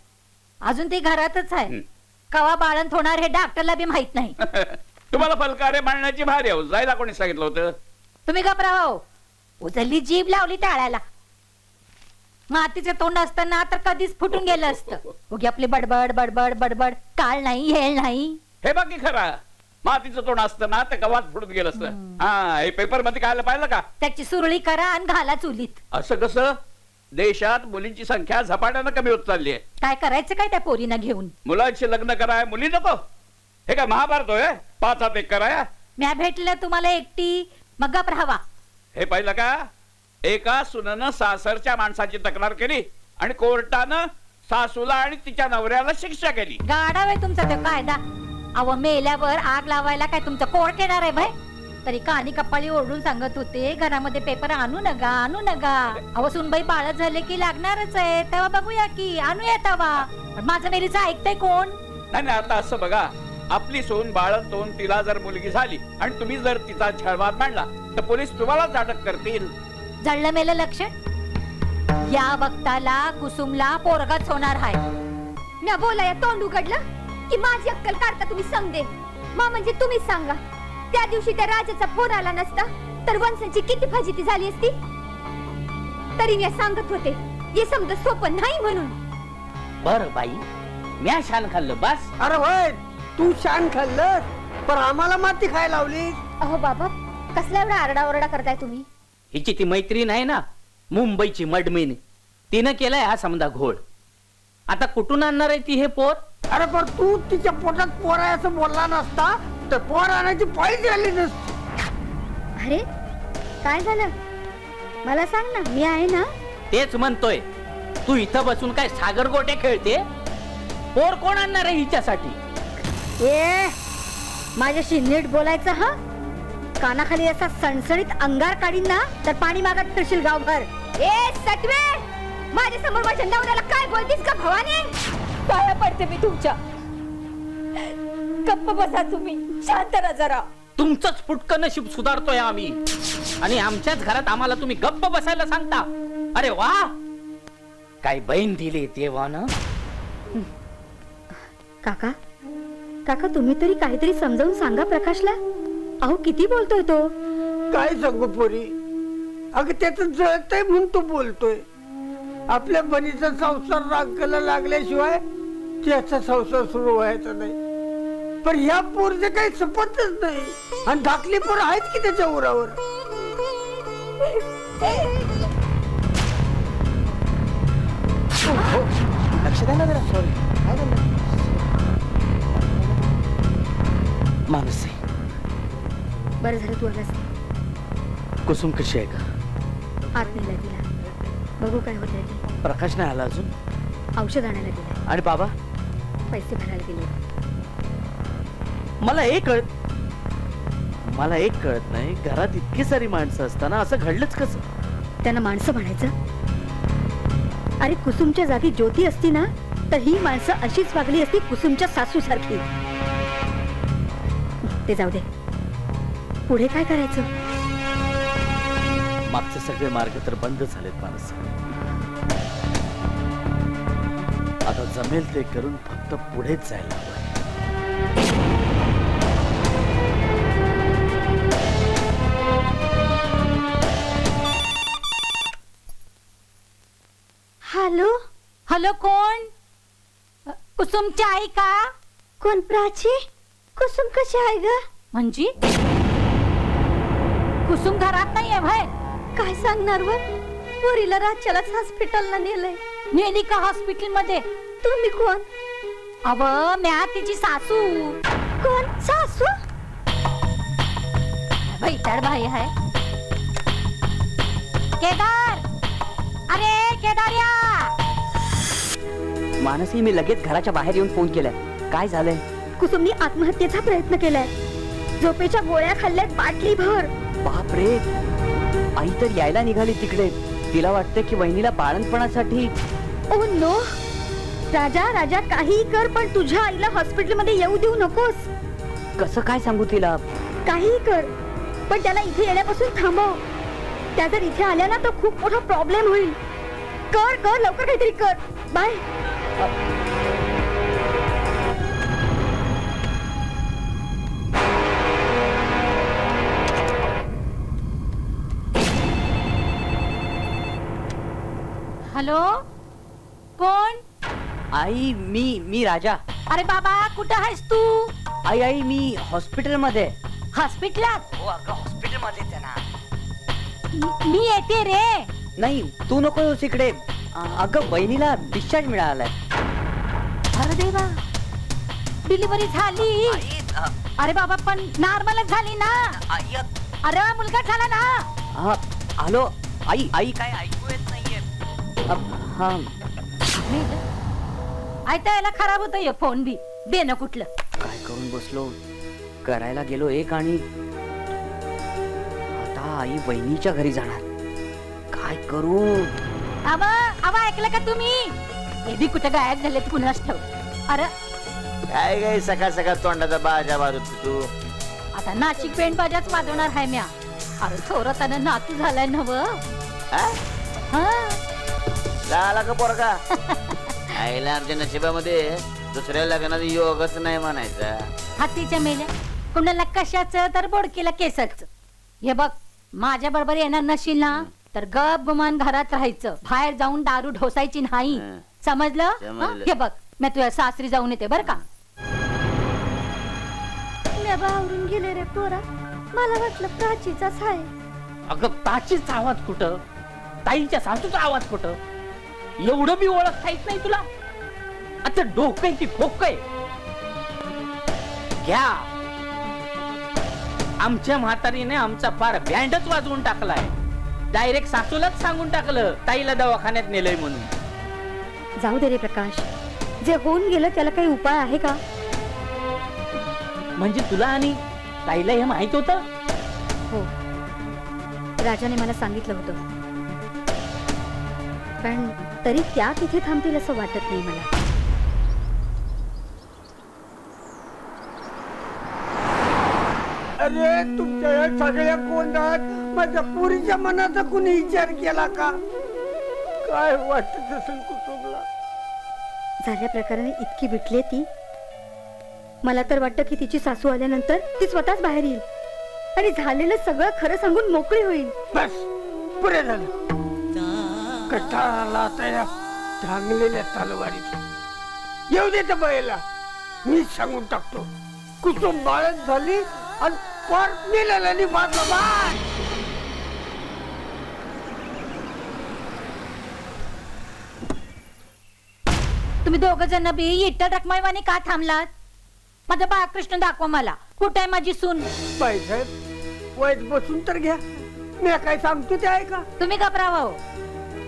Speaker 1: अजून ते घरातच आहे. कवा बाळंत होणार हे डॉक्टरला बी माहित नाही.
Speaker 11: तुम्हाला फलकारे मांडण्याची भारी हो, जायला कोणी सांगितलं होतं?
Speaker 1: तुम्ही घबरावा हो, उचलली जीभ लावली टाळ्याला. मातीचे तोंड असताना तर कधीच फुटून गेलं असतं. उगी आपली बडबड बडबड बडबड, काळ नाही हेळ नाही.
Speaker 11: हे बाकी खरा मातीचं तोंड असतं ना ते गव्हात फुटून गेलं असतं. हा, हे पेपर मध्ये काय पाहिलं का?
Speaker 1: त्याची सुरळी करा आणि घाला चुलीत.
Speaker 11: असं कसं? देशात मुलींची संख्या झपाट्यानं कमी होत चालली आहे.
Speaker 1: काय करायचं काय त्या पोरीना घेऊन?
Speaker 11: मुलांशी लग्न कराय, मुली नको. हे काय महाभारत होय? 5 हात 1 कराया?
Speaker 1: म्या भेटलं तुम्हाला एकटी, मग गप राहावा.
Speaker 11: हे पाहिलं का? एका सुननं सासरच्या माणसाची तक्रार केली आणि कोर्टानं सासूला आणि तिच्या नवऱ्याला शिक्षा केली.
Speaker 1: गाडा आहे तुमचा तो कायदा. अव मेल्यावर आग लावायला काय तुमचं कोर्ट येणार आहे भाई? तरी कानी कपाळी ओरडून सांगत होते घरामध्ये पेपर आणू नका आणू नका. अव सुनबाई बाळ झाले की लागणारच आहे, तेव्हा बघूया की आणूया तेव्हा. पण माझं मेलीचं ऐकतंय कोण?
Speaker 11: नाही आता असं बघा, आपली सून बाळंत होऊन तिला जर मुलगी झाली आणि तुम्ही जर तिचा छळवाद मांडला तर पोलीस तुम्हालाच अटक करतील.
Speaker 1: जळलं मेलं लक्ष. या वक्ताला कुसुमला पोरगच होणार आहे.
Speaker 3: म्या बोलाया तोंड उघडलं की माझी अक्कल काढता तुम्ही समजे. मा म्हणजे तुम्हीच सांगा, त्या दिवशी त्या राजाचा फोन आला नसता तर वंशाची किती फजिती झाली असती? तरी मी सांगत होते हे समज सोपं नाही म्हणून.
Speaker 10: बर बाई, म्या शान खाल्लं बस.
Speaker 9: अरे होय, तू शान खाल्लं पण आम्हाला माती खायला लावली.
Speaker 3: अहो बाबा, कसला एवढा आरडाओरडा करताय तुम्ही?
Speaker 10: हिची ती मैत्रीण आहे ना मुंबईची मडमीन, तिनं केलाय हा समजा घोळ. आता कुठून आणणार आहे ती हे पोर?
Speaker 9: अरे पण तू तिच्या पोटात पोर आहे असं बोलला नसता तर पोर आणायची पाळी आली नसती.
Speaker 2: अरे काय झालं मला सांग ना, मी आहे ना.
Speaker 10: तेच म्हणतोय, तू इथं बसून काय सागर गोट्या खेळते? पोर कोण आणणार आहे हिच्यासाठी?
Speaker 2: ए माझ्याशी नीट बोलायचं हा. कानाखाली असा सणसणीत अंगार काढीन ना तर पाणी मागत फिरशील गावभर.
Speaker 3: ए सटवे, माझ्या समोर माझ्या नवऱ्याला काय बोलतीस का भवानी?
Speaker 1: पाया पडते मी तुमच्या. गप्प बसा तुम्ही, शांत राहा जरा.
Speaker 10: तुमचंच फुटकं नशीब सुधारतोय आम्ही आणि आमच्याच घरात आम्हाला तुम्ही गप्प बसायला सांगता. अरे वा, काय बहीण दिली देवानं.
Speaker 2: काका काका तुम्ही तरी काहीतरी समजावून सांगा प्रकाशला. अहो किती बोलतोय तो.
Speaker 9: काय सांगू पोरी, अगं त्याचं जळतंय म्हणून तू बोलतोय. आपल्या बनीचा संसार रांगाला लागल्याशिवाय त्याचा संसार सुरू व्हायचा नाही. पण ह्या पोरचे काही सपतच नाही आणि धाकली पोर आहेत की त्याच्या उरावर.
Speaker 12: लक्ष द्या ना जरा. सॉरी, काय झालं?
Speaker 10: मानसी,
Speaker 2: बरं झालं तू आलास.
Speaker 10: कुसुम कशी आहे का?
Speaker 2: आत नेला तिला, बघू काय होतंय ते.
Speaker 10: प्रकाश नाही आला अजून?
Speaker 2: औषध आणायला गेले,
Speaker 10: आणि बाबा?
Speaker 2: पैसे भरायला गेले.
Speaker 10: मला एक कळत नाही, घरात इतकी सारी माणसं असताना असं घडलंच कसं?
Speaker 2: त्यांना माणसं म्हणायचं? अरे कुसुमच्या जागी ज्योती असती ना तर ही माणसं अशीच वागली असती कुसुमच्या सासू सारखी. ते जाऊ दे, पुढे काय करायचं?
Speaker 10: मागचे सगळे मार्ग तर बंद झालेत माणसं. आता जमेल ते करून फक्त पुढेच जायला हवं.
Speaker 2: हॅलो
Speaker 1: हॅलो, कोण? कुसुमची आई का?
Speaker 2: कोण? प्राची? कुसुम कशी आहे ग?
Speaker 1: म्हणजे कुसुम घरात नाहीये भाई.
Speaker 2: काय सांगणार व पोरीला रातच्यालाच हॉस्पिटलला नेलंय.
Speaker 1: नेली का हॉस्पिटल मध्ये?
Speaker 2: तुम्ही कोण?
Speaker 1: अव म्या तिची सासू.
Speaker 2: कोण सासू?
Speaker 1: बैताड भाई आहे. केदार, अरे केदार या.
Speaker 5: मानसी, मी लगेच घराच्या बाहेर येऊन फोन केलाय. काय झालंय?
Speaker 2: कुसुमनी आत्महत्येचा प्रयत्न केलाय. झोपेच्या गोळ्या खाल्ल्यात बाटली भर.
Speaker 5: बापरे, आई तर यायला निघाली तिकडे. तिला वाटतं की वहिनीला बाळंतपणासाठी.
Speaker 2: ओ नो राजा, राजा काही कर पण तुझ्या आईला हॉस्पिटलमध्ये येऊ देऊ नकोस.
Speaker 5: कसं काय सांगू तिला?
Speaker 2: काही कर पण त्याला इथे येण्यापासून थांबव. त्या जर इथे आल्या ना तर खूप मोठा प्रॉब्लेम होईल. कर कर लवकर काहीतरी कर. बाय.
Speaker 1: हॅलो, कोण?
Speaker 5: आई, मी राजा.
Speaker 1: अरे बाबा कुठं आहेस तू?
Speaker 5: आई आई, मी हॉस्पिटल मध्ये.
Speaker 1: हॉस्पिटलात?
Speaker 5: हो अगं, हॉस्पिटल मध्येच आहे ना.
Speaker 1: मी येते रे.
Speaker 5: नाही, तू नको येऊस इकडे. अगं, बहिणीला डिस्चार्ज मिळालाय.
Speaker 1: अरे देवा, डिलिव्हरी झाली? अरे बाबा पण नॉर्मलच झाली ना? अरे मुलगा झाला ना?
Speaker 5: हॅलो आई, आई काय ऐकू येत नाहीये? हा,
Speaker 1: ऐता याला खराब होतं हे फोन बी. दे ना कुठलं.
Speaker 5: काय करून बसलो. करायला गेलो एक आणि आता आई बहिणीच्या घरी जाणार. काय करू?
Speaker 1: आवा आवा, ऐकलं का तुम्ही? हे बी कुठं गायब झाले कुणाच ठेव. अरे
Speaker 6: काय काय सकाळ सकाळ तोंडाचा बाजा वाजत तू.
Speaker 1: आता नाशिक पेंट बाजाच वाजवणार आहे म्या. अरे थोरातानं नातू झालाय नव.
Speaker 6: झाला का पोरगा? आईला आमच्या नशिबामध्ये दुसऱ्या लग्नात योगच नाही म्हणायचा.
Speaker 1: हातीच्या मेल्या कुणाला कशाचं तर बोडकीला केसाच. हे बघ, माझ्या बरोबर येणार नशील ना तर गप गुमान घरात राहायचं. बाहेर जाऊन दारू ढोसायची नाही. समजलं?
Speaker 6: समजलं.
Speaker 1: हे बघ, मी तुझ्या सासरी जाऊन येते बर का.
Speaker 2: मी बावरून गेले रे पोरा. मला वाटलं प्राचीचाच आहे.
Speaker 10: अगं, प्राचीचा आवाज कुठं? ताईच्या सासूचा आवाज कुठं? एवढं बी ओळखता येत नाही तुला? आता डोकं की खोकय घ्या. आमच्या म्हातारीने आमचा फार बँडच वाजवून टाकलाय. डायरेक्ट सासूलाच सांगून टाकलं ताईला दवाखान्यात नेलंय म्हणून.
Speaker 2: जाऊ दे रे प्रकाश, जे होऊन गेलं त्याला काही उपाय आहे का?
Speaker 10: म्हणजे तुला आणि ताईला हे माहित होतं?
Speaker 2: हो, राजाने मला सांगितलं होतं. पण तरी त्या तिथे थांबतील असं वाटत नाही मला.
Speaker 9: अरे तुमच्या या सगळ्या गोंधळात माझ्या पुरीच्या मनाचा कुणी विचार केला का? काय वाटत असेल कुटुंबला?
Speaker 2: झाल्या प्रकाराने इतकी विटली ती. मला तर वाटतं की तिची सासू आल्यानंतर ती स्वतःच बाहेर येईल आणि झालेलं सगळं खरं सांगून मोकळी होईल.
Speaker 9: बस पुरे झालं. कटाळा आता या चांगलेल्या तलवारीत. येऊ दे त्या बाईला, मी सांगून टाकतो. कुसुम बाळच झाली आणि पर नेलेला निभाचा बाय.
Speaker 1: तुम्ही दोघ जण बी इट्टल रकमाईवाने का थांबलात? माझा बाळकृष्ण दाखवा मला. कुठे आहे माझी सून?
Speaker 9: बाईसाहेब, वैद बसून तर घ्या. मी काय सांगतो ते ऐका.
Speaker 1: तुम्ही घबरावा हो.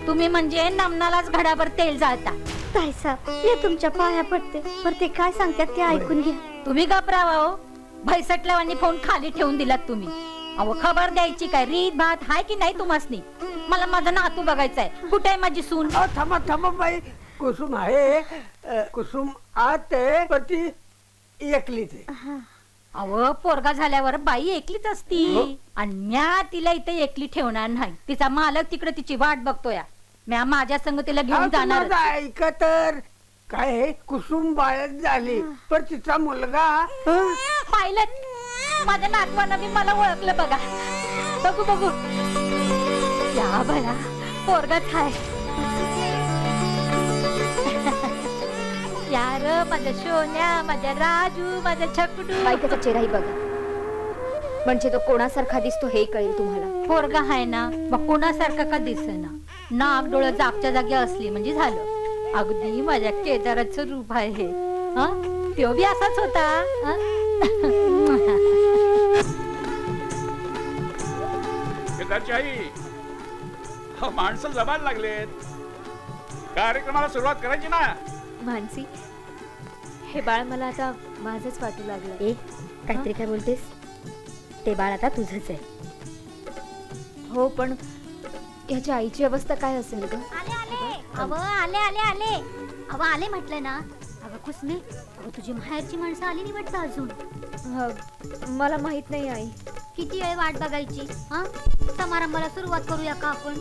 Speaker 1: तुम्ही म्हणजे नमनालाच घडाभर तेल जाळता.
Speaker 2: ताईसाहेब, हे तुमच्या पाया पडते, पर ते काय सांगतात ते ऐकून घ्या.
Speaker 1: तुम्ही घबरावा हो. भैसटल्यावानी फोन खाली ठेवून दिलात तुम्ही. अहो, खबर द्यायची काय रीत भात हाय की नाही तुम्हासनी? मला माझा नातू बघायचाय. कुठे आहे माझी सून?
Speaker 9: थांबा थांबा बाई. कुसुम आहे, कुसुम आत आहे, पण ती एकलीच आहे.
Speaker 1: अहो, पोरगा झाल्यावर बाई एकलीच असती. आणि म्या तिला इथे एकली ठेवणार नाही. तिचा मालक तिकडे तिची वाट बघतोय. म्या माझ्या संग तिला घेऊन जाणार.
Speaker 9: ऐका तर काय आहे, कुसुम बाळच झाली पण तिचा मुलगा
Speaker 1: पाहिलं माझ्या नातवानं मी मला ओळखलं बघा. बघू बघू या बया पोरगाच आहे. यार माझ्या सोन्या, माझ्या राजू, माझ्या छकडू.
Speaker 2: बायकाचा चेहराही बघा.
Speaker 3: म्हणजे तो कोणासारखा दिसतो हे कळेल तुम्हाला.
Speaker 1: पोरगा आहे ना, मग कोणासारखा का दिसेना. नाक डोळं जागच्या जागी असली म्हणजे झालं. अगदी माझ्या केदाराचं रूप आहे हे. तो बी असाच होता.
Speaker 11: केदारची आई, माणसं जमायला लागलेत. कार्यक्रमाला सुरुवात करायची ना.
Speaker 3: मानसी, हे बाळ मला आता माझंच वाटू लागलं. ए, काहीतरी काय बोलतेस? ते बाळ आता तुझंच आहे. हो, पण याच्या आईची अवस्था काय असेल ग?
Speaker 2: आले म्हटलं ना. अगं कुसमे, तुझी माहेरची माणसं आली नाही वाटतं अजून.
Speaker 3: मला माहित नाही आई.
Speaker 2: किती वेळ वाट बघायची? समारंभाला सुरुवात करूया का आपण?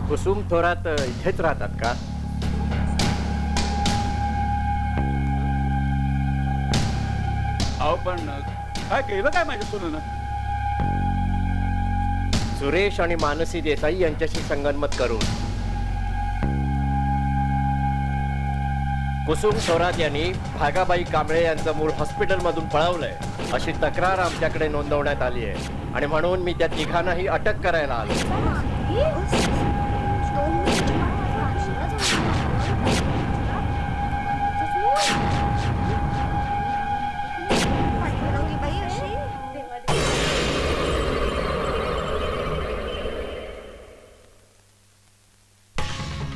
Speaker 8: कुसुम थोरात इथेच राहतात का?
Speaker 11: अहो पण काय केलं काय माझ्या सुनेनं?
Speaker 8: सुरेश आणि मानसी देसाई यांच्याशी संगनमत करून कुसुम थोरात यांनी भागाबाई कांबळे यांचं मूळ हॉस्पिटलमधून पळवलंय अशी तक्रार आमच्याकडे नोंदवण्यात आली आहे आणि म्हणून मी त्या तिघांनाही अटक करायला आलो.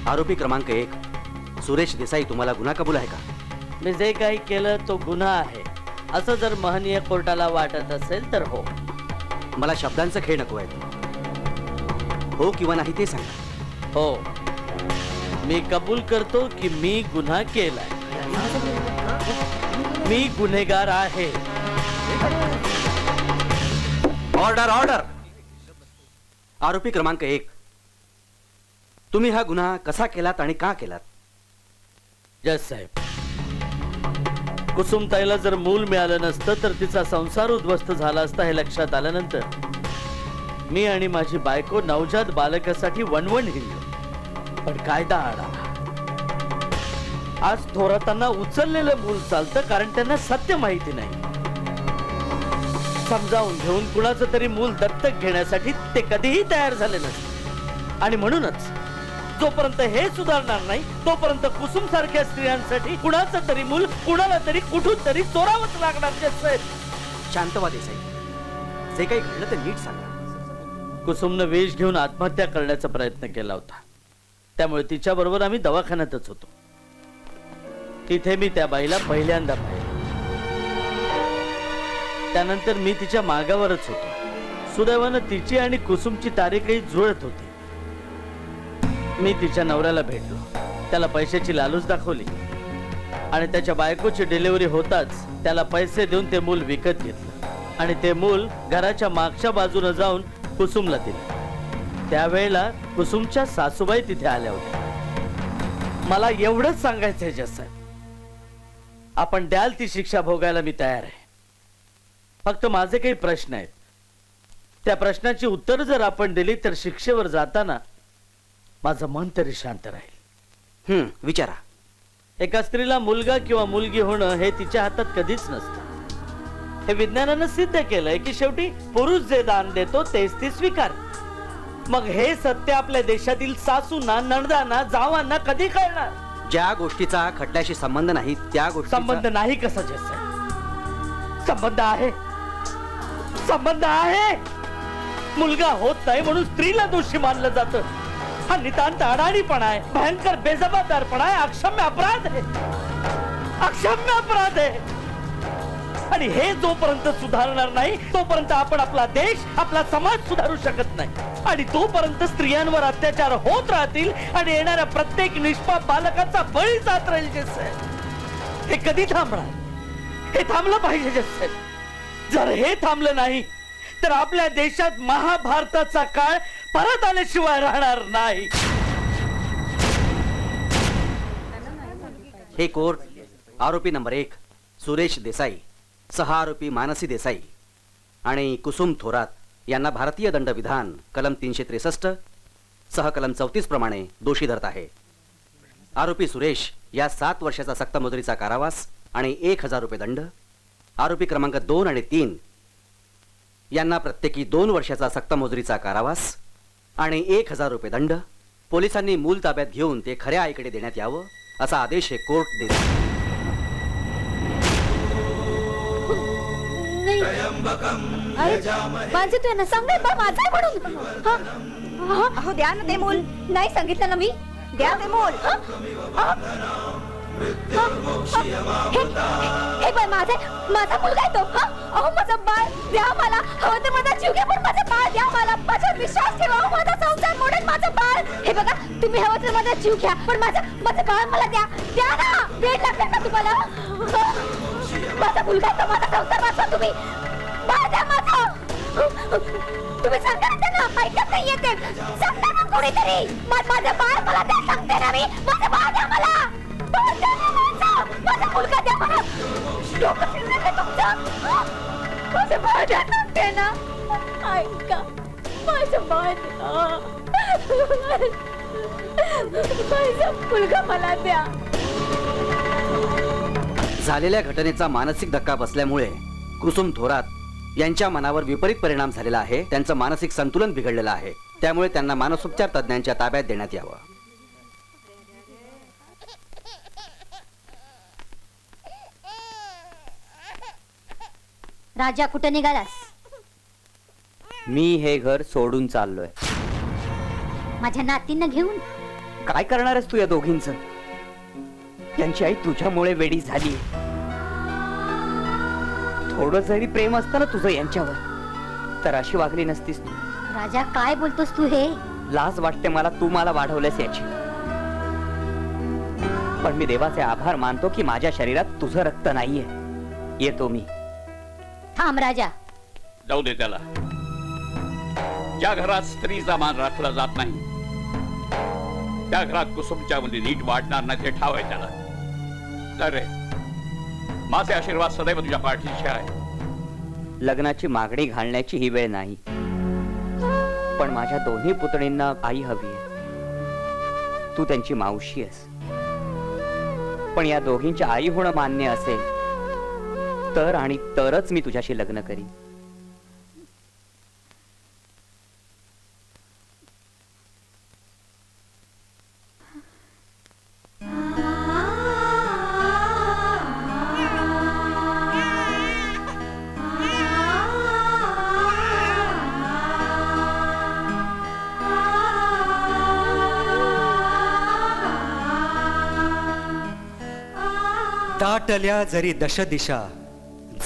Speaker 10: आरोपी क्रमांक 1 सुरेश देसाई तुम्हाला गुन्हा कबूल आहे का?
Speaker 14: मी जे काही केलं तो गुन्हा आहे असं जर महनीय कोर्टाला वाटत असेल तर हो.
Speaker 10: मला शब्दांचा खेळ नको आहे. हो किंवा नाही ते सांगा.
Speaker 14: हो, मी कबूल करतो की मी गुन्हा केलाय. मी गुन्हेगार आहे.
Speaker 10: Order order. आरोपी क्रमांक 1 तुम्ही हा गुन्हा कसा केलात आणि का केलात?
Speaker 14: जज साहेब, कुसुमताईला जर मूल मिळालं नसतं तर तिचा संसार उद्ध्वस्त झाला असता हे लक्षात आल्यानंतर मी आणि माझी बायको नवजात बालकासाठी वणवण हिंडलो. पण कायदा आला. आज थोरातांना उचललेलं मूल चालतं कारण त्यांना सत्य माहिती नाही. समजावून घेऊन कुणाचं तरी मूल दत्तक घेण्यासाठी ते कधीही तयार झाले नसते. आणि म्हणूनच जोपर्यंत हे सुधारणार नाही तोपर्यंत कुसुम सारख्या स्त्रियांसाठी कुणाचं तरी मूल कुणाला तरी कुठून तरी चोरावंच लागणार.
Speaker 10: शांतवा देसाई, जे काही घडलं ते नीट सांगा.
Speaker 14: कुसुमनं विष घेऊन आत्महत्या करण्याचा प्रयत्न केला होता. त्यामुळे तिच्या बरोबर आम्ही दवाखान्यातच होतो. तिथे मी त्या बाईला पहिल्यांदा पाहिलं. त्यानंतर मी तिच्या मागावरच होतो. सुदैवानं तिची आणि कुसुमची तारीखही जुळत होती. मी तिच्या नवऱ्याला भेटलो. त्याला पैशाची लालूच दाखवली आणि त्याच्या बायकोची डिलिव्हरी होताच त्याला पैसे देऊन ते मूल विकत घेतलं आणि ते मूल घराच्या मागच्या बाजूने जाऊन कुसुमला दिलं. त्यावेळेला कुसुमच्या सासूबाई तिथे आल्या होत्या. मला एवढंच सांगायचंय जज साहेब, आपण द्याल ती शिक्षा भोगायला मी तयार आहे. फक्त माझे काही प्रश्न आहेत. त्या प्रश्नाची उत्तर जर आपण दिली तर शिक्षेवर जाताना माझं मन तरी शांत राहील.
Speaker 10: विचारा.
Speaker 14: एका स्त्रीला मुलगा किंवा मुलगी होणं हे तिच्या हातात कधीच नसतं. हे विज्ञानानं सिद्ध केलंय की शेवटी पुरुष जे दान देतो तेच ती स्वीकार. मग हे सत्य आपल्या देशातील सासूंना, नणदांना, जावांना कधी कळणार?
Speaker 10: ज्या गोष्टीचा खटल्याशी संबंध नाही त्या गोष्टी.
Speaker 14: संबंध नाही कसा जस? संबंध आहे, संबंध आहे. मुलगा होत नाही म्हणून स्त्रीला दोषी मानलं जातं. हा नितांत अडाणीपणा आहे, भयंकर बेजबाबदारपणा आहे, अक्षम्य अपराध आहे, अक्षम्य अपराध आहे. आणि हे जोपर्यंत सुधारणार नाही तोपर्यंत आपण आपला देश, आपला समाज सुधारू शकत नाही. आणि तोपर्यंत स्त्रियांवर अत्याचार होत राहतील आणि येणाऱ्या प्रत्येक निष्पाप बालकाचा बळी जात राहील. जस हे कधी थांबणार? हे थांबलं पाहिजे जस. जर हे थांबलं नाही तर आपल्या देशात महाभारताचा काळ परत आल्याशिवाय राहणार नाही.
Speaker 10: हे कोर्ट आरोपी नंबर 1 सुरेश देसाई, 6 आरोपी मानसी देसाई आणि कुसुम थोरात यांना भारतीय दंडविधान कलम 363 सह कलम 34 प्रमाणे दोषी धरत आहे. आरोपी सुरेश या 7 वर्षाचा सक्तमुद्रीचा कारावास आणि 1000 रुपये दंड, आरोपी क्रमांक 2 आणि 3 यांना प्रत्येकी 2 वर्षाचा सक्तमुद्रीचा कारावास आणि 1000 रुपये दंड, पोलिसांनी मूल ताब्यात घेऊन ते खऱ्या आईकडे देण्यात यावं असा आदेश हे कोर्ट देते.
Speaker 3: माझे तू यांना सांग बा माझा म्हणून. अहो द्या ना ते मूल. नाही सांगितलं ना मी. द्या ते मूल. हे बाय माझा मुलगा आहे तो. अहो माझं बाळ द्या मला. हवं तर माझा जीव घ्या पण माझं बाळ द्या मला. माझ्यावर विश्वास ठेवा. माझा संसार मोडेल माझं बाळ. हे बघा तुम्ही हवं तर माझा जीव घ्या पण माझं बाळ मला द्या. द्या ना. वेळ लागेल का तुम्हाला? माझा मुलगा आहे तो. माझा संसार वाचवा तुम्ही. बाळ द्या माझं. तुम्ही सांगा ना त्यांना. ऐकत नाही येते. सांगा ना कोणीतरी. माझं बाळ मला द्या सांगते ना मी. माझं बाळ द्या मला. बाळ द्या ना माझं. माझा मुलगा द्या मला. डोकं फिरलं का तुमचं? माझं बाळ द्या सांगते ना. ऐका माझं बाळ द्या. माझा मुलगा मला द्या.
Speaker 10: झालेल्या घटनेचा मानसिक धक्का बसल्यामुळे कुसुम थोरात यांच्या मनावर विपरीत परिणाम झालेला आहे. त्यांचं मानसिक संतुलन बिघडलेलं आहे. त्यामुळे त्यांना मानसोपचार तज्ञांच्या ताब्यात देण्यात यावं.
Speaker 1: राजा कुठे निघालास?
Speaker 5: मी हे घर सोडून चाललोय.
Speaker 1: माझ्या नातींना घेऊन?
Speaker 5: काय करणार आहेस तू या दोघींचं? त्यांची आई तुझ्यामुळे वेडी झाली. थोडं जरी प्रेम असतं ना तुझं यांच्यावर तर अशी वागली नसतीस तू.
Speaker 1: राजा काय बोलतोस तू हे?
Speaker 5: लाज वाटते मला तू मला वाढवलंस याची. पण मी देवाचे आभार मानतो की माझ्या शरीरात तुझं रक्त नाहीये. येतो मी.
Speaker 1: थांब राजा.
Speaker 11: जाऊ दे त्याला. ज्या घरात स्त्रीचा मान राखला जात नाही त्या घरात कुसुमच्या मुली नीट वाढणार नाही ते ठाव आहे त्याला. तर रे माझे आशीर्वाद सदैव तुझ्या पाठीशी आहे.
Speaker 5: लग्नाची मागणी घालण्याची ही वेळ नाही. पण माझ्या दोन्ही पुतणींना आई हवी आहे. तू त्यांची मावशी आहेस. पण या दोघींच्या आई होणं मान्य असेल तर आणि तरच मी तुझ्याशी लग्न करीन.
Speaker 15: दाटल्या जरी दशदिशा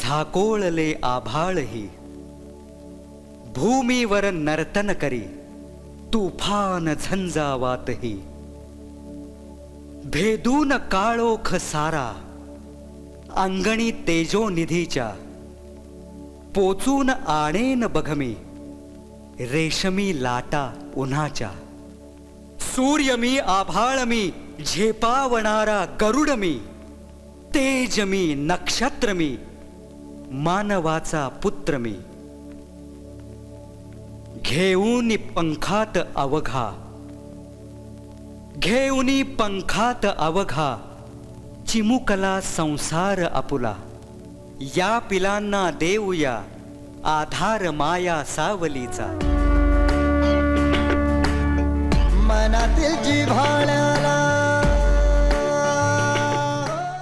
Speaker 15: झाकोळले आभाळही, भूमीवर नर्तन करी तुफान झंझावातही. भेदून काळोख सारा अंगणी तेजोनिधीच्या, पोचून आणेन बघमी रेशमी लाटा उन्हाच्या. सूर्य मी आभाळ मी झेपावणारा गरुड मी, तेज मी नक्षत्र मी मानवाचा पुत्र मी. घेऊनी पंखात अवघा, घेऊनी पंखात अवघा चिमुकला संसार आपुला. या पिलांना देऊया आधार माया सावलीचा.
Speaker 16: मनातील जिव्हाळा